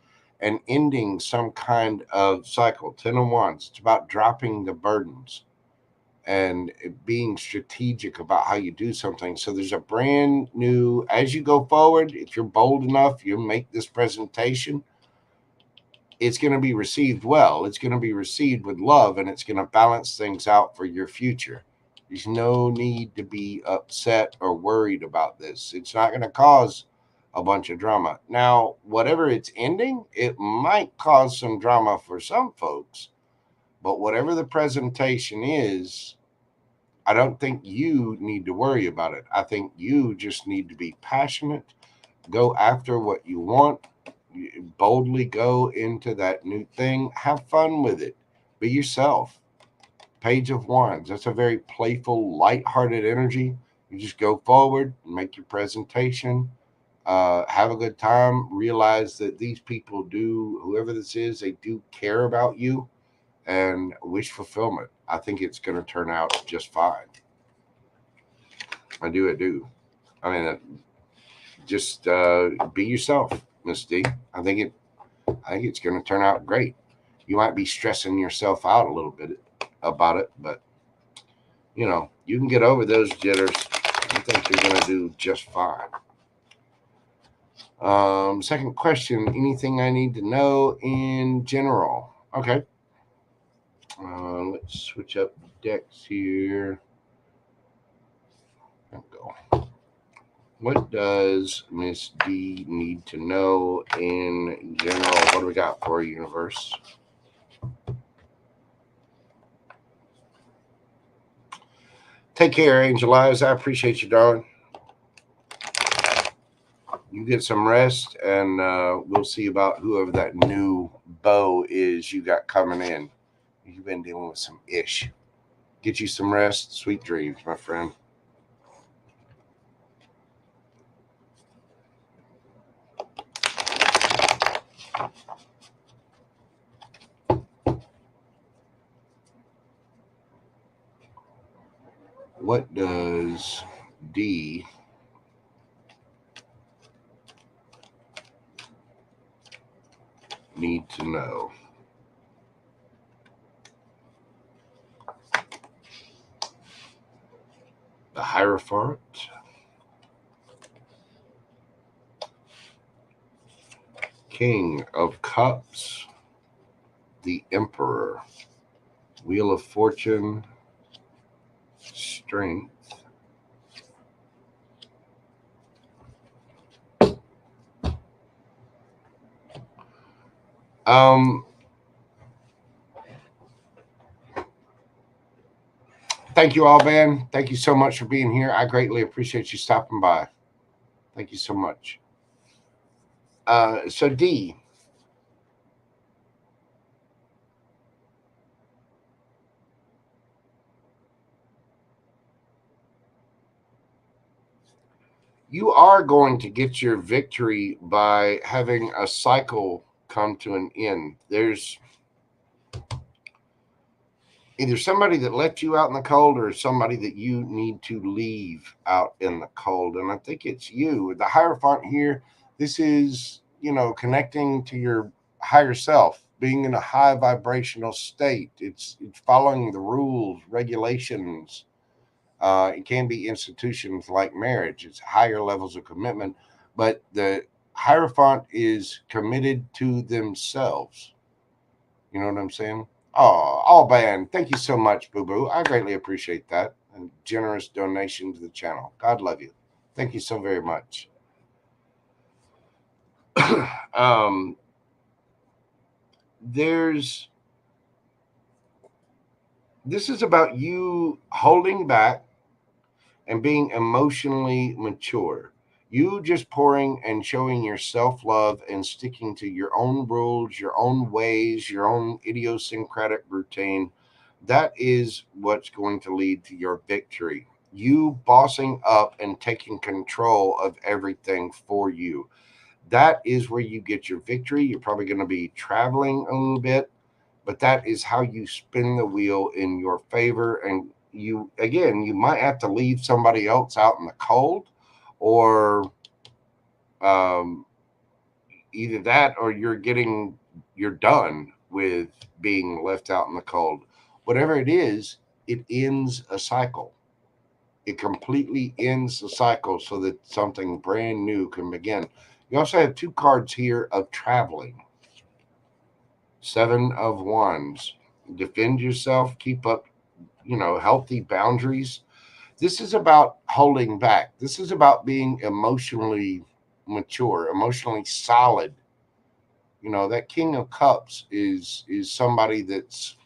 and ending some kind of cycle. 10 of Wands. It's about dropping the burdens and being strategic about how you do something. So there's a brand new, as you go forward, if you're bold enough, you make this presentation, it's going to be received well. It's going to be received with love, and it's going to balance things out for your future. There's no need to be upset or worried about this. It's not going to cause a bunch of drama. Now, whatever it's ending, it might cause some drama for some folks, but whatever the presentation is, I don't think you need to worry about it. I think you just need to be passionate, go after what you want, boldly go into that new thing, have fun with it, be yourself. Page of Wands, that's a very playful, lighthearted energy. You just go forward, make your presentation, have a good time, realize that these people do, whoever this is, they do care about you, and wish fulfillment. I think it's going to turn out just fine. I do. I mean, just be yourself, Miss D. I think it's going to turn out great. You might be stressing yourself out a little bit about it, but you can get over those jitters. I think you're going to do just fine. Second question: anything I need to know in general? Okay. Let's switch up decks here. There we go. What does Miss D need to know in general? What do we got for universe? Take care, Angel Eyes. I appreciate you, darling. You get some rest, and we'll see about whoever that new beau is you got coming in. You've been dealing with some ish. Get you some rest. Sweet dreams, my friend. What does D need to know? The Hierophant, King of Cups, the Emperor, Wheel of Fortune, Strength, thank you all, man. Thank you so much for being here. I greatly appreciate you stopping by. Thank you so much. So D, you are going to get your victory by having a cycle come to an end. There's either somebody that left you out in the cold or somebody that you need to leave out in the cold. And I think it's you. The Hierophant here, this is, connecting to your higher self, being in a high vibrational state. It's following the rules, regulations. It can be institutions like marriage. It's higher levels of commitment. But the Hierophant is committed to themselves. You know what I'm saying? Oh, all band. Thank you so much, Boo Boo. I greatly appreciate that. And generous donation to the channel. God love you. Thank you so very much. There's this is about you holding back and being emotionally mature. You just pouring and showing your self love and sticking to your own rules, your own ways, your own idiosyncratic routine. That is what's going to lead to your victory. You bossing up and taking control of everything for you. That is where you get your victory. You're probably going to be traveling a little bit, but that is how you spin the wheel in your favor. And you might have to leave somebody else out in the cold, or um, either that or you're done with being left out in the cold. Whatever it is, it ends a cycle. It completely ends the cycle so that something brand new can begin. You also have two cards here of traveling. Seven of Wands. Defend yourself, keep up, healthy boundaries. This is about holding back. This is about being emotionally mature, emotionally solid. That King of Cups is somebody that's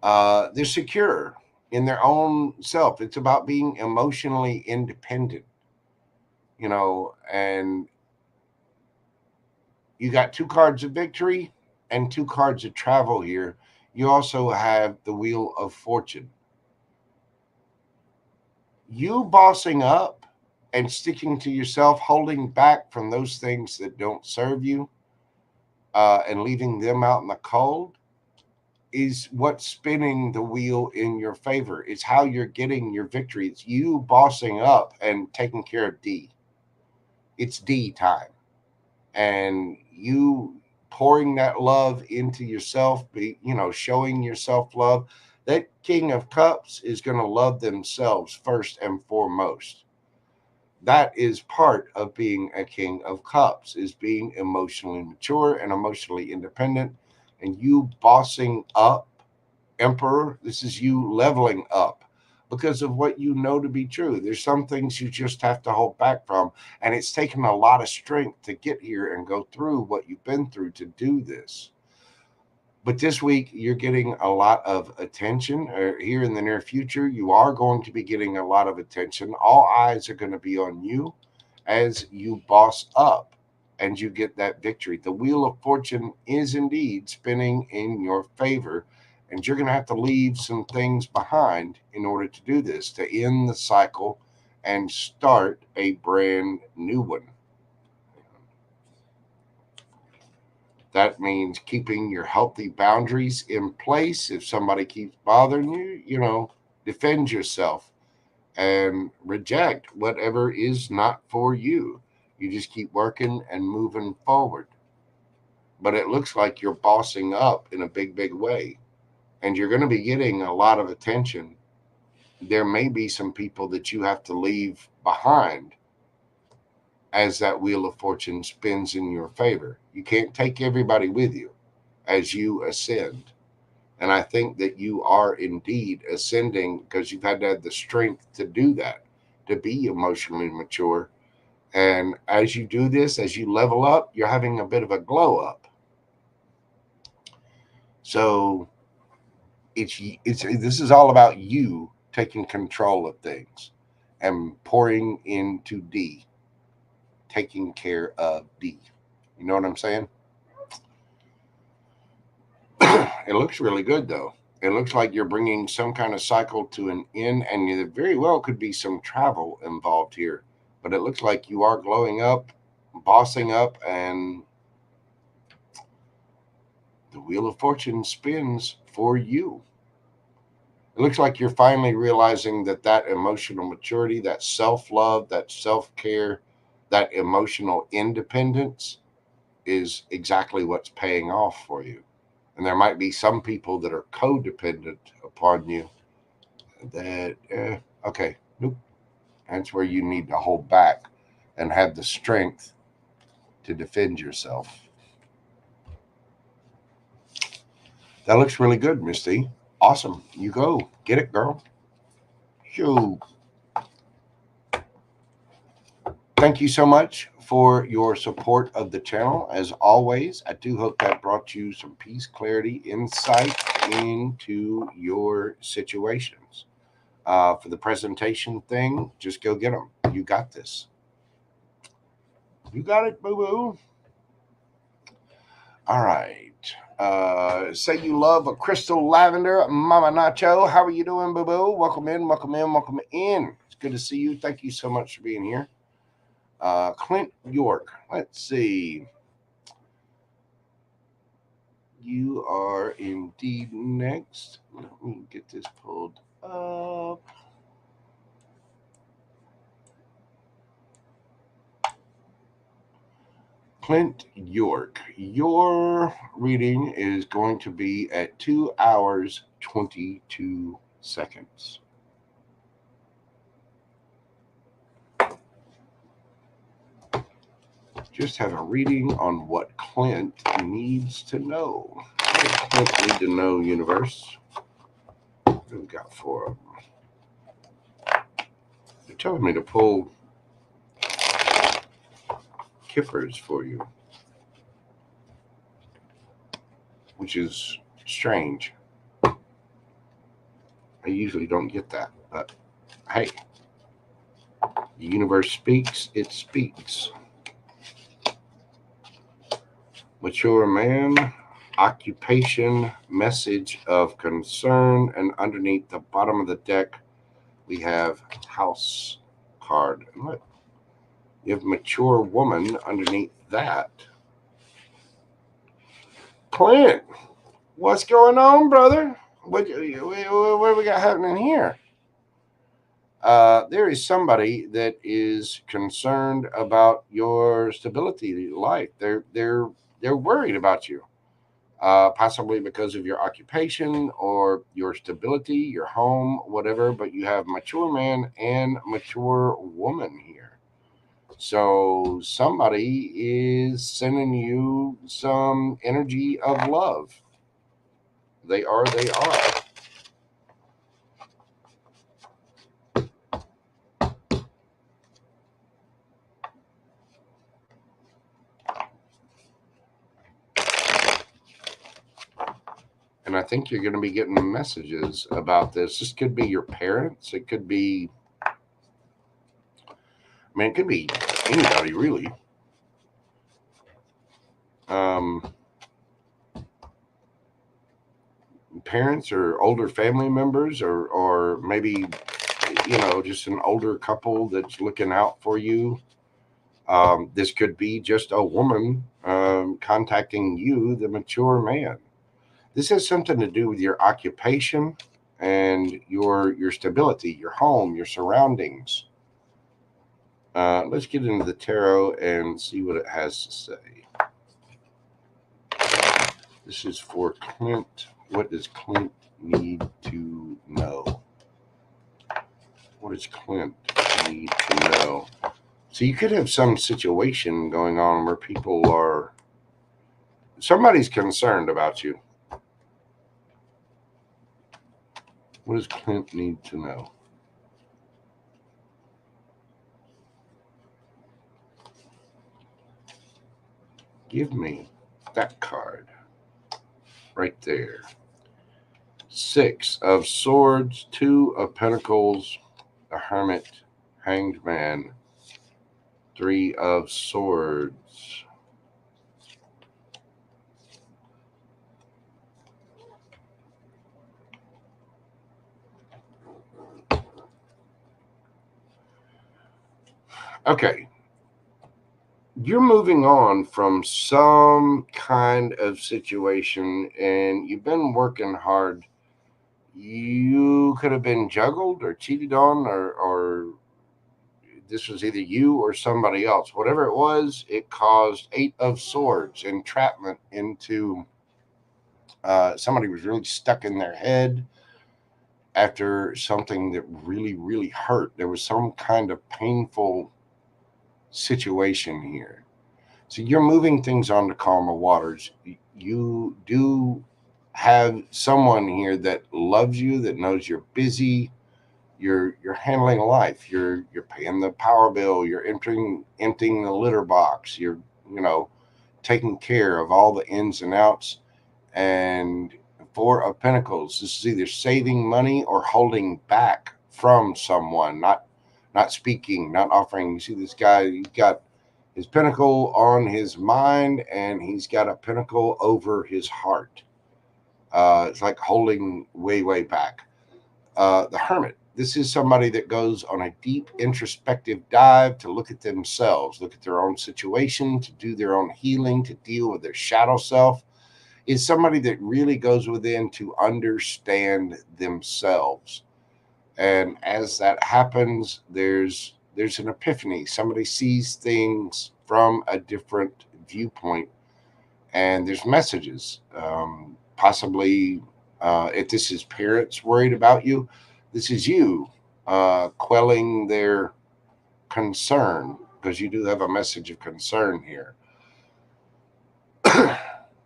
they're secure in their own self. It's about being emotionally independent, and you got two cards of victory and two cards of travel here. You also have the Wheel of Fortune. You bossing up and sticking to yourself, holding back from those things that don't serve you, and leaving them out in the cold is what's spinning the wheel in your favor. It's how you're getting your victory. It's you bossing up and taking care of D. It's D time. And you pouring that love into yourself, showing yourself love. That King of Cups is going to love themselves first and foremost. That is part of being a King of Cups, is being emotionally mature and emotionally independent. And you bossing up, Emperor, this is you leveling up because of what you know to be true. There's some things you just have to hold back from, and it's taken a lot of strength to get here and go through what you've been through to do this. But this week, you're getting a lot of attention. Here in the near future, you are going to be getting a lot of attention. All eyes are going to be on you as you boss up and you get that victory. The Wheel of Fortune is indeed spinning in your favor, and you're going to have to leave some things behind in order to do this, to end the cycle and start a brand new one. That means keeping your healthy boundaries in place. If somebody keeps bothering you, defend yourself and reject whatever is not for you. You just keep working and moving forward. But it looks like you're bossing up in a big, big way, and you're going to be getting a lot of attention. There may be some people that you have to leave behind as that wheel of fortune spins in your favor. You can't take everybody with you as you ascend. And I think that you are indeed ascending because you've had to have the strength to do that, to be emotionally mature. And as you do this, as you level up, you're having a bit of a glow up. So it's this is all about you taking control of things and pouring into D, taking care of D. You know what I'm saying? It looks really good though. It looks like you're bringing some kind of cycle to an end, and there very well could be some travel involved here. But it looks like you are glowing up, bossing up, and the wheel of fortune spins for you. It looks like you're finally realizing that emotional maturity, that self-love, that self-care, that emotional independence is exactly what's paying off for you. And there might be some people that are codependent upon you that, okay, nope. That's where you need to hold back and have the strength to defend yourself. That looks really good, Misty. Awesome. You go. Get it, girl. Shoo. Thank you so much for your support of the channel. As always, I do hope that brought you some peace, clarity, insight into your situations. For the presentation thing, just go get them. You got this. You got it, boo-boo. All right. Say you love a crystal lavender, Mama Nacho. How are you doing, boo-boo? Welcome in, welcome in, welcome in. It's good to see you. Thank you so much for being here. Clint York. Let's see. You are indeed next. Let me get this pulled up. Clint York, your reading is going to be at 2 hours, 22 seconds. Just have a reading on what Clint needs to know. What does Clint need to know, universe? We've got 4 of them. They're telling me to pull kippers for you, which is strange. I usually don't get that, but hey, the universe speaks, it speaks. Mature man, occupation, message of concern, and underneath the bottom of the deck, we have house card. And look, you have mature woman underneath that. Clint, what's going on, brother? What do we got happening here? There is somebody that is concerned about your stability in life. They're worried about you. Possibly because of your occupation or your stability, your home, whatever, but you have mature man and mature woman here. So somebody is sending you some energy of love. They are. And I think you're going to be getting messages about this. This could be your parents. It could be, it could be anybody really. Parents or older family members, or maybe, just an older couple that's looking out for you. This could be just a woman contacting you, the mature man. This has something to do with your occupation and your stability, your home, your surroundings. Let's get into the tarot and see what it has to say. This is for Clint. What does Clint need to know? What does Clint need to know? So you could have some situation going on where somebody's concerned about you. What does Clint need to know? Give me that card right there. 6 of Swords, 2 of Pentacles, the Hermit, Hanged Man, 3 of Swords. Okay. You're moving on from some kind of situation and you've been working hard. You could have been juggled or cheated on, or this was either you or somebody else. Whatever it was, it caused 8 of Swords, entrapment into somebody was really stuck in their head after something that really, really hurt. There was some kind of painful situation here. So you're moving things on to calmer waters. You do have someone here that loves you, that knows you're busy. You're handling life. You're paying the power bill. You're emptying the litter box. You're taking care of all the ins and outs. And 4 of Pentacles. This is either saving money or holding back from someone, not speaking, not offering. You see this guy, he's got his pentacle on his mind and he's got a pentacle over his heart. It's like holding way back. The Hermit. This is somebody that goes on a deep introspective dive to look at themselves, look at their own situation, to do their own healing, to deal with their shadow self. Is somebody that really goes within to understand themselves. And as that happens, there's an epiphany. Somebody sees things from a different viewpoint, and there's messages. Possibly, if this is parents worried about you, this is you quelling their concern, because you do have a message of concern here.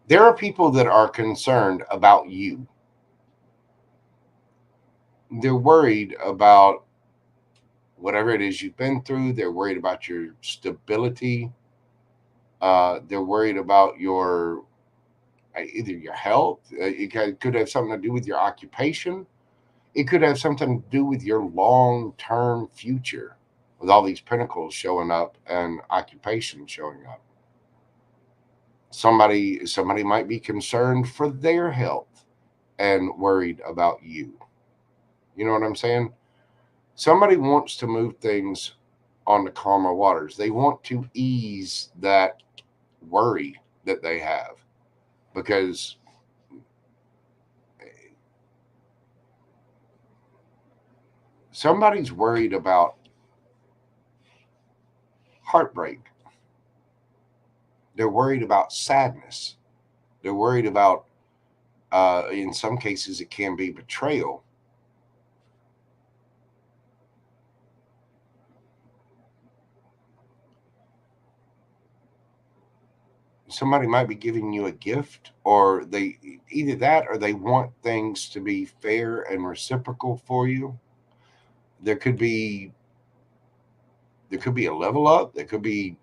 There are people that are concerned about you. They're worried about whatever it is you've been through. They're worried about your stability. They're worried about your either your health. It could have something to do with your occupation. It could have something to do with your long-term future, with all these pentacles showing up and occupation showing up. Somebody might be concerned for their health and worried about you. You know what I'm saying? Somebody wants to move things on the calmer waters. They want to ease that worry that they have, because somebody's worried about heartbreak. They're worried about sadness. They're worried about, in some cases, it can be betrayal. Somebody might be giving you a gift, or they either that or they want things to be fair and reciprocal for you. There could be a level up. There could be,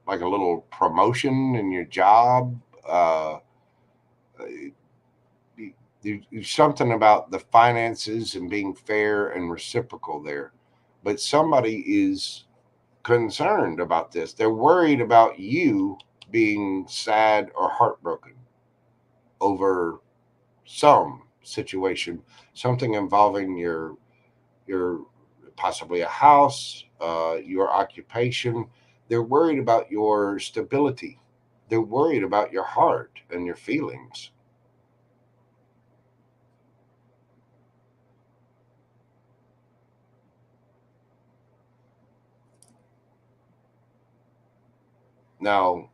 like a little promotion in your job. Uh, there's something about the finances and being fair and reciprocal there. But somebody is concerned about this. They're worried about you being sad or heartbroken over some situation, something involving your possibly a house, your occupation. They're worried about your stability. They're worried about your heart and your feelings. Now,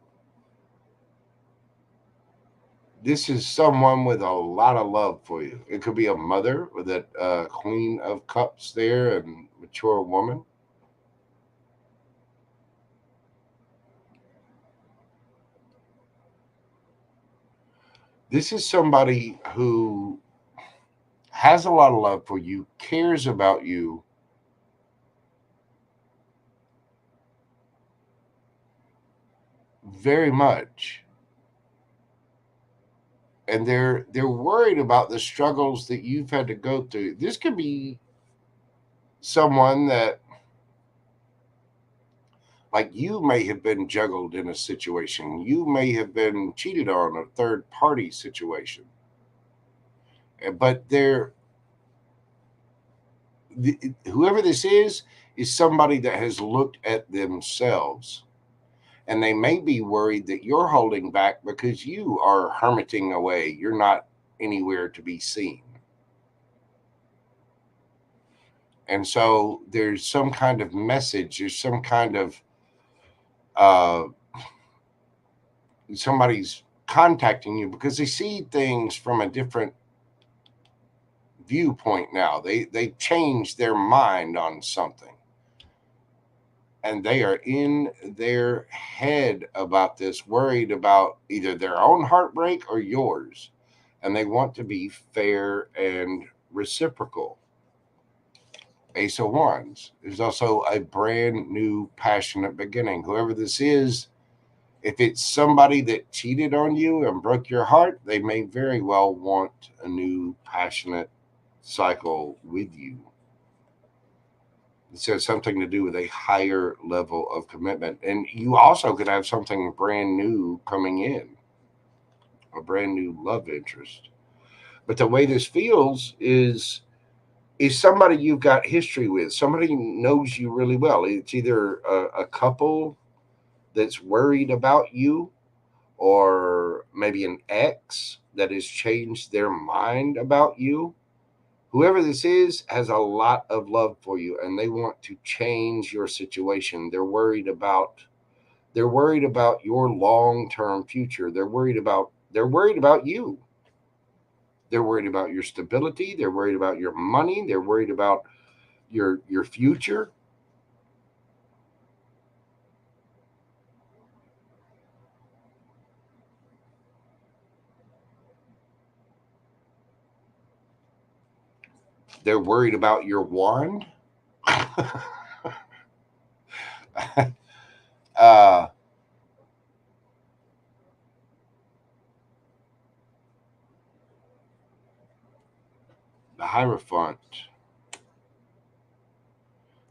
this is someone with a lot of love for you. It could be a mother with that Queen of Cups there and mature woman. This is somebody who has a lot of love for you, cares about you very much. And they're worried about the struggles that you've had to go through. This could be someone that, like, you may have been juggled in a situation. You may have been cheated on, a third party situation. But whoever this is somebody that has looked at themselves, and they may be worried that you're holding back because you are hermiting away. You're not anywhere to be seen. And so there's some kind of message, there's some kind of uh, somebody's contacting you because they see things from a different viewpoint now. They've changed their mind on something, and they are in their head about this, worried about either their own heartbreak or yours, and they want to be fair and reciprocal. Ace of Wands. There's also a brand new passionate beginning. Whoever this is, if it's somebody that cheated on you and broke your heart, they may very well want a new passionate cycle with you. It has something to do with a higher level of commitment. And you also could have something brand new coming in, a brand new love interest. But the way this feels is somebody you've got history with, somebody who knows you really well. It's either a couple that's worried about you, or maybe an ex that has changed their mind about you. Whoever this is has a lot of love for you, and they want to change your situation. They're worried about your long-term future. They're worried about you. They're worried about your stability, they're worried about your money, they're worried about your future. They're worried about your wand. uh, the Hierophant.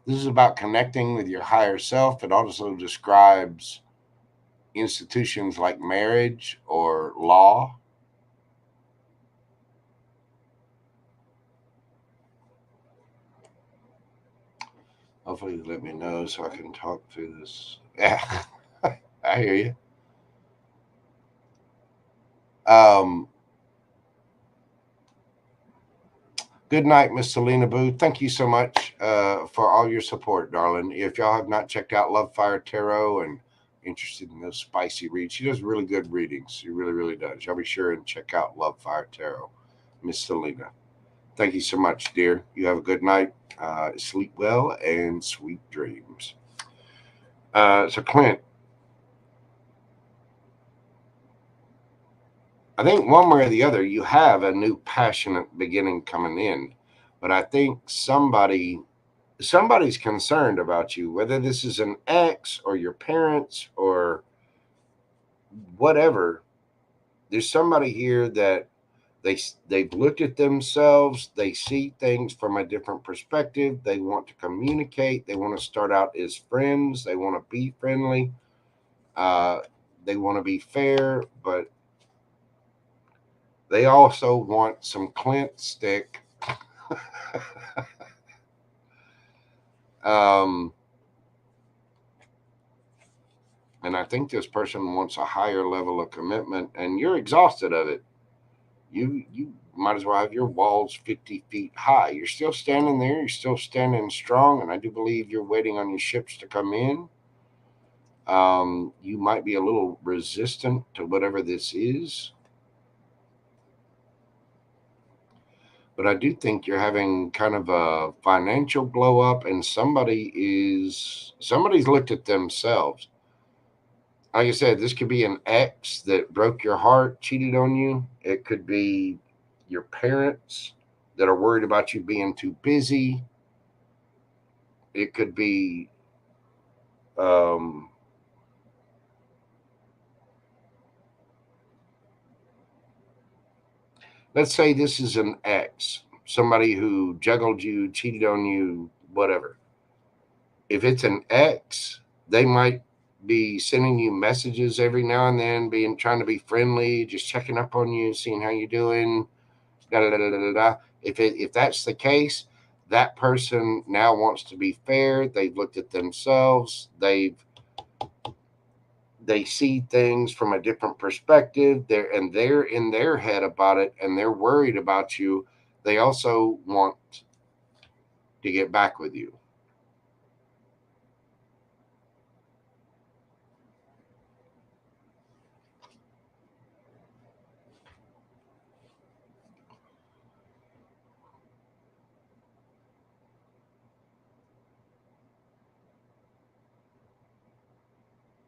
This is about connecting with your higher self. It also describes institutions like marriage or law. Hopefully, let me know so I can talk through this. Yeah, I hear you. Um, Good night, Miss Selena Boo. Thank you so much for all your support, darling. If y'all have not checked out Love Fire Tarot and interested in those spicy reads, she does really good readings. She really, really does. Y'all be sure and check out Love Fire Tarot, Miss Selena. Thank you so much, dear. You have a good night. Sleep well and sweet dreams. So, Clint, I think one way or the other, you have a new passionate beginning coming in. But I think somebody's concerned about you, whether this is an ex or your parents or whatever. There's somebody here that they've looked at themselves, they see things from a different perspective, they want to communicate, they want to start out as friends, they want to be friendly, uh, they want to be fair, but they also want some Clint stick. And I think this person wants a higher level of commitment, and you're exhausted of it. You might as well have your walls 50 feet high. You're still standing there. You're still standing strong, and I do believe you're waiting on your ships to come in. You might be a little resistant to whatever this is, but I do think you're having kind of a financial blow up, and somebody's looked at themselves. Like I said, this could be an ex that broke your heart, cheated on you. It could be your parents that are worried about you being too busy. It could be um, let's say this is an ex, somebody who juggled you, cheated on you, whatever. If it's an ex, they might be sending you messages every now and then, being trying to be friendly, just checking up on you, seeing how you're doing. Da, da, da, da, da, da. If that's the case, that person now wants to be fair. They've looked at themselves. They see things from a different perspective. They're in their head about it, and they're worried about you. They also want to get back with you.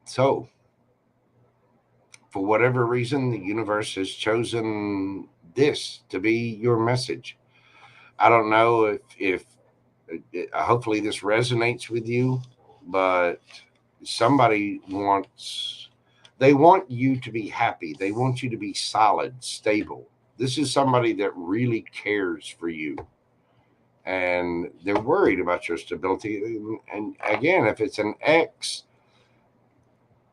So, for whatever reason, the universe has chosen this to be your message. I don't know if hopefully this resonates with you, but somebody wants they want you to be happy. They want you to be solid, stable. This is somebody that really cares for you, and they're worried about your stability. And again, if it's an ex,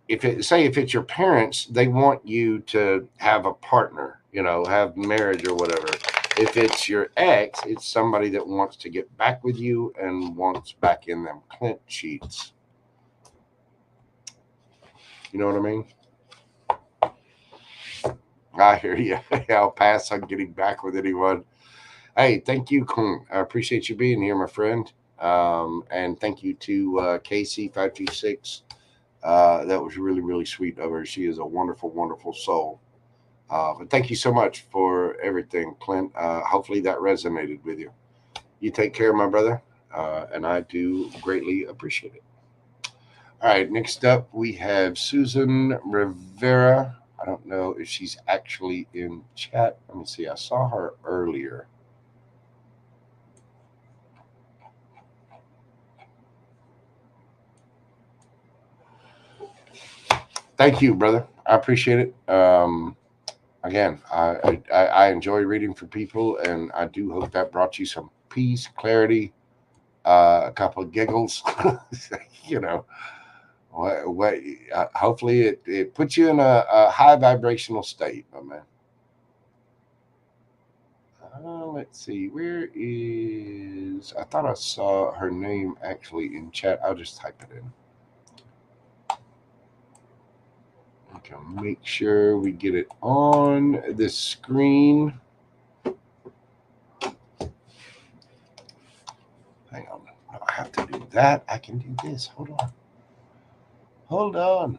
if it's your parents, they want you to have a partner, have marriage or whatever. If it's your ex, it's somebody that wants to get back with you and wants back in them Clint sheets. You know what I mean? I hear you. I'll pass on getting back with anyone. Hey, thank you, Clint. I appreciate you being here, my friend. And thank you to Casey526. That was really, really sweet of her. She is a wonderful, wonderful soul. But thank you so much for everything, Clint. Hopefully that resonated with you. You take care, my brother. And I do greatly appreciate it. All right, next up we have Susan Rivera. I don't know if she's actually in chat. Let me see. I saw her earlier. Thank you, brother. I appreciate it. Again, I enjoy reading for people, and I do hope that brought you some peace, clarity, a couple of giggles. you know, what hopefully it puts you in a high vibrational state, my man. Let's see, where is? I thought I saw her name actually in chat. I'll just type it in. Okay, make sure we get it on the screen. Hang on. I have to do that. I can do this. Hold on. Hold on.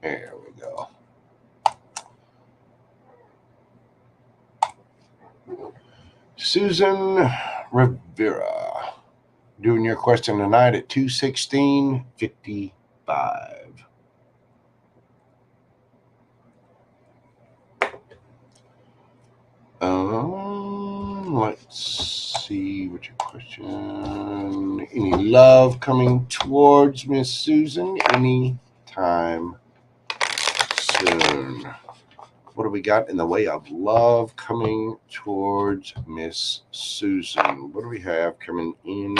There we go. Susan Rivera. Doing your question tonight at 2:16:55. Let's see what your question. Any love coming towards Miss Susan any time soon? What do we got in the way of love coming towards Miss Susan? What do we have coming in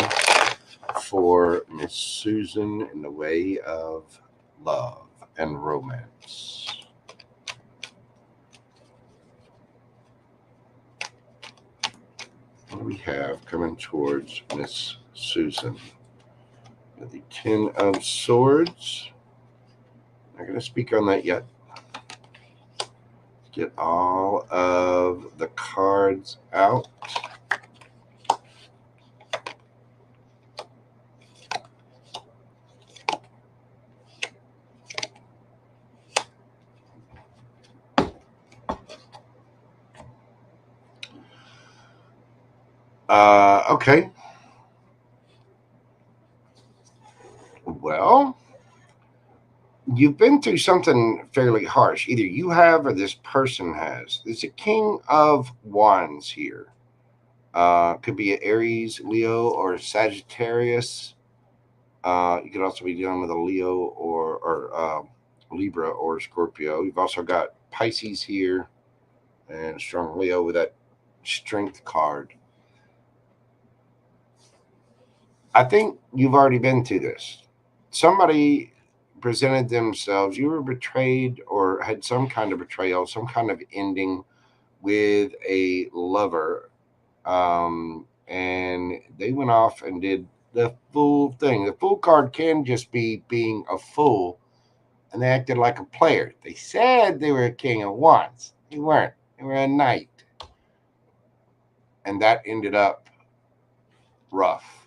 for Miss Susan in the way of love and romance? What do we have coming towards Miss Susan? The Ten of Swords. Not going to speak on that yet. Get all of the cards out. Okay. Well, you've been through something fairly harsh. Either you have or this person has. There's a King of Wands here. Could be an Aries, Leo, or Sagittarius. You could also be dealing with a Leo or Libra or Scorpio. You've also got Pisces here and strong Leo with that Strength card. I think you've already been through this. Somebody presented themselves, you were betrayed or had some kind of betrayal, some kind of ending with a lover. And they went off and did the fool thing. The fool card can just be being a fool, and they acted like a player. They said they were a king of wands. They weren't. They were a knight. And that ended up rough.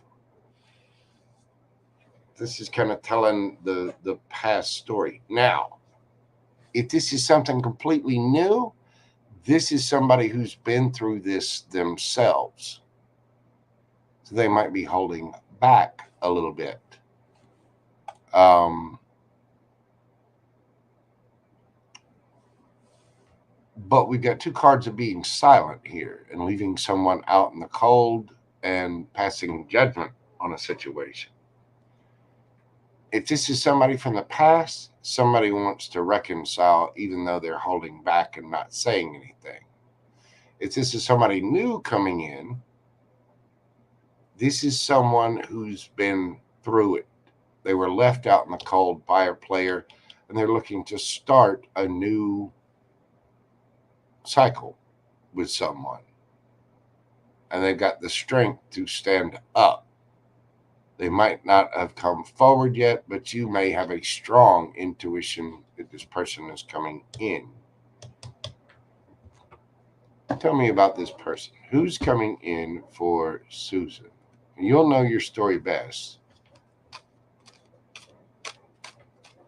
This is kind of telling the past story. Now, if this is something completely new, this is somebody who's been through this themselves. So they might be holding back a little bit. But we've got two cards of being silent here and leaving someone out in the cold and passing judgment on a situation. If this is somebody from the past, somebody wants to reconcile even though they're holding back and not saying anything. If this is somebody new coming in, this is someone who's been through it. They were left out in the cold by a player, and they're looking to start a new cycle with someone. And they've got the strength to stand up. They might not have come forward yet, but you may have a strong intuition that this person is coming in. Tell me about this person. Who's coming in for Susan? You'll know your story best.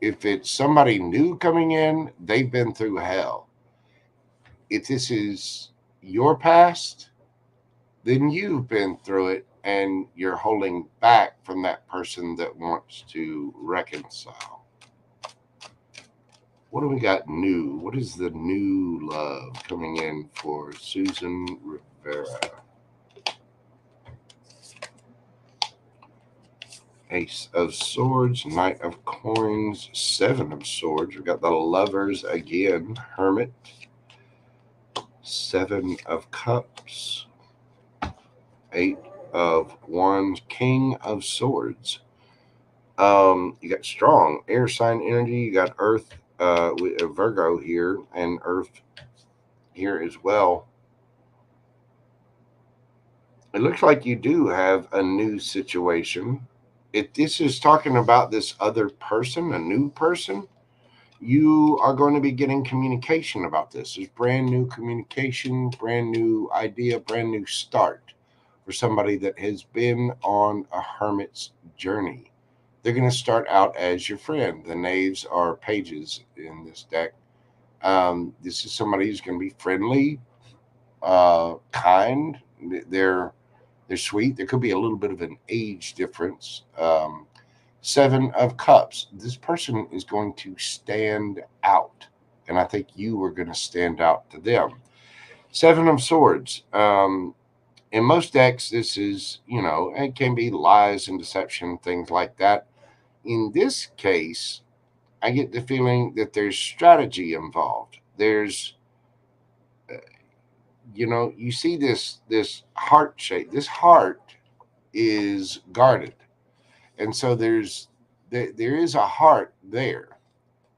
If it's somebody new coming in, they've been through hell. If this is your past, then you've been through it and you're holding back from that person that wants to reconcile. What do we got new? What is the new love coming in for Susan Rivera? Ace of Swords, Knight of Coins, Seven of Swords. We've got the Lovers again, Hermit, Seven of Cups, Eight of Wands, King of Swords. You got strong air sign energy. You got Earth with Virgo here and Earth here as well. It looks like you do have a new situation. If this is talking about this other person, a new person, you are going to be getting communication about this. There's brand new communication, brand new idea, brand new start for somebody that has been on a hermit's journey. They're going to start out as your friend. The knaves are pages in this deck. This is somebody who's going to be friendly, kind. They're sweet. There could be a little bit of an age difference. Seven of Cups. This person is going to stand out, and I think you are going to stand out to them. Seven of Swords. In most decks, this is, it can be lies and deception, things like that. In this case, I get the feeling that there's strategy involved. There's, you see this heart shape. This heart is guarded. And so there is a heart there,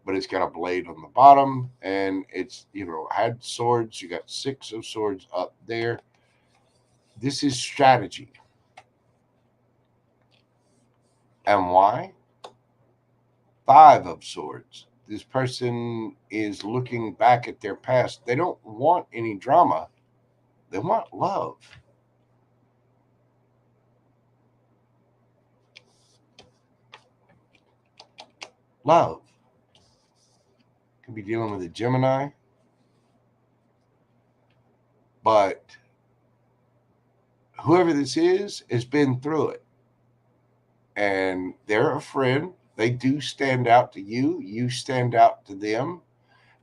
but it's got a blade on the bottom, and it's, had swords. You got 6 of swords up there. This is strategy. And why? 5 of swords. This person is looking back at their past. They don't want any drama. They want love. Love. Could be dealing with a Gemini. But whoever this is has been through it. And they're a friend. They do stand out to you. You stand out to them.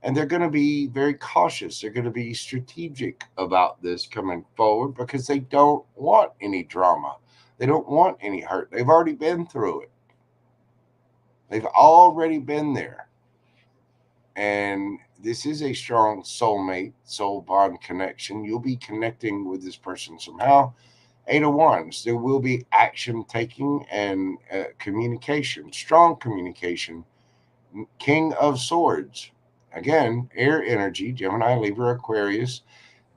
And they're going to be very cautious. They're going to be strategic about this coming forward because they don't want any drama. They don't want any hurt. They've already been through it. They've already been there. And this is a strong soulmate, soul bond connection. You'll be connecting with this person somehow. 8 of Wands, there will be action taking and communication, strong communication. King of Swords, again, air energy, Gemini, Libra, Aquarius.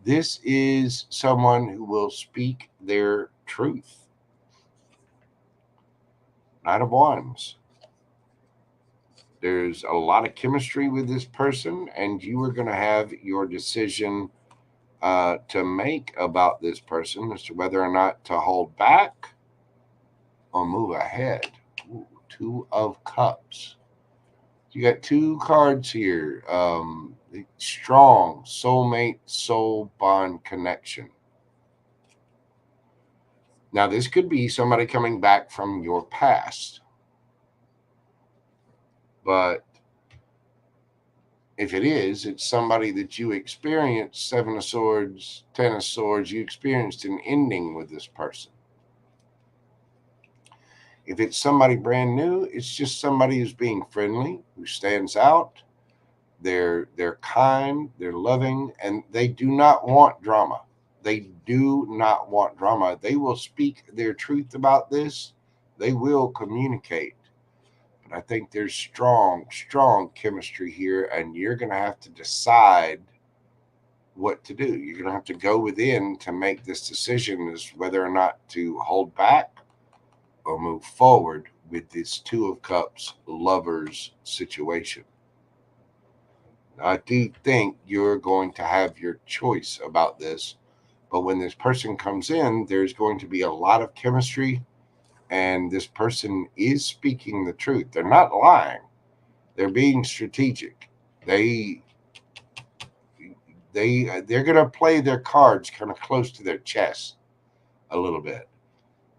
This is someone who will speak their truth. Knight of Wands. There's a lot of chemistry with this person, and you are going to have your decision to make about this person as to whether or not to hold back or move ahead. Ooh, 2 of Cups. You got 2 cards here. Strong soulmate, soul bond connection. Now, this could be somebody coming back from your past. But if it is, it's somebody that you experienced 7 of Swords, 10 of Swords. You experienced an ending with this person. If it's somebody brand new, it's just somebody who's being friendly, who stands out. They're kind, they're loving, and they do not want drama. They do not want drama. They will speak their truth about this. They will communicate. But I think there's strong chemistry here, and you're going to have to decide what to do. You're going to have to go within to make this decision as whether or not to hold back or move forward with this 2 of Cups lovers situation. I do think you're going to have your choice about this, but when this person comes in, there's going to be a lot of chemistry, and this person is speaking the truth. They're not lying. They're being strategic. They're going to play their cards kind of close to their chest a little bit,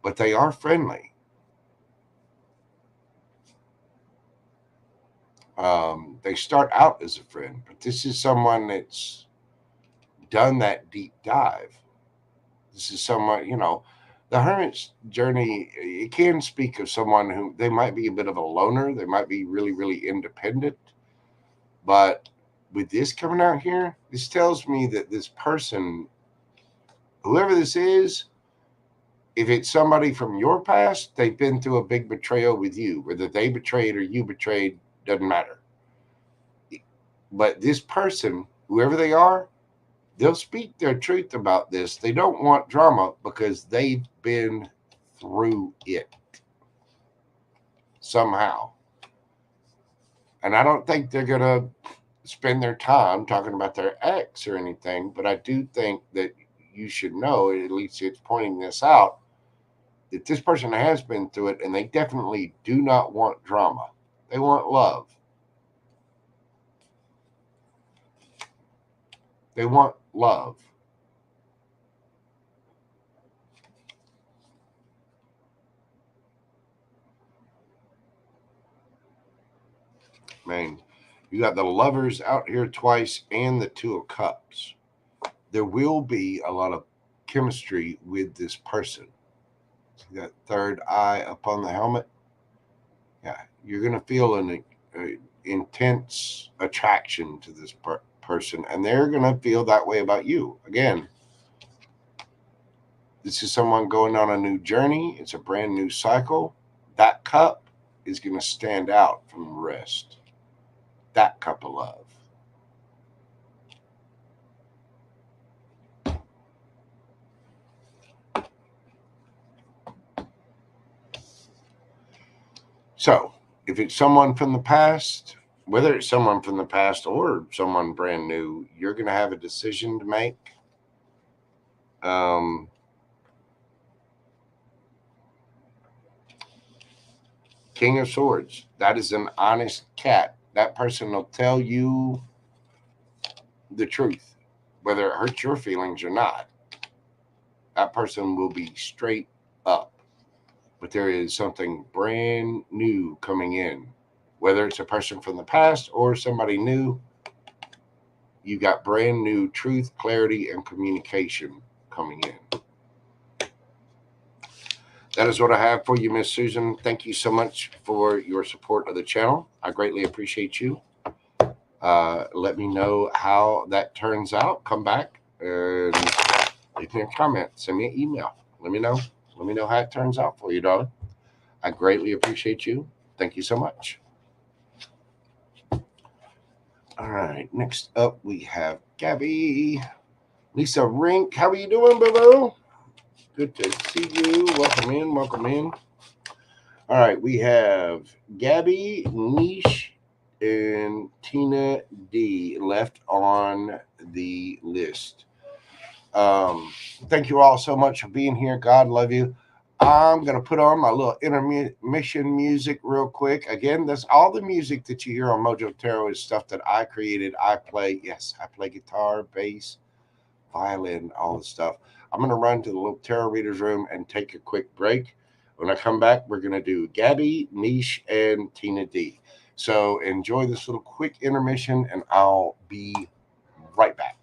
but they are friendly. They start out as a friend, but this is someone that's done that deep dive. This is someone, the hermit's journey, it can speak of someone who they might be a bit of a loner. They might be really, really independent. But with this coming out here, this tells me that this person, whoever this is, if it's somebody from your past, they've been through a big betrayal with you. Whether they betrayed or you betrayed, doesn't matter. But this person, whoever they are, they'll speak their truth about this. They don't want drama because they've been through it somehow. And I don't think they're going to spend their time talking about their ex or anything, but I do think that you should know, at least it's pointing this out, that this person has been through it, and they definitely do not want drama. They want love. They want love. Man, you got the lovers out here twice and the 2 of Cups. There will be a lot of chemistry with this person. See that third eye up on the helmet? Yeah, you're going to feel an intense attraction to this person, and they're going to feel that way about you. Again, this is someone going on a new journey. It's a brand new cycle. that cup is going to stand out from the rest. That cup of love. So, if it's someone from the past, whether it's someone from the past or someone brand new, you're going to have a decision to make. King of Swords. That is an honest cat. That person will tell you the truth, whether it hurts your feelings or not. That person will be straight up. But there is something brand new coming in. Whether it's a person from the past or somebody new, you got brand new truth, clarity, and communication coming in. That is what I have for you, Miss Susan. Thank you so much for your support of the channel. I greatly appreciate you. Let me know how that turns out. Come back and leave me a comment. Send me an email. Let me know. Let me know how it turns out for you, darling. I greatly appreciate you. Thank you so much. All right. Next up, we have Gabby. Lisa Rink. How are you doing, boo-boo? Good to see you. Welcome in. Welcome in. All right. We have Gabby, Niche, and Tina D left on the list. Thank you all so much for being here. God love you. I'm going to put on my little intermission music real quick. Again, that's all the music that you hear on Mojo Tarot is stuff that I created. I play, yes, I play guitar, bass, violin, all the stuff. I'm going to run to the little tarot reader's room and take a quick break. When I come back, we're going to do Gabby, Niche, and Tina D. So enjoy this little quick intermission, and I'll be right back.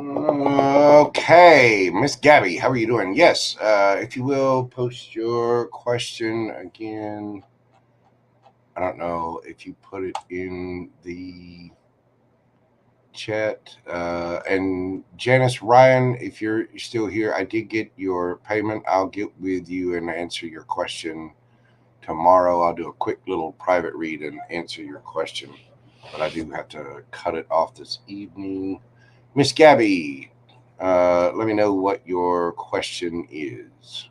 Okay, Miss Gabby, how are you doing? Yes, if you will, post your question again. I don't know if you put it in the chat. And Janice Ryan, if you're still here, I did get your payment. I'll get with you and answer your question tomorrow. I'll do a quick little private read and answer your question, but I do have to cut it off this evening. Miss Gabby, let me know what your question is.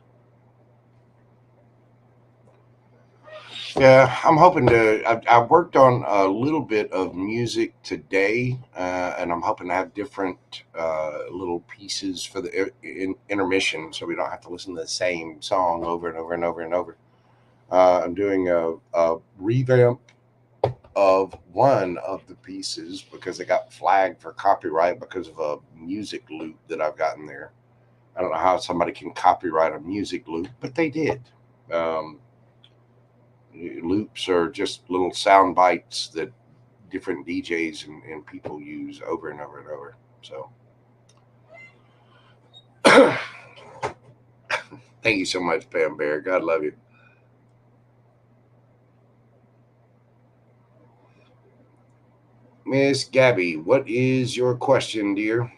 Yeah, I'm hoping to. I've worked on a little bit of music today, and I'm hoping to have different little pieces for the intermission, so we don't have to listen to the same song over and over and over and over. I'm doing a revamp of one of the pieces because it got flagged for copyright because of a music loop that I've gotten there. I don't know how somebody can copyright a music loop, but they did. Um, Loops are just little sound bites that different DJs and people use over and over and over. So, thank you so much, Pam Bear. God love you. Miss Gabby, what is your question, dear?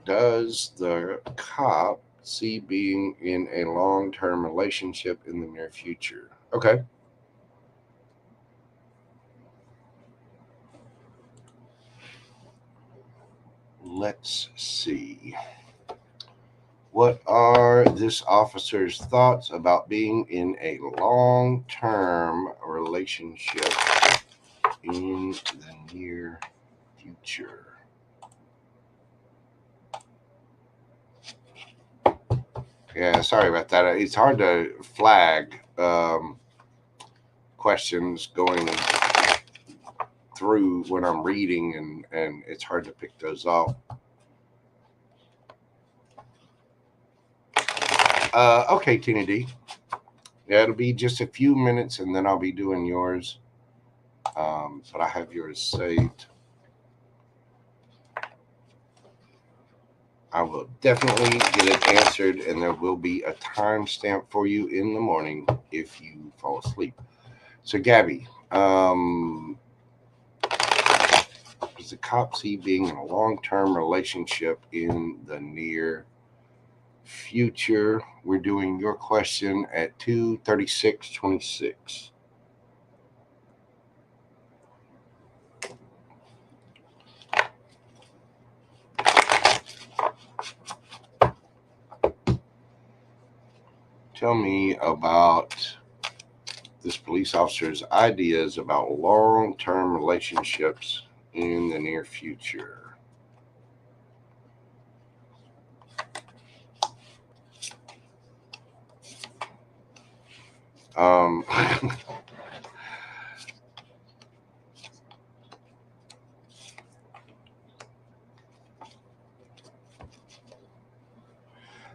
Does the cop see being in a long term relationship in the near future? Okay. Let's see. What are this officer's thoughts about being in a long term relationship in the near future? Yeah, sorry about that. It's hard to flag questions going through when I'm reading, and it's hard to pick those off. Okay, Tina D. Yeah, it'll be just a few minutes and then I'll be doing yours. But I have yours saved. I will definitely get it answered, and there will be a timestamp for you in the morning if you fall asleep. So, Gabby, does the cop see being in a long term relationship in the near future? We're doing your question at 2:36:26. Tell me about this police officer's ideas about long term relationships in the near future. Um,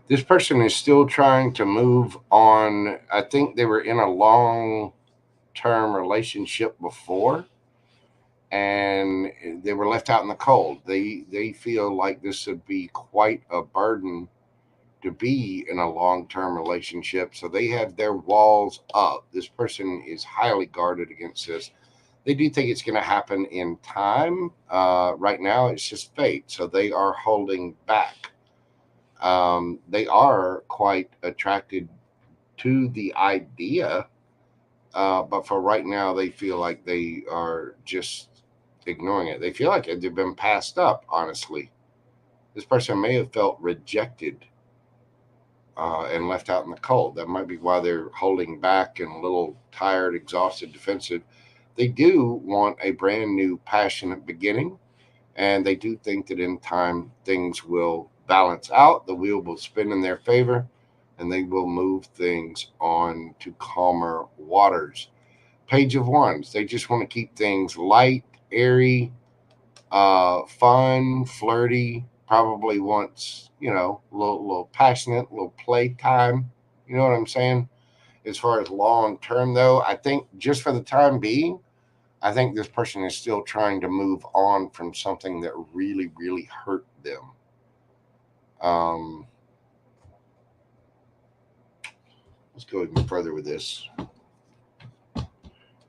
this person is still trying to move on. I think they were in a long term relationship before and they were left out in the cold. They feel like this would be quite a burden to be in a long term relationship. So they have their walls up. This person is highly guarded against this. They do think it's going to happen in time. Right now, it's just fate. So they are holding back. They are quite attracted to the idea, but for right now, they feel like they are just ignoring it. They feel like they've been passed up, honestly. This person may have felt rejected and left out in the cold. That might be why they're holding back and a little tired, exhausted, defensive. They do want a brand new, passionate beginning, and they do think that in time things will balance out. The wheel will spin in their favor, and they will move things on to calmer waters. Page of Wands. They just want to keep things light, airy, fun, flirty. Probably wants, a little passionate, a little playtime. You know what I'm saying? As far as long term, though, I think just for the time being, I think this person is still trying to move on from something that really, really hurt them. Um, let's go even further with this.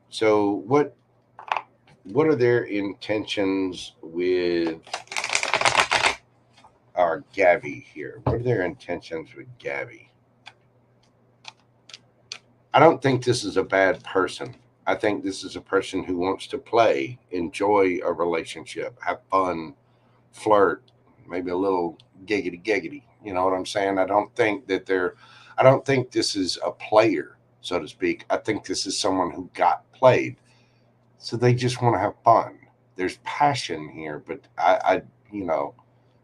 So, what are their intentions with our Gabby here? What are their intentions with Gabby? I don't think this is a bad person. I think this is a person who wants to play, enjoy a relationship, have fun, flirt, maybe a little giggity giggity. You know what I'm saying? I don't think this is a player, so to speak. I think this is someone who got played. So they just want to have fun. There's passion here, but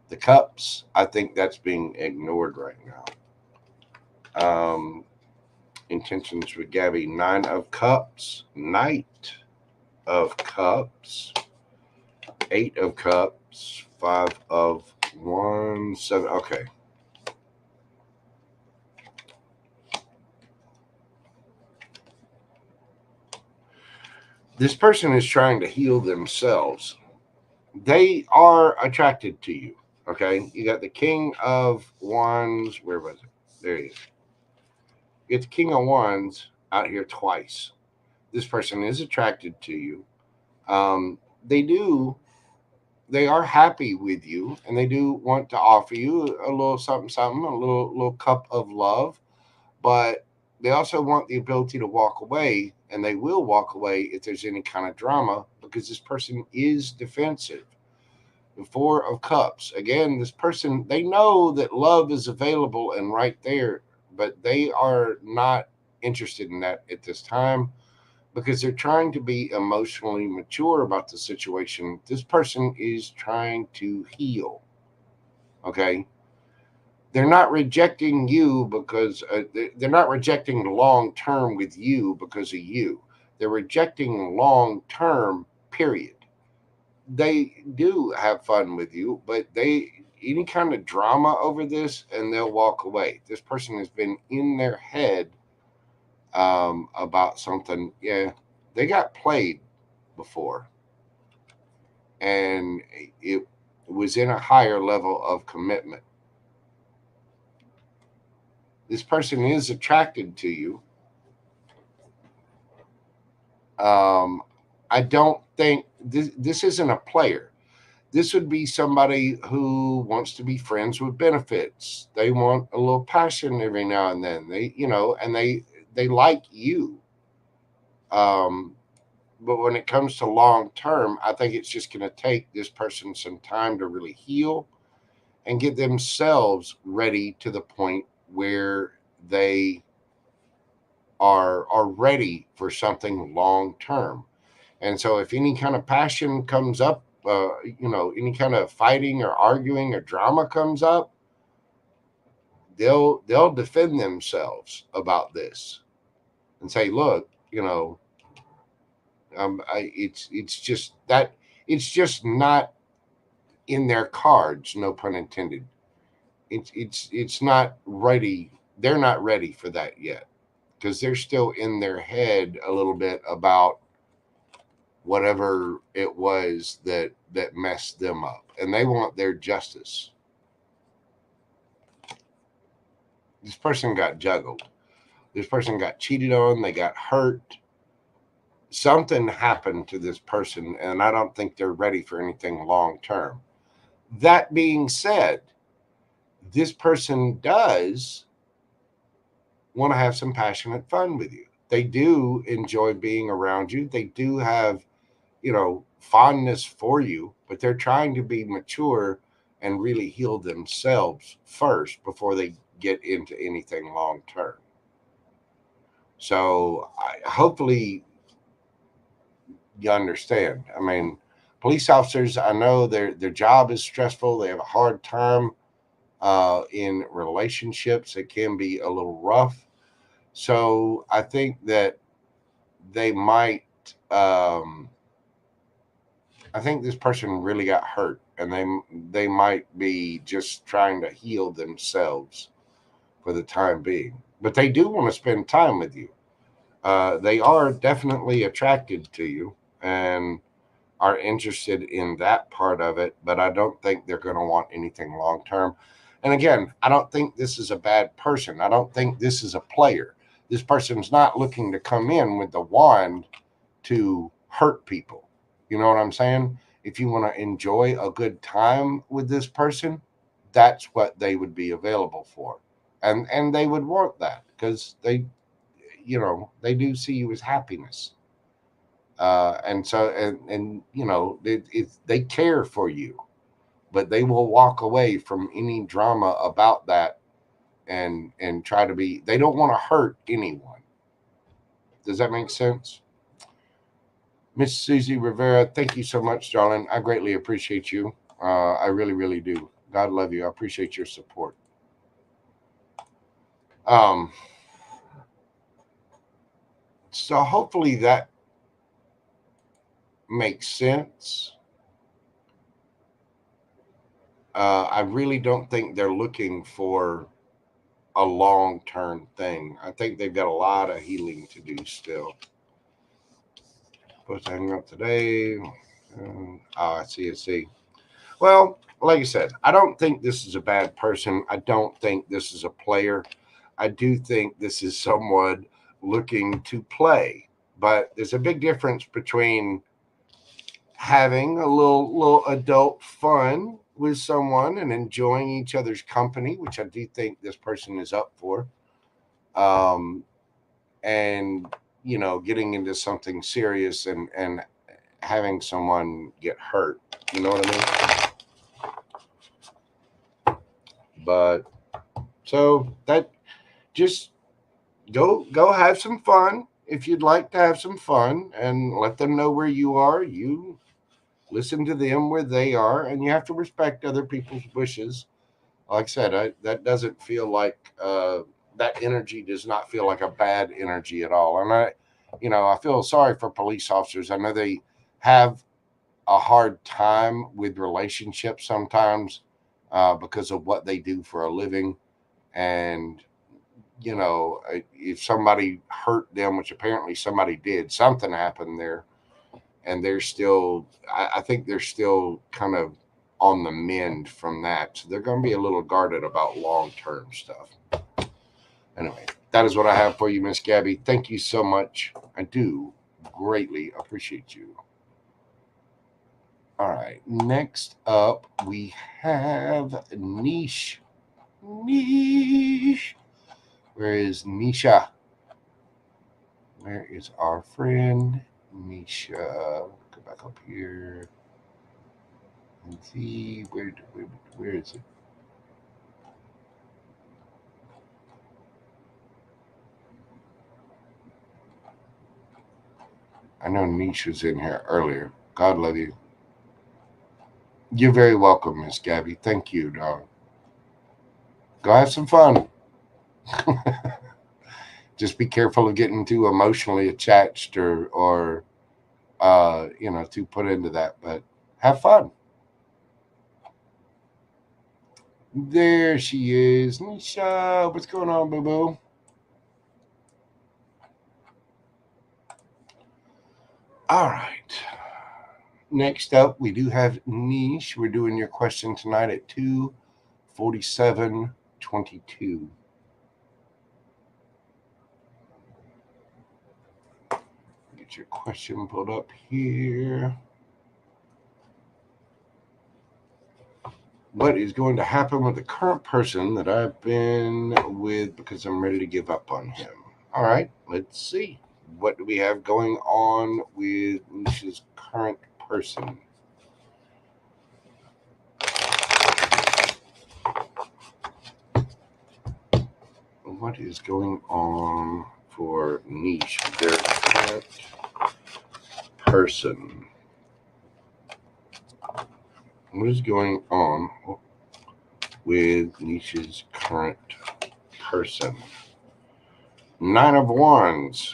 the cups, I think that's being ignored right now. Intentions with Gabby, 9 of Cups, Knight of Cups, 8 of Cups, 5 of Wands, 7. Okay. This person is trying to heal themselves. They are attracted to you. Okay. You got the King of Wands. Where was it? There he is. You get the King of Wands out here twice. This person is attracted to you. Um, they are happy with you, and they do want to offer you a little something, something, a little cup of love, but they also want the ability to walk away, and they will walk away if there's any kind of drama because this person is defensive. The 4 of Cups, again, this person, they know that love is available and right there, but they are not interested in that at this time because they're trying to be emotionally mature about the situation. This person is trying to heal. Okay. They're not rejecting you because they're not rejecting long term with you because of you. They're rejecting long term, period. They do have fun with you, but any kind of drama over this and they'll walk away. This person has been in their head about something. Yeah, they got played before, and it was in a higher level of commitment. This person is attracted to you. I don't think this isn't a player. This would be somebody who wants to be friends with benefits. They want a little passion every now and then. And they like you. But when it comes to long term, I think it's just going to take this person some time to really heal and get themselves ready to the point where they are ready for something long term. And so if any kind of passion comes up, any kind of fighting or arguing or drama comes up, they'll defend themselves about this and say, look, it's just not in their cards, no pun intended. It's not ready. They're not ready for that yet because they're still in their head a little bit about whatever it was that messed them up, and they want their justice. This person got juggled. This person got cheated on. They got hurt. Something happened to this person, and I don't think they're ready for anything long term. That being said, this person does want to have some passionate fun with you. They do enjoy being around you. They do have, fondness for you, but they're trying to be mature and really heal themselves first before they get into anything long term. So hopefully you understand. I mean, police officers, I know their job is stressful. They have a hard time in relationships. It can be a little rough. So I think that they might, I think this person really got hurt, and they might be just trying to heal themselves for the time being. But they do want to spend time with you. They are definitely attracted to you and are interested in that part of it, but I don't think they're going to want anything long term. And again, I don't think this is a bad person. I don't think this is a player. This person's not looking to come in with the wand to hurt people. You know what I'm saying? If you want to enjoy a good time with this person, that's what they would be available for. And they would want that because they do see you as happiness. And they care for you, but they will walk away from any drama about that and try to be. They don't want to hurt anyone. Does that make sense? Miss Susie Rivera, thank you so much, darling. I greatly appreciate you. I really, really do. God love you. I appreciate your support. Um, so hopefully that makes sense. I really don't think they're looking for a long-term thing. I think they've got a lot of healing to do still. Supposed to hang up today. I see. Well, like I said, I don't think this is a bad person. I don't think this is a player. I do think this is someone looking to play. But there's a big difference between having a little adult fun with someone and enjoying each other's company, which I do think this person is up for, and getting into something serious and having someone get hurt. You know what I mean? But so that just go have some fun if you'd like to have some fun, and let them know where you are. You listen to them where they are, and you have to respect other people's wishes. Like I said, that doesn't feel like that energy does not feel like a bad energy at all. And I feel sorry for police officers. I know they have a hard time with relationships sometimes because of what they do for a living. And if somebody hurt them, which apparently somebody did, something happened there, and they're still, I think they're still kind of on the mend from that. So they're going to be a little guarded about long-term stuff. Anyway, that is what I have for you, Miss Gabby. Thank you so much. I do greatly appreciate you. All right, next up we have Niche. Niche. Where is Nisha? Where is our friend Nisha? Go back up here and see where is it? I know Niche was in here earlier. God love you. You're very welcome, Miss Gabby. Thank you, dog. Go have some fun. Just be careful of getting too emotionally attached or too put into that. But have fun. There she is, Nisha. What's going on, boo boo? All right. Next up, we do have Niche. We're doing your question tonight at 2:47:22. Get your question pulled up here. What is going to happen with the current person that I've been with because I'm ready to give up on him? All right, let's see. What do we have going on with Nisha's current person? What is going on for Niche, their current person? What is going on with Niche's current person? Nine of Wands.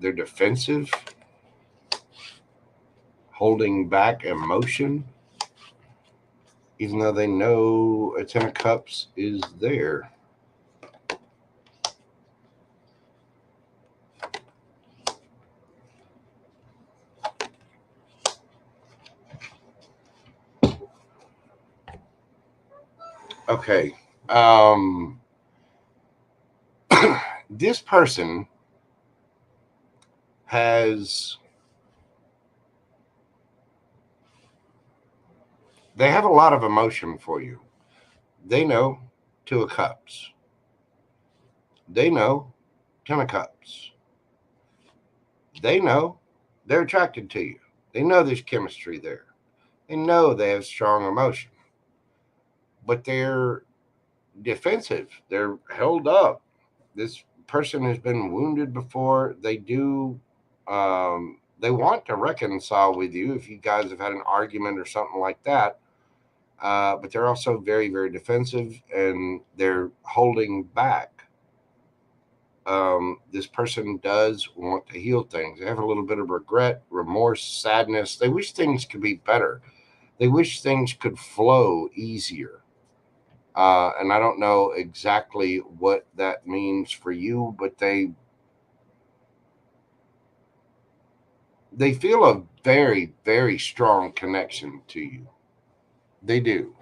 They're defensive, holding back emotion, even though they know a 10 of cups is there. Okay. This person they have a lot of emotion for you. They know 2 of cups. They know 10 of cups. They know they're attracted to you. They know there's chemistry there. They know they have strong emotion. But they're defensive. They're held up. This person has been wounded before. They want to reconcile with you if you guys have had an argument or something like that. But they're also very, very defensive, and they're holding back. This person does want to heal things. They have a little bit of regret, remorse, sadness. They wish things could be better. They wish things could flow easier. And I don't know exactly what that means for you, but they feel a very, very strong connection to you. They do.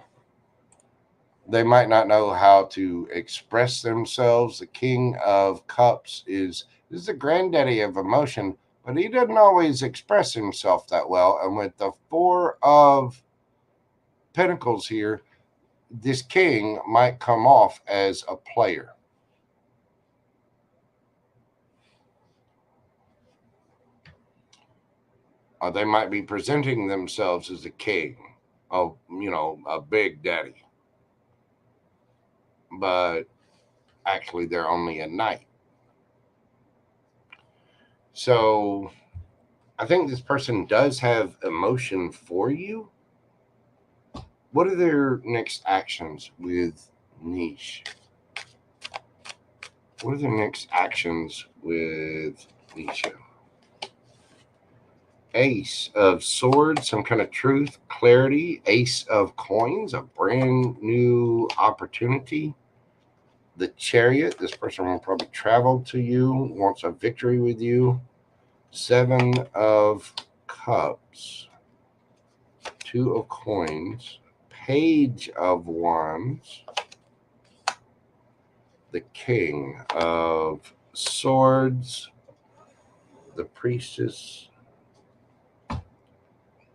They might not know how to express themselves. The King of Cups is the granddaddy of emotion, but he doesn't always express himself that well. And with the 4 of Pentacles here, this king might come off as a player. They might be presenting themselves as a king, a big daddy, but actually they're only a knight. So I think this person does have emotion for you. What are their next actions with Niche? What are their next actions with Nisha? Ace of Swords, some kind of truth, clarity. Ace of Coins, a brand new opportunity. The Chariot, this person will probably travel to you, wants a victory with you. 7 of Cups, 2 of Coins, Page of Wands, the King of Swords, the Priestess,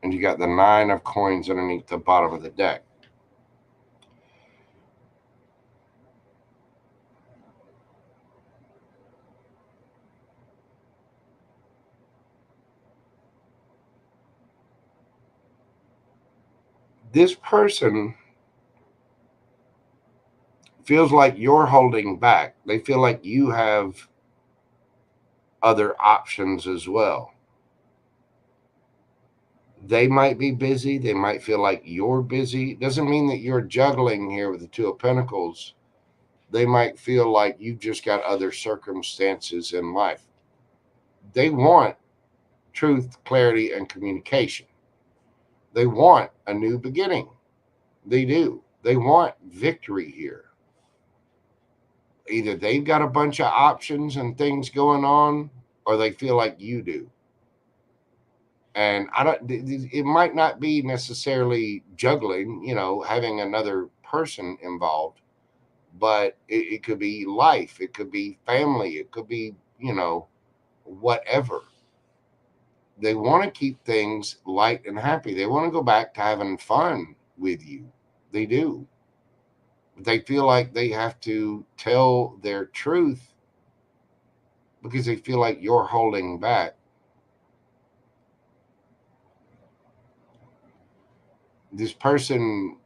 and you got the 9 of Coins underneath the bottom of the deck. This person feels like you're holding back. They feel like you have other options as well. They might be busy. They might feel like you're busy. Doesn't mean that you're juggling here with the 2 of Pentacles. They might feel like you've just got other circumstances in life. They want truth, clarity, and communication. They want a new beginning. They do. They want victory here. Either they've got a bunch of options and things going on, or they feel like you do. And it might not be necessarily juggling, having another person involved, but it could be life, it could be family, it could be, whatever. They want to keep things light and happy. They want to go back to having fun with you. They do. They feel like they have to tell their truth because they feel like you're holding back. This person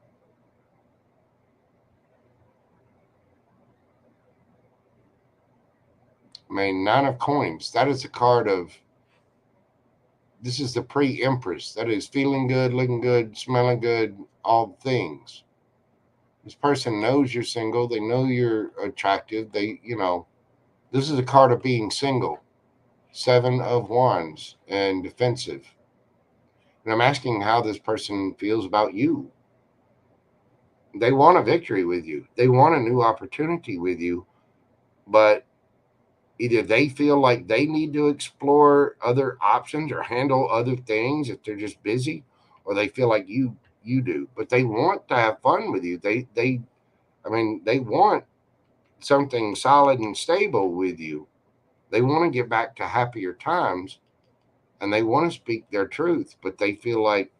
made 9 of Coins. That is a card of, this is the pre-Empress. That is feeling good, looking good, smelling good, all things. This person knows you're single. They know you're attractive. This is a card of being single. Seven of Wands and defensive. And I'm asking how this person feels about you. They want a victory with you. They want a new opportunity with you, but either they feel like they need to explore other options or handle other things if they're just busy, or they feel like you do. But they want to have fun with you. They want something solid and stable with you. They want to get back to happier times, and they want to speak their truth, but they feel like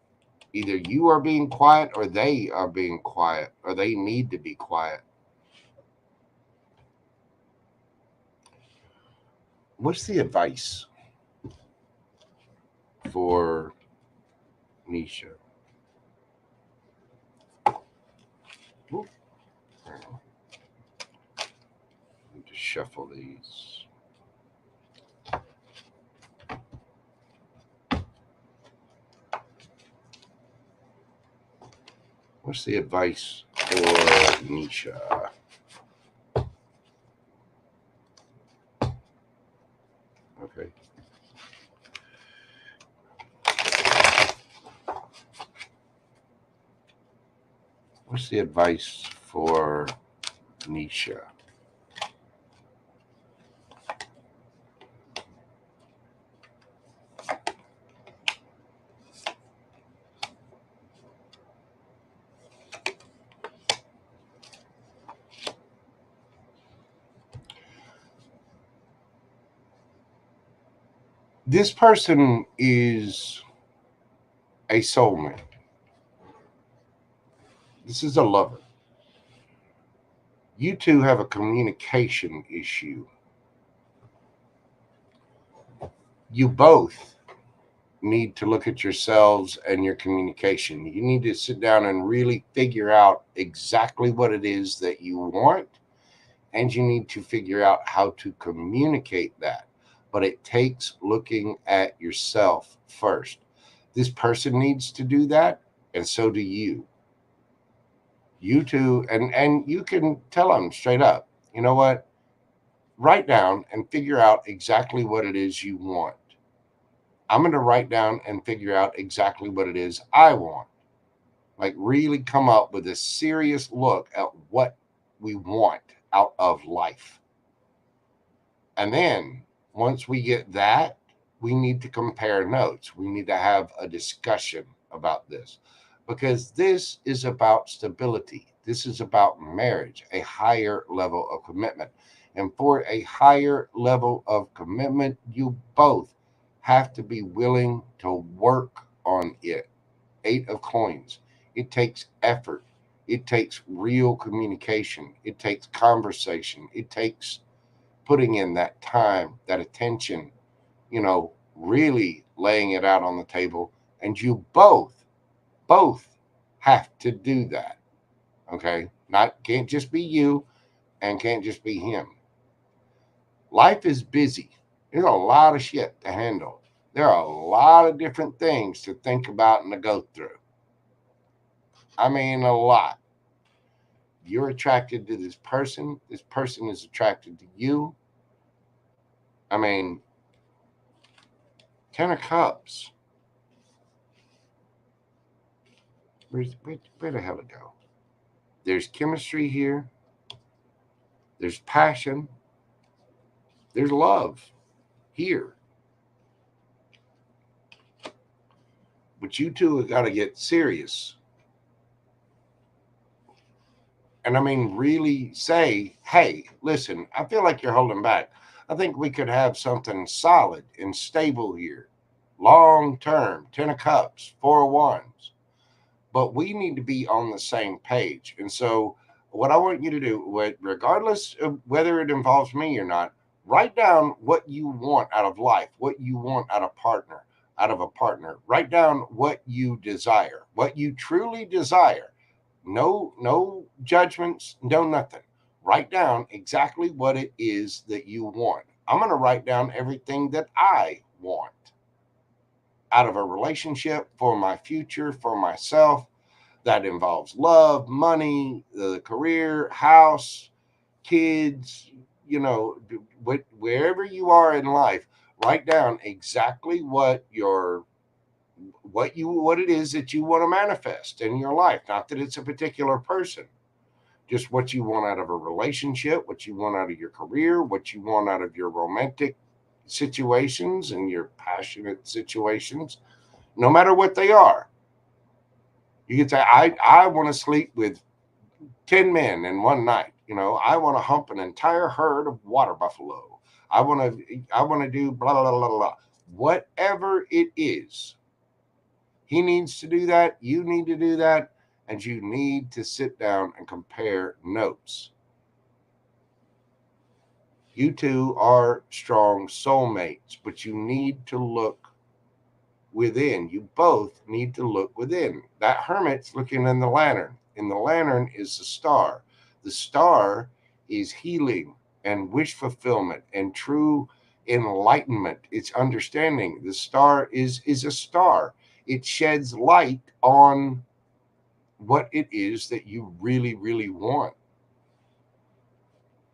either you are being quiet or they are being quiet or they need to be quiet. What's the advice for Nisha? Ooh, let me just shuffle these. What's the advice for Nisha? Okay. What's the advice for Nisha? This person is a soulmate. This is a lover. You two have a communication issue. You both need to look at yourselves and your communication. You need to sit down and really figure out exactly what it is that you want, and you need to figure out how to communicate that. But it takes looking at yourself first. This person needs to do that, and so do you. You two, and you can tell them straight up, you know what? Write down and figure out exactly what it is you want. I'm going to write down and figure out exactly what it is I want. Like, really come up with a serious look at what we want out of life. And then once we get that, we need to compare notes. We need to have a discussion about this, because this is about stability. This is about marriage, a higher level of commitment. And for a higher level of commitment, you both have to be willing to work on it. Eight of coins. It takes effort. It takes real communication. It takes conversation. It takes putting in that time, that attention, really laying it out on the table. And you both have to do that. Okay. Not can't just be you and can't just be him. Life is busy. There's a lot of shit to handle. There are a lot of different things to think about and to go through. I mean, a lot. You're attracted to this person. This person is attracted to you. I mean, 10 of Cups. Where the hell it go? There's chemistry here. There's passion. There's love here. But you two have got to get serious. And I mean, really say, hey, listen, I feel like you're holding back. I think we could have something solid and stable here. Long term, 10 of Cups, 4 of Wands. But we need to be on the same page. And so, what I want you to do, regardless of whether it involves me or not, write down what you want out of life, what you want out of a partner. Write down what you desire, what you truly desire. No judgments, no nothing. Write down exactly what it is that you want. I'm going to write down everything that I want out of a relationship, for my future, for myself. That involves love, money, the career, house, kids, wherever you are in life, Write down exactly what it is that you want to manifest in your life. Not that it's a particular person, just what you want out of a relationship, what you want out of your career, what you want out of your romantic situations and your passionate situations, no matter what they are. You can say, I want to sleep with 10 men in one night. I want to hump an entire herd of water buffalo. I want to do blah, blah, blah, blah, blah. Whatever it is, he needs to do that. You need to do that. And you need to sit down and compare notes. You two are strong soulmates, but you need to look within. You both need to look within. That hermit's looking in the lantern. In the lantern is the star. The star is healing and wish fulfillment and true enlightenment. It's understanding. The star is a star. It sheds light on what it is that you really, really want.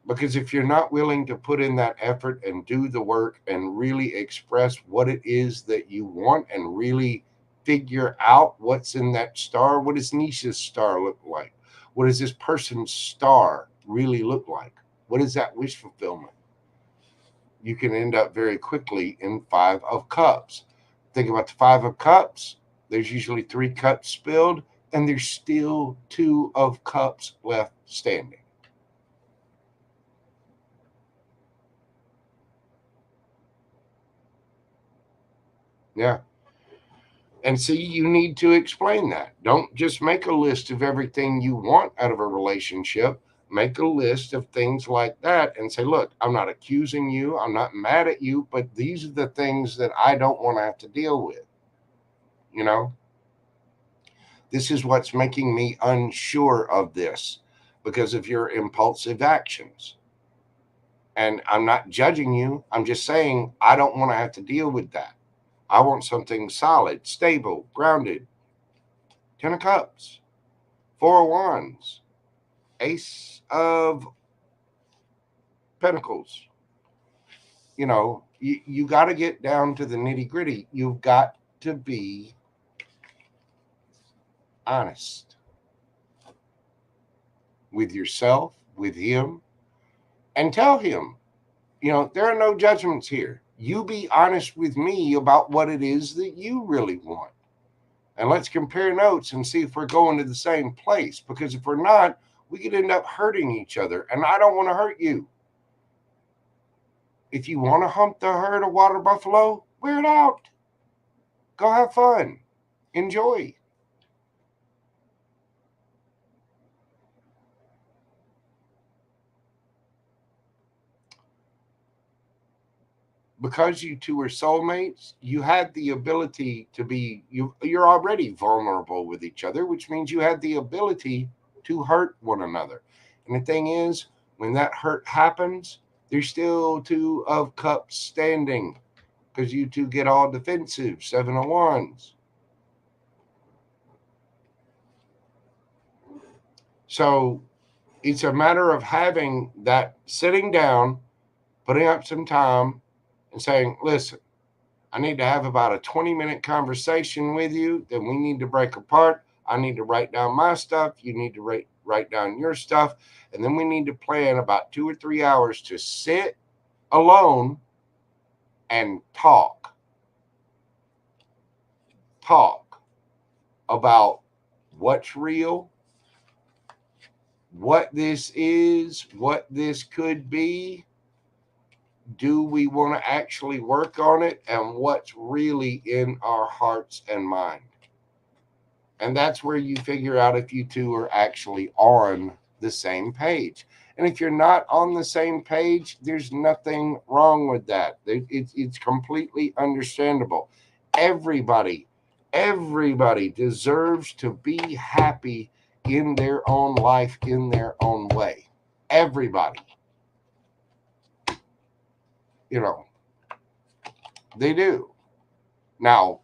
Because if you're not willing to put in that effort and do the work and really express what it is that you want and really figure out what's in that star, what does Nisha's star look like? What does this person's star really look like? What is that wish fulfillment? You can end up very quickly in Five of Cups. Think about the Five of Cups. There's usually 3 cups spilled, and there's still 2 of cups left standing. Yeah. And see, you need to explain that. Don't just make a list of everything you want out of a relationship. Make a list of things like that and say, look, I'm not accusing you. I'm not mad at you, but these are the things that I don't want to have to deal with. You know, this is what's making me unsure of this because of your impulsive actions. And I'm not judging you. I'm just saying I don't want to have to deal with that. I want something solid, stable, grounded. 10 of Cups, 4 of Wands, Ace of Pentacles. You got to get down to the nitty gritty. You've got to be honest with yourself, with him, and tell him, there are no judgments here. You be honest with me about what it is that you really want. And let's compare notes and see if we're going to the same place. Because if we're not, we could end up hurting each other. And I don't want to hurt you. If you want to hump the herd of water buffalo, wear it out. Go have fun. Enjoy. Because you two are soulmates, you had the ability to be, you're already vulnerable with each other, which means you had the ability to hurt one another. And the thing is, when that hurt happens, there's still 2 of Cups standing because you two get all defensive. 7 of Wands. So it's a matter of having that sitting down, putting up some time and saying, listen, I need to have about a 20-minute conversation with you. Then we need to break apart. I need to write down my stuff. You need to write down your stuff. And then we need to plan about 2 or 3 hours to sit alone and talk about what's real, what this is, what this could be. Do we want to actually work on it? And what's really in our hearts and mind? And that's where you figure out if you two are actually on the same page. And if you're not on the same page, there's nothing wrong with that. It's completely understandable. Everybody deserves to be happy in their own life, in their own way. Everybody. They do. Now,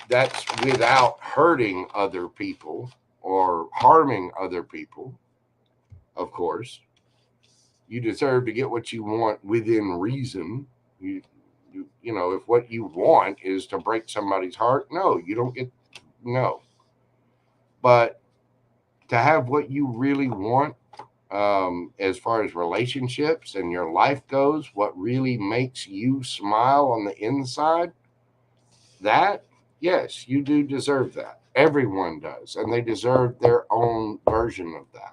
that's without hurting other people or harming other people, of course. You deserve to get what you want within reason. if what you want is to break somebody's heart, no, you don't get, no. But to have what you really want, as far as relationships and your life goes, what really makes you smile on the inside, that, yes, you do deserve that. Everyone does, and they deserve their own version of that.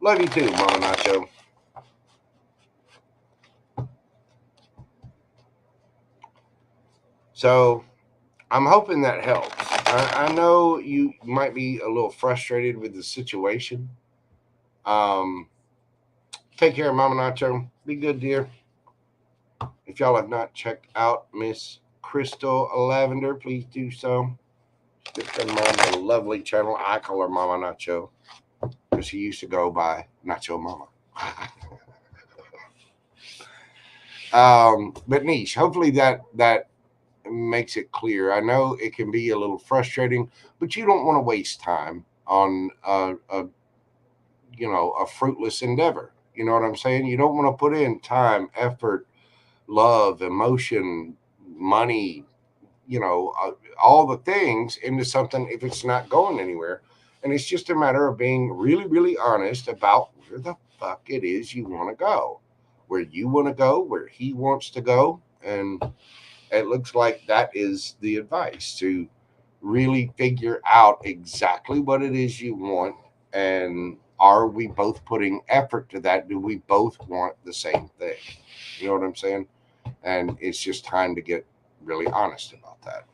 Love you too, Mama Nacho. So I'm hoping that helps. I know you might be a little frustrated with the situation. Um, Take care, Mama Nacho. Be good, dear. If y'all have not checked out Miss Crystal Lavender, please do so. Good friend of mine, a lovely channel. I call her Mama Nacho because she used to go by Nacho Mama. But Niche, hopefully that makes it clear. I know it can be a little frustrating, but you don't want to waste time on a fruitless endeavor. You know what I'm saying? You don't want to put in time, effort, love, emotion, money, all the things into something if it's not going anywhere. And it's just a matter of being really, really honest about where the fuck it is you want to go, where you want to go, where he wants to go. And it looks like that is the advice, to really figure out exactly what it is you want. And are we both putting effort to that? Do we both want the same thing? You know what I'm saying? And it's just time to get really honest about that.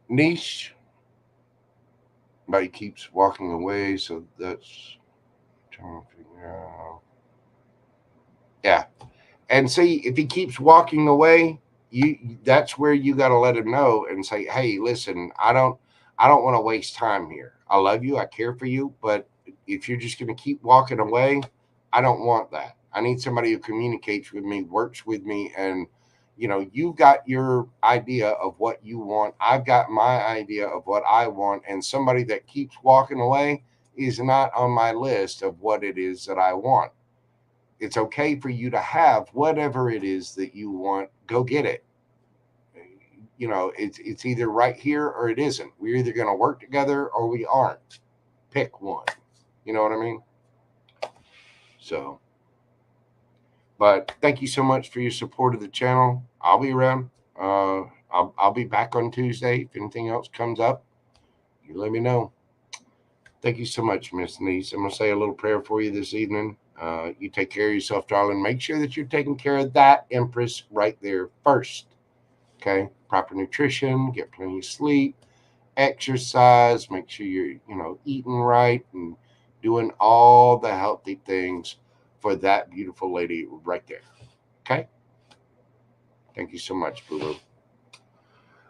Niche, but he keeps walking away, so that's trying to figure out. Yeah. And see, if he keeps walking away, that's where you got to let him know and say, "Hey, listen, I don't want to waste time here. I love you, I care for you, but if you're just going to keep walking away, I don't want that. I need somebody who communicates with me, works with me, and you've got your idea of what you want. I've got my idea of what I want, and somebody that keeps walking away is not on my list of what it is that I want. It's okay for you to have whatever it is that you want. Go get it. It's either right here or it isn't. We're either going to work together or we aren't. Pick one. You know what I mean? So, but thank you so much for your support of the channel. I'll be around. I'll be back on Tuesday. If anything else comes up, you let me know. Thank you so much, Miss Niece. I'm going to say a little prayer for you this evening. You take care of yourself, darling. Make sure that you're taking care of that Empress right there first. Okay? Proper nutrition, get plenty of sleep, exercise, make sure you're, eating right and doing all the healthy things for that beautiful lady right there. Okay? Thank you so much, Boo Boo.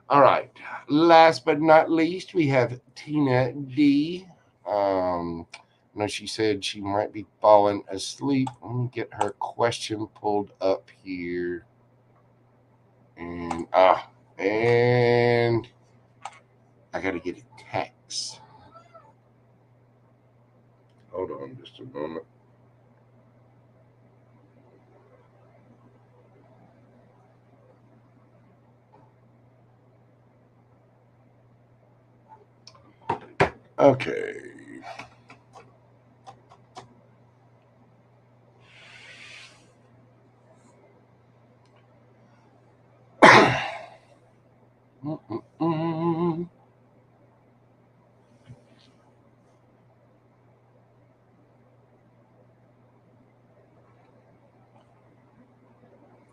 All right. Last but not least, we have Tina D. She said she might be falling asleep. Let me get her question pulled up here. And I gotta get a text. Hold on just a moment. Okay.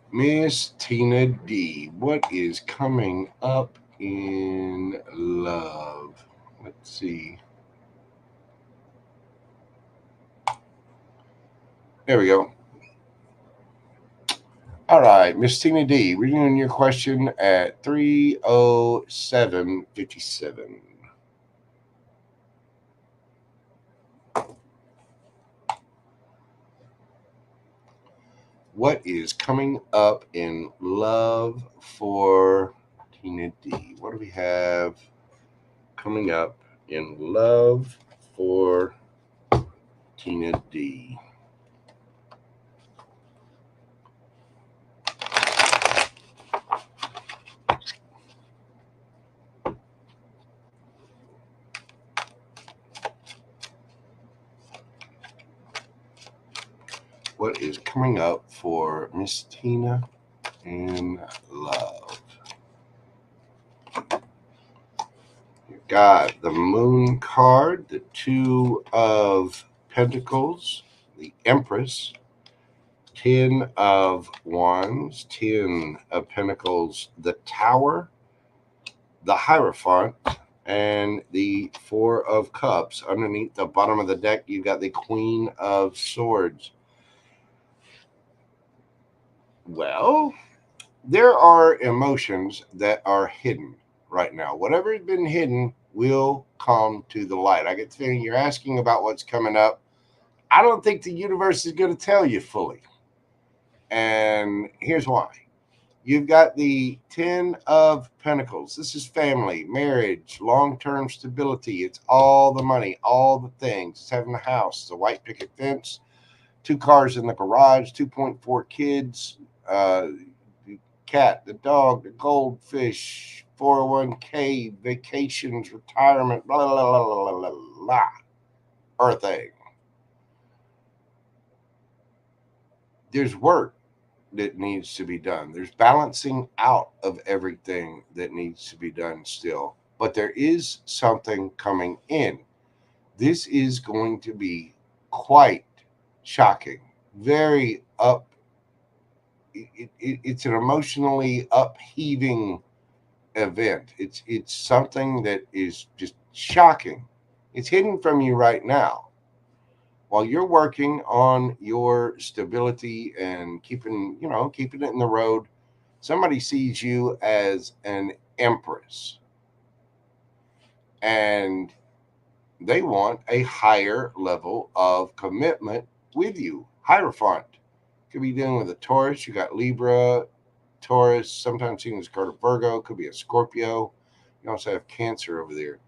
Miss Tina D, what is coming up in love? Let's see. There we go. All right, Miss Tina D, we're doing your question at 3:07:57. What is coming up in love for Tina D? What do we have coming up in love for Tina D. What is coming up for Miss Tina in love? You've got the Moon card, the Two of Pentacles, the Empress, 10 of Wands, 10 of Pentacles, the Tower, the Hierophant, and the Four of Cups. Underneath the bottom of the deck, you've got the Queen of Swords. Well, there are emotions that are hidden right now. Whatever has been hidden will come to the light. I get the feeling you're asking about what's coming up. I don't think the universe is going to tell you fully. And here's why. You've got the 10 of Pentacles. This is family, marriage, long-term stability. It's all the money, all the things. It's having a house, the white picket fence, 2 cars in the garage, 2.4 kids, the cat, the dog, the goldfish, 401k, vacations, retirement, blah, blah, blah, blah, blah, blah, blah. Earthing. There's work that needs to be done. There's balancing out of everything that needs to be done still. But there is something coming in. This is going to be quite shocking. Very up. It's an emotionally upheaving event. It's something that is just shocking. It's hidden from you right now. While you're working on your stability and keeping it in the road, somebody sees you as an empress and they want a higher level of commitment with you. Hierophant could be dealing with a Taurus. You got Libra, Taurus, sometimes seen as card of Virgo, could be a Scorpio. You also have Cancer over there.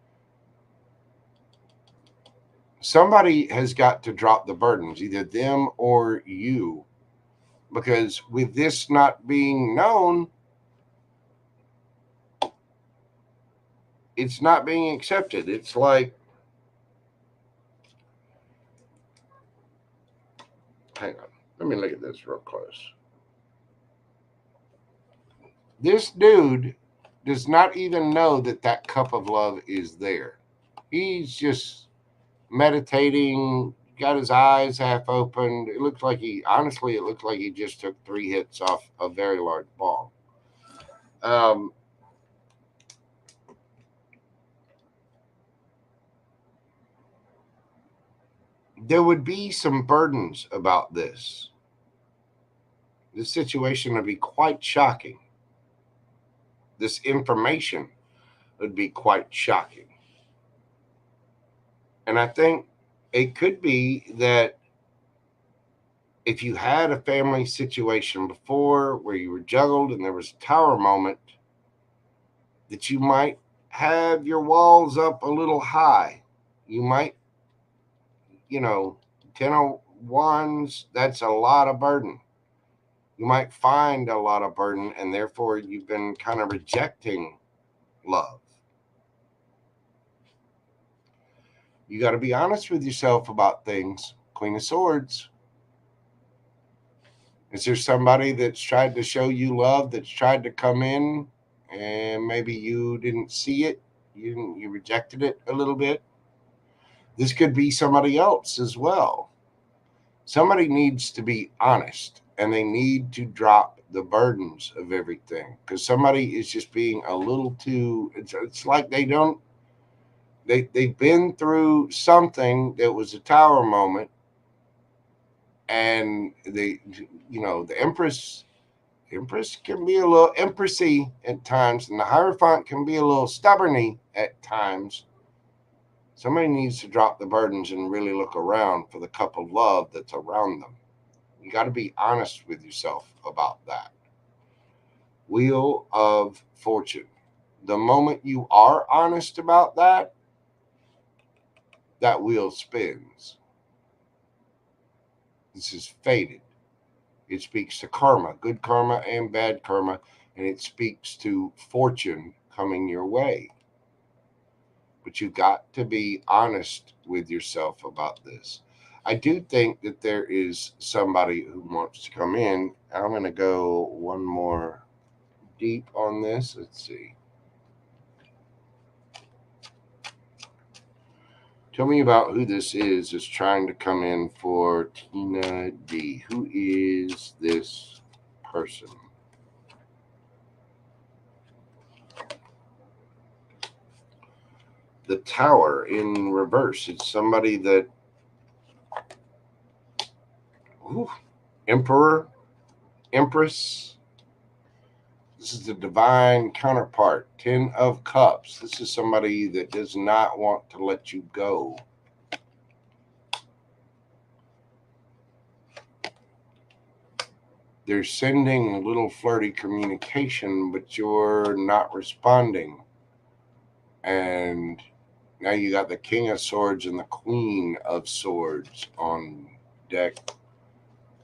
Somebody has got to drop the burdens, either them or you, because with this not being known, it's not being accepted. It's like, hang on, let me look at this real close. This dude does not even know that that cup of love is there. He's just meditating, got his eyes half open. It looks like he just took 3 hits off a very large ball. There would be some burdens about this. This situation would be quite shocking. This information would be quite shocking. And I think it could be that if you had a family situation before where you were juggled and there was a tower moment, that you might have your walls up a little high. You might, 10 of Wands, that's a lot of burden. You might find a lot of burden, and therefore you've been kind of rejecting love. You got to be honest with yourself about things. Queen of Swords. Is there somebody that's tried to show you love, that's tried to come in, and maybe you didn't see it? You rejected it a little bit. This could be somebody else as well. Somebody needs to be honest, and they need to drop the burdens of everything, because somebody is just being a little too, it's like they've been through something that was a tower moment, and the Empress can be a little empressy at times, and the Hierophant can be a little stubborny at times. Somebody needs to drop the burdens and really look around for the cup of love that's around them. You got to be honest with yourself about that. Wheel of Fortune. The moment you are honest about that, that wheel spins. This is fated. It speaks to karma, good karma and bad karma, and it speaks to fortune coming your way. But you've got to be honest with yourself about this. I do think that there is somebody who wants to come in. I'm going to go one more deep on this. Let's see. Tell me about who this is that's trying to come in for Tina D. Who is this person? The Tower in reverse. It's somebody that... Ooh, Emperor, Empress. This is the divine counterpart. 10 of Cups. This is somebody that does not want to let you go. They're sending a little flirty communication, but you're not responding. And now you got the King of Swords and the Queen of Swords on deck.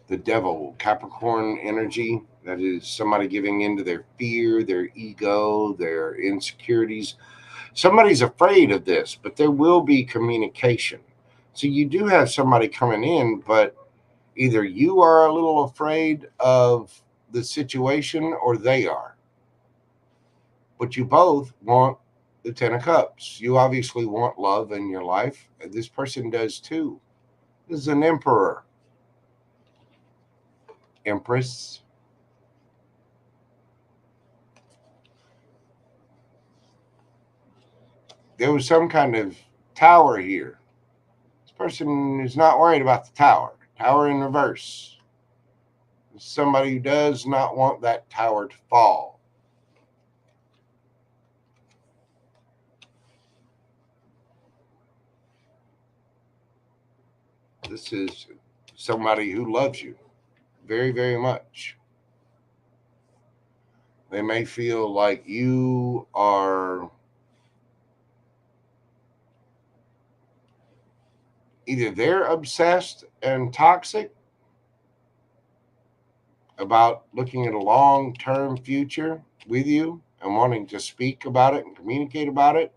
The Devil, Capricorn energy. That is somebody giving into their fear, their ego, their insecurities. Somebody's afraid of this, but there will be communication. So you do have somebody coming in, but either you are a little afraid of the situation or they are. But you both want the 10 of Cups. You obviously want love in your life. This person does too. This is an Emperor. Empress. There was some kind of tower here. This person is not worried about the tower. Tower in reverse. Somebody who does not want that tower to fall. This is somebody who loves you very, very much. They may feel like you are either they're obsessed and toxic about looking at a long-term future with you and wanting to speak about it and communicate about it,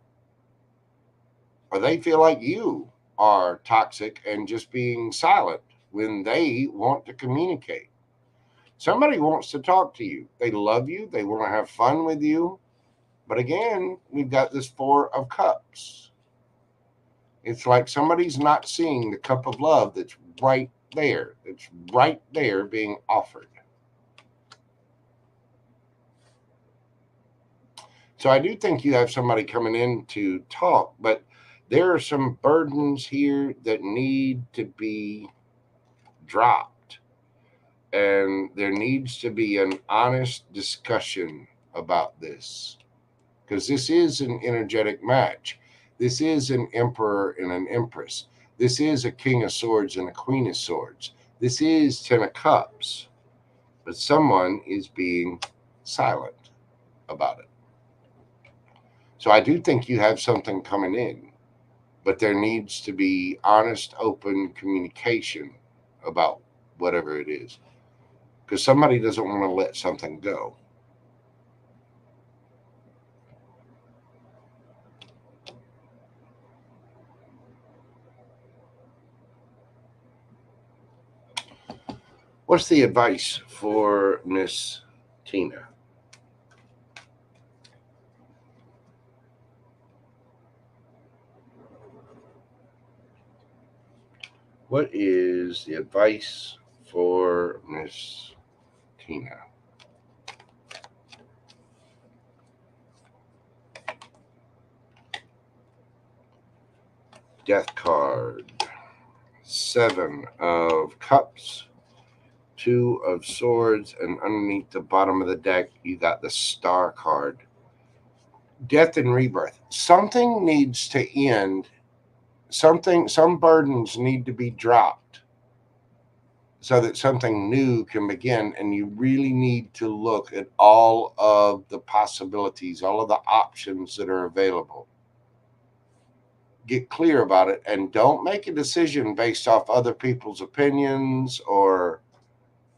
or they feel like you are toxic and just being silent when they want to communicate. Somebody wants to talk to you. They love you. They want to have fun with you. But again, we've got this 4 of Cups. It's like somebody's not seeing the cup of love that's right there. It's right there being offered. So I do think you have somebody coming in to talk, but there are some burdens here that need to be dropped. And there needs to be an honest discussion about this. Because this is an energetic match. This is an Emperor and an Empress. This is a King of Swords and a Queen of Swords. This is 10 of Cups. But someone is being silent about it. So I do think you have something coming in, but there needs to be honest, open communication about whatever it is. Because somebody doesn't want to let something go. What's the advice for Miss Tina? What is the advice for Miss Tina? Death card. 7 of Cups. 2 of Swords. And underneath the bottom of the deck, you got the Star card. Death and rebirth. Something needs to end. Some burdens need to be dropped so that something new can begin. And you really need to look at all of the possibilities, all of the options that are available. get clear about it, and don't make a decision based off other people's opinions or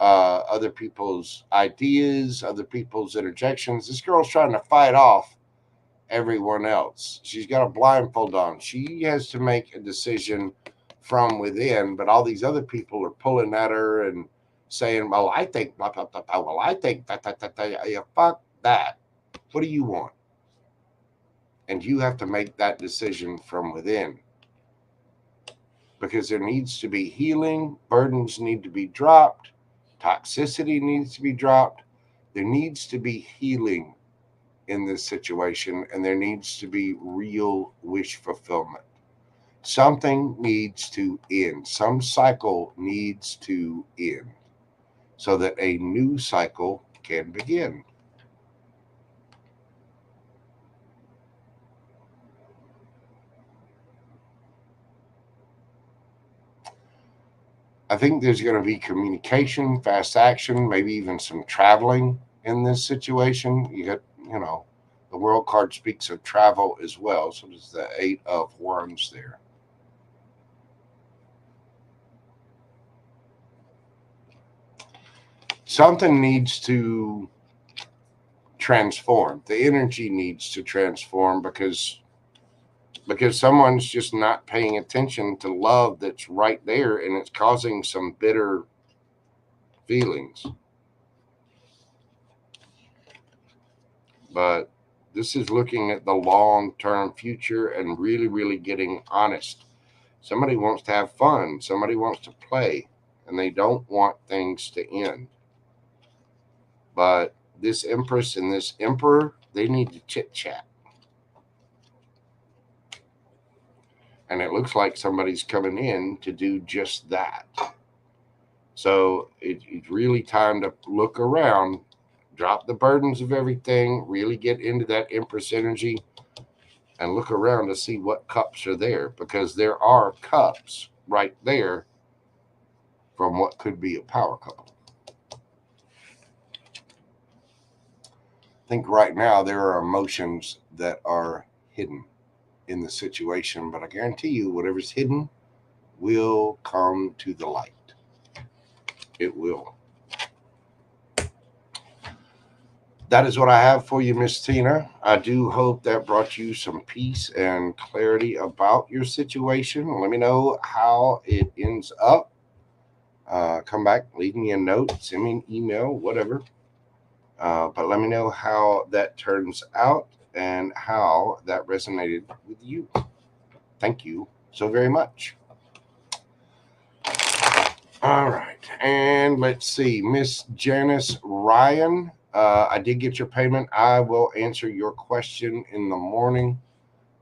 other people's ideas, other people's interjections. This girl's trying to fight off everyone else. She's got a blindfold on. She has to make a decision from within, but all these other people are pulling at her and saying, well, I think, blah, blah, blah, blah. Well, I think, yeah, fuck that. What do you want? And you have to make that decision from within. Because there needs to be healing, burdens need to be dropped, toxicity needs to be dropped. There needs to be healing in this situation, and there needs to be real wish fulfillment. Something needs to end. Some cycle needs to end so that a new cycle can begin. I think there's going to be communication, fast action, maybe even some traveling in this situation. The world card speaks of travel as well. So there's the 8 of Wands there. Something needs to transform. The energy needs to transform because someone's just not paying attention to love that's right there, and it's causing some bitter feelings. But this is looking at the long-term future and really, really getting honest. Somebody wants to have fun. Somebody wants to play, and they don't want things to end. But this Empress and this Emperor, they need to chit-chat. And it looks like somebody's coming in to do just that. So it's really time to look around, drop the burdens of everything, really get into that Empress energy, and look around to see what cups are there, because there are cups right there from what could be a power couple. I think right now there are emotions that are hidden in the situation, but I guarantee you whatever's hidden will come to the light. It will. That is what I have for you, Miss Tina. I do hope that brought you some peace and clarity about your situation. Let me know how it ends up. Come back, leave me a note, send me an email, whatever. But let me know how that turns out and how that resonated with you. Thank you so very much. All right. And let's see. Miss Janice Ryan, I did get your payment. I will answer your question in the morning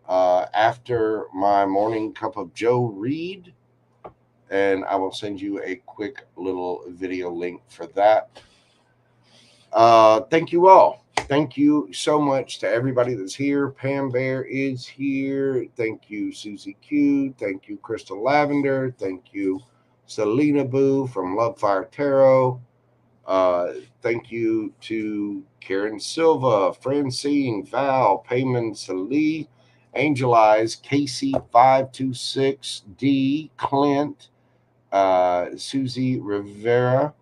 after my morning cup of Joe read. And I will send you a quick little video link for that. Thank you all. Thank you so much to everybody that's here. Pam Bear is here. Thank you, Susie Q. Thank you, Crystal Lavender. Thank you, Selena Boo from Love Fire Tarot. Thank you to Karen Silva, Francine, Val, Payman Salee, Angel Eyes, Casey526D, Clint, Susie Rivera.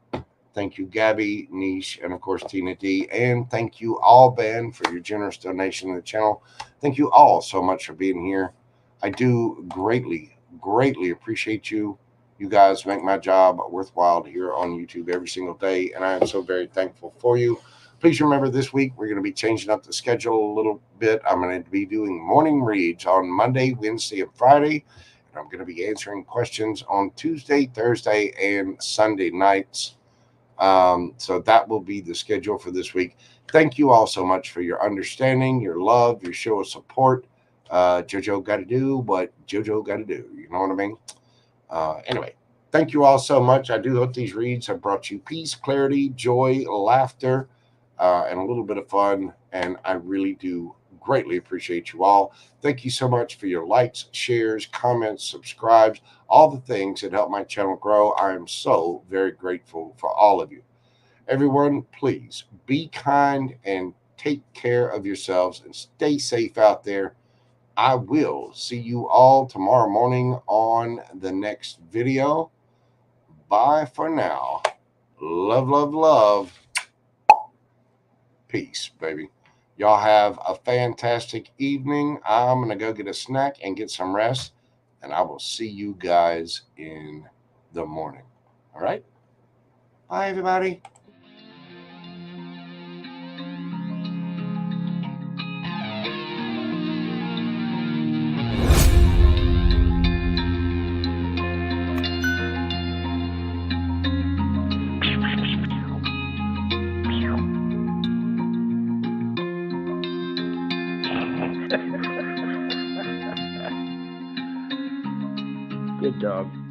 Thank you, Gabby, Niche, and of course, Tina D. And thank you all, Ben, for your generous donation to the channel. Thank you all so much for being here. I do greatly, greatly appreciate you. You guys make my job worthwhile here on YouTube every single day, and I am so very thankful for you. Please remember, this week we're going to be changing up the schedule a little bit. I'm going to be doing morning reads on Monday, Wednesday, and Friday. And I'm going to be answering questions on Tuesday, Thursday, and Sunday nights. So that will be the schedule for this week. Thank you all so much for your understanding, your love, your show of support. JoJo got to do what JoJo got to do. You know what I mean? Anyway, thank you all so much. I do hope these reads have brought you peace, clarity, joy, laughter, and a little bit of fun. And I really do greatly appreciate you all. Thank you so much for your likes, shares, comments, subscribes, all the things that help my channel grow. I am so very grateful for all of you. Everyone, please be kind and take care of yourselves and stay safe out there. I will see you all tomorrow morning on the next video. Bye for now. Love, love, love. Peace, baby. Y'all have a fantastic evening. I'm going to go get a snack and get some rest, and I will see you guys in the morning. All right? Bye, everybody. Good dog.